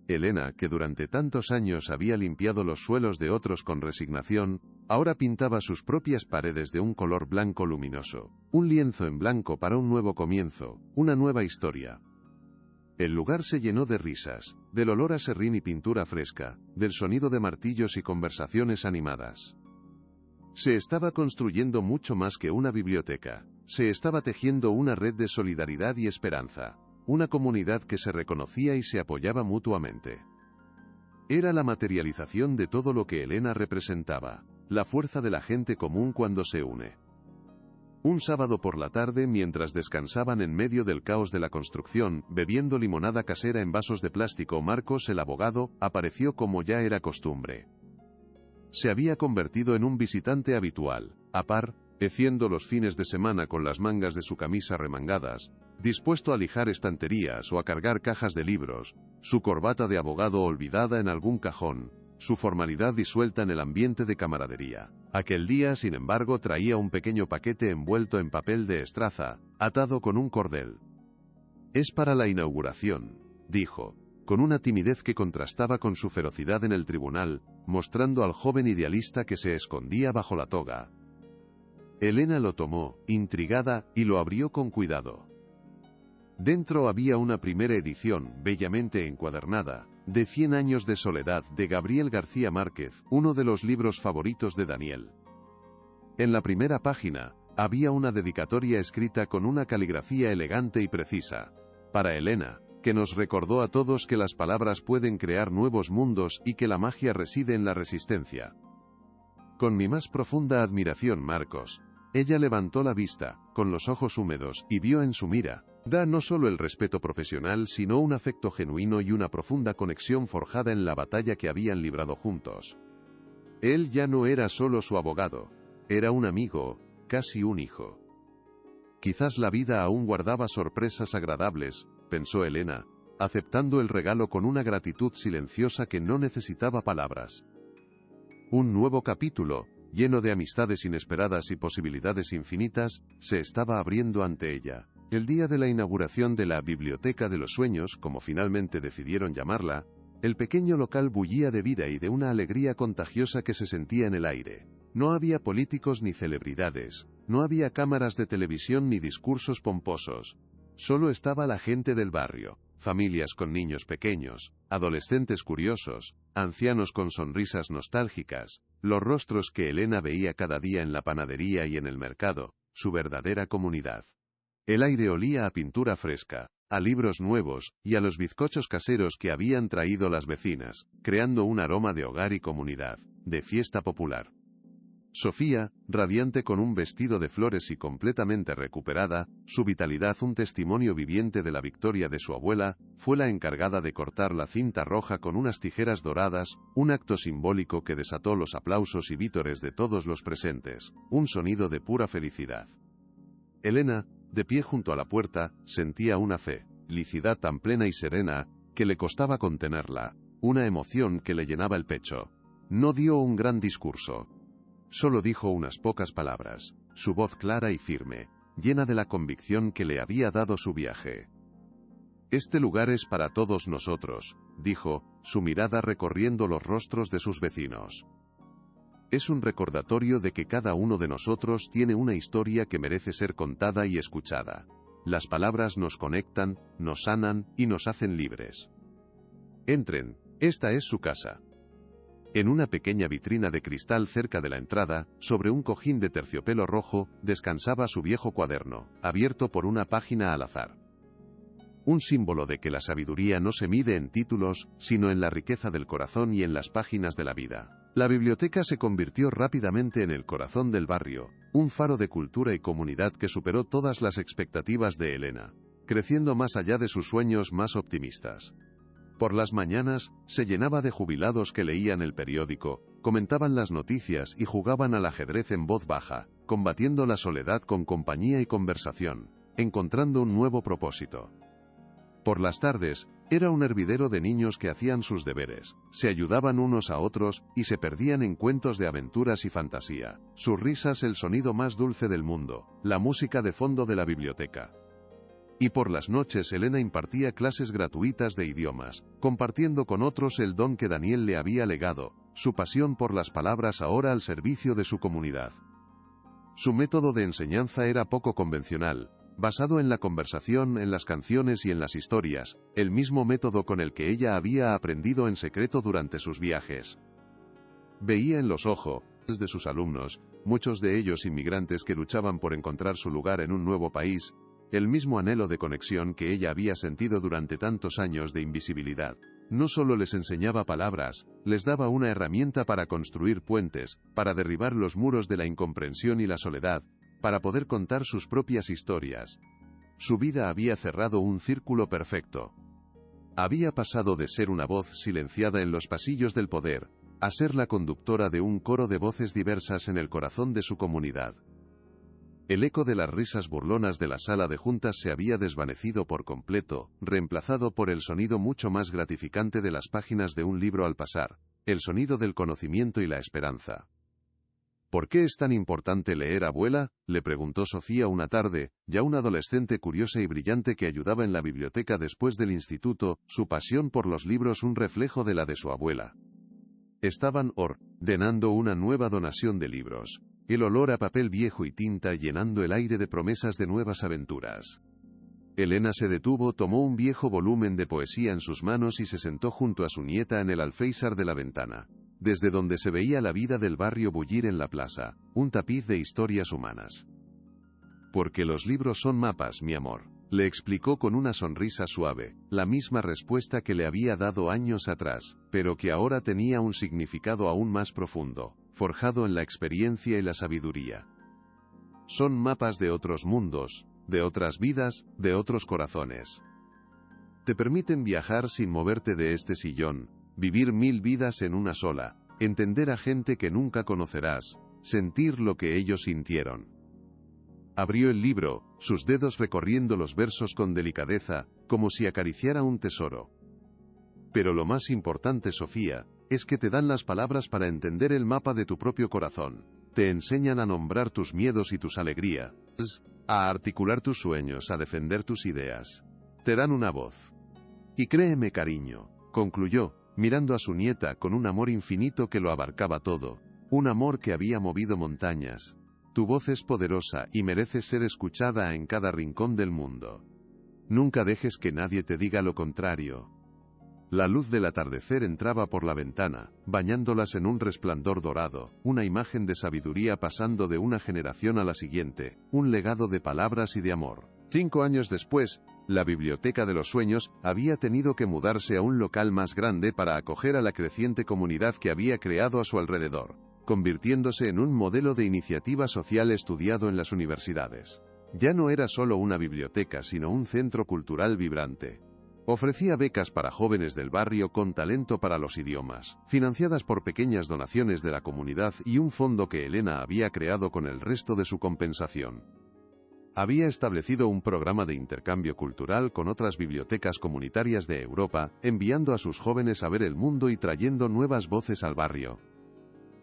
Speaker 1: Elena, que durante tantos años había limpiado los suelos de otros con resignación, ahora pintaba sus propias paredes de un color blanco luminoso, un lienzo en blanco para un nuevo comienzo, una nueva historia. El lugar se llenó de risas, del olor a serrín y pintura fresca, del sonido de martillos y conversaciones animadas. Se estaba construyendo mucho más que una biblioteca, se estaba tejiendo una red de solidaridad y esperanza. Una comunidad que se reconocía y se apoyaba mutuamente. Era la materialización de todo lo que Elena representaba, la fuerza de la gente común cuando se une. Un sábado por la tarde, mientras descansaban en medio del caos de la construcción, bebiendo limonada casera en vasos de plástico, Marcos, el abogado, apareció como ya era costumbre. Se había convertido en un visitante habitual, apareciendo los fines de semana con las mangas de su camisa remangadas, dispuesto a lijar estanterías o a cargar cajas de libros, su corbata de abogado olvidada en algún cajón, su formalidad disuelta en el ambiente de camaradería. Aquel día, sin embargo, traía un pequeño paquete envuelto en papel de estraza, atado con un cordel. «Es para la inauguración», dijo, con una timidez que contrastaba con su ferocidad en el tribunal, mostrando al joven idealista que se escondía bajo la toga. Elena lo tomó, intrigada, y lo abrió con cuidado. Dentro había una primera edición, bellamente encuadernada, de 100 años de soledad, de Gabriel García Márquez, uno de los libros favoritos de Daniel. En la primera página, había una dedicatoria escrita con una caligrafía elegante y precisa, para Elena, que nos recordó a todos que las palabras pueden crear nuevos mundos y que la magia reside en la resistencia. Con mi más profunda admiración, Marcos. Ella levantó la vista, con los ojos húmedos, y vio en su mira, no solo el respeto profesional, sino un afecto genuino y una profunda conexión forjada en la batalla que habían librado juntos. Él ya no era solo su abogado, era un amigo, casi un hijo. Quizás la vida aún guardaba sorpresas agradables, pensó Elena, aceptando el regalo con una gratitud silenciosa que no necesitaba palabras. Un nuevo capítulo, lleno de amistades inesperadas y posibilidades infinitas, se estaba abriendo ante ella. El día de la inauguración de la Biblioteca de los Sueños, como finalmente decidieron llamarla, el pequeño local bullía de vida y de una alegría contagiosa que se sentía en el aire. No había políticos ni celebridades, no había cámaras de televisión ni discursos pomposos. Solo estaba la gente del barrio, familias con niños pequeños, adolescentes curiosos, ancianos con sonrisas nostálgicas, los rostros que Elena veía cada día en la panadería y en el mercado, su verdadera comunidad. El aire olía a pintura fresca, a libros nuevos, y a los bizcochos caseros que habían traído las vecinas, creando un aroma de hogar y comunidad, de fiesta popular. Sofía, radiante con un vestido de flores y completamente recuperada, su vitalidad un testimonio viviente de la victoria de su abuela, fue la encargada de cortar la cinta roja con unas tijeras doradas, un acto simbólico que desató los aplausos y vítores de todos los presentes, un sonido de pura felicidad. Elena, de pie junto a la puerta, sentía una felicidad tan plena y serena, que le costaba contenerla, una emoción que le llenaba el pecho. No dio un gran discurso. Solo dijo unas pocas palabras, su voz clara y firme, llena de la convicción que le había dado su viaje. Este lugar es para todos nosotros, dijo, su mirada recorriendo los rostros de sus vecinos. Es un recordatorio de que cada uno de nosotros tiene una historia que merece ser contada y escuchada. Las palabras nos conectan, nos sanan y nos hacen libres. Entren, esta es su casa. En una pequeña vitrina de cristal cerca de la entrada, sobre un cojín de terciopelo rojo, descansaba su viejo cuaderno, abierto por una página al azar. Un símbolo de que la sabiduría no se mide en títulos, sino en la riqueza del corazón y en las páginas de la vida. La biblioteca se convirtió rápidamente en el corazón del barrio, un faro de cultura y comunidad que superó todas las expectativas de Elena, creciendo más allá de sus sueños más optimistas. Por las mañanas, se llenaba de jubilados que leían el periódico, comentaban las noticias y jugaban al ajedrez en voz baja, combatiendo la soledad con compañía y conversación, encontrando un nuevo propósito. Por las tardes, era un hervidero de niños que hacían sus deberes, se ayudaban unos a otros, y se perdían en cuentos de aventuras y fantasía. Sus risas el sonido más dulce del mundo, la música de fondo de la biblioteca. Y por las noches Elena impartía clases gratuitas de idiomas, compartiendo con otros el don que Daniel le había legado, su pasión por las palabras ahora al servicio de su comunidad. Su método de enseñanza era poco convencional, basado en la conversación, en las canciones y en las historias, el mismo método con el que ella había aprendido en secreto durante sus viajes. Veía en los ojos de sus alumnos, muchos de ellos inmigrantes que luchaban por encontrar su lugar en un nuevo país, el mismo anhelo de conexión que ella había sentido durante tantos años de invisibilidad. No solo les enseñaba palabras, les daba una herramienta para construir puentes, para derribar los muros de la incomprensión y la soledad, para poder contar sus propias historias. Su vida había cerrado un círculo perfecto. Había pasado de ser una voz silenciada en los pasillos del poder, a ser la conductora de un coro de voces diversas en el corazón de su comunidad. El eco de las risas burlonas de la sala de juntas se había desvanecido por completo, reemplazado por el sonido mucho más gratificante de las páginas de un libro al pasar, el sonido del conocimiento y la esperanza. ¿Por qué es tan importante leer, abuela?, le preguntó Sofía una tarde, ya una adolescente curiosa y brillante que ayudaba en la biblioteca después del instituto, su pasión por los libros un reflejo de la de su abuela. Estaban ordenando una nueva donación de libros. El olor a papel viejo y tinta llenando el aire de promesas de nuevas aventuras. Elena se detuvo, tomó un viejo volumen de poesía en sus manos y se sentó junto a su nieta en el alféizar de la ventana, desde donde se veía la vida del barrio bullir en la plaza, un tapiz de historias humanas. Porque los libros son mapas, mi amor, le explicó con una sonrisa suave, la misma respuesta que le había dado años atrás, pero que ahora tenía un significado aún más profundo, forjado en la experiencia y la sabiduría. Son mapas de otros mundos, de otras vidas, de otros corazones. Te permiten viajar sin moverte de este sillón, vivir 1000 vidas en una sola, entender a gente que nunca conocerás, sentir lo que ellos sintieron. Abrió el libro, sus dedos recorriendo los versos con delicadeza, como si acariciara un tesoro. Pero lo más importante, Sofía, es que te dan las palabras para entender el mapa de tu propio corazón. Te enseñan a nombrar tus miedos y tus alegrías, a articular tus sueños, a defender tus ideas. Te dan una voz. Y créeme, cariño, concluyó, mirando a su nieta con un amor infinito que lo abarcaba todo, un amor que había movido montañas. Tu voz es poderosa y merece ser escuchada en cada rincón del mundo. Nunca dejes que nadie te diga lo contrario. La luz del atardecer entraba por la ventana, bañándolas en un resplandor dorado, una imagen de sabiduría pasando de una generación a la siguiente, un legado de palabras y de amor. 5 años después, la Biblioteca de los Sueños había tenido que mudarse a un local más grande para acoger a la creciente comunidad que había creado a su alrededor, convirtiéndose en un modelo de iniciativa social estudiado en las universidades. Ya no era solo una biblioteca, sino un centro cultural vibrante. Ofrecía becas para jóvenes del barrio con talento para los idiomas, financiadas por pequeñas donaciones de la comunidad y un fondo que Elena había creado con el resto de su compensación. Había establecido un programa de intercambio cultural con otras bibliotecas comunitarias de Europa, enviando a sus jóvenes a ver el mundo y trayendo nuevas voces al barrio.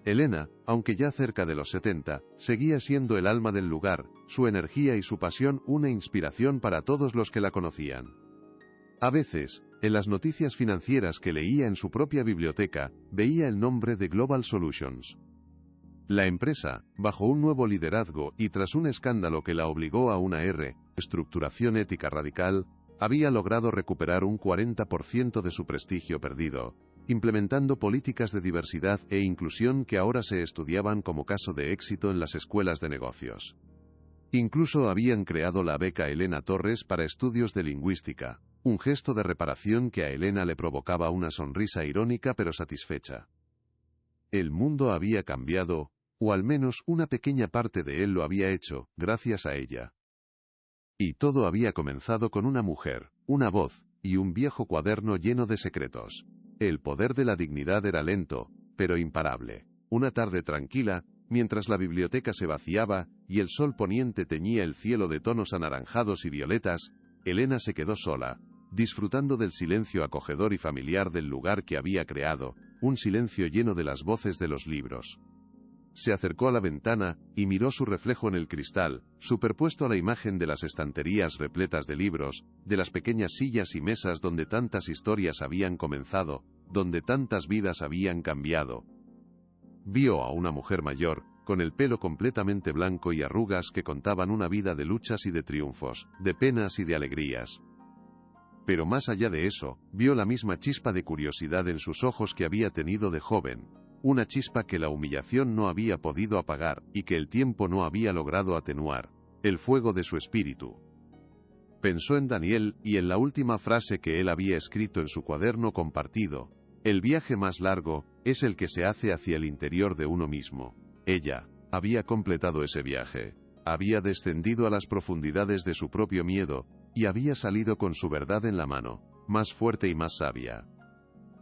Speaker 1: Elena, aunque ya cerca de los 70, seguía siendo el alma del lugar, su energía y su pasión una inspiración para todos los que la conocían. A veces, en las noticias financieras que leía en su propia biblioteca, veía el nombre de Global Solutions. La empresa, bajo un nuevo liderazgo y tras un escándalo que la obligó a una reestructuración ética radical, había logrado recuperar un 40% de su prestigio perdido, implementando políticas de diversidad e inclusión que ahora se estudiaban como caso de éxito en las escuelas de negocios. Incluso habían creado la beca Elena Torres para estudios de lingüística, un gesto de reparación que a Elena le provocaba una sonrisa irónica pero satisfecha. El mundo había cambiado, o al menos una pequeña parte de él lo había hecho, gracias a ella. Y todo había comenzado con una mujer, una voz, y un viejo cuaderno lleno de secretos. El poder de la dignidad era lento, pero imparable. Una tarde tranquila, mientras la biblioteca se vaciaba, y el sol poniente teñía el cielo de tonos anaranjados y violetas, Elena se quedó sola, disfrutando del silencio acogedor y familiar del lugar que había creado, un silencio lleno de las voces de los libros. Se acercó a la ventana, y miró su reflejo en el cristal, superpuesto a la imagen de las estanterías repletas de libros, de las pequeñas sillas y mesas donde tantas historias habían comenzado, donde tantas vidas habían cambiado. Vio a una mujer mayor, con el pelo completamente blanco y arrugas que contaban una vida de luchas y de triunfos, de penas y de alegrías. Pero más allá de eso, vio la misma chispa de curiosidad en sus ojos que había tenido de joven, una chispa que la humillación no había podido apagar, y que el tiempo no había logrado atenuar, el fuego de su espíritu. Pensó en Daniel, y en la última frase que él había escrito en su cuaderno compartido: el viaje más largo, es el que se hace hacia el interior de uno mismo. Ella había completado ese viaje. Había descendido a las profundidades de su propio miedo, y había salido con su verdad en la mano, más fuerte y más sabia.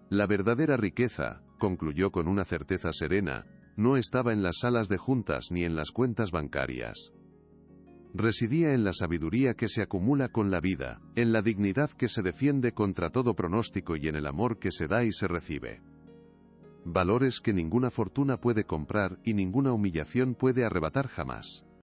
Speaker 1: La verdadera riqueza, concluyó con una certeza serena, no estaba en las salas de juntas ni en las cuentas bancarias. Residía en la sabiduría que se acumula con la vida, en la dignidad que se defiende contra todo pronóstico y en el amor que se da y se recibe. Valores que ninguna fortuna puede comprar y ninguna humillación puede arrebatar jamás.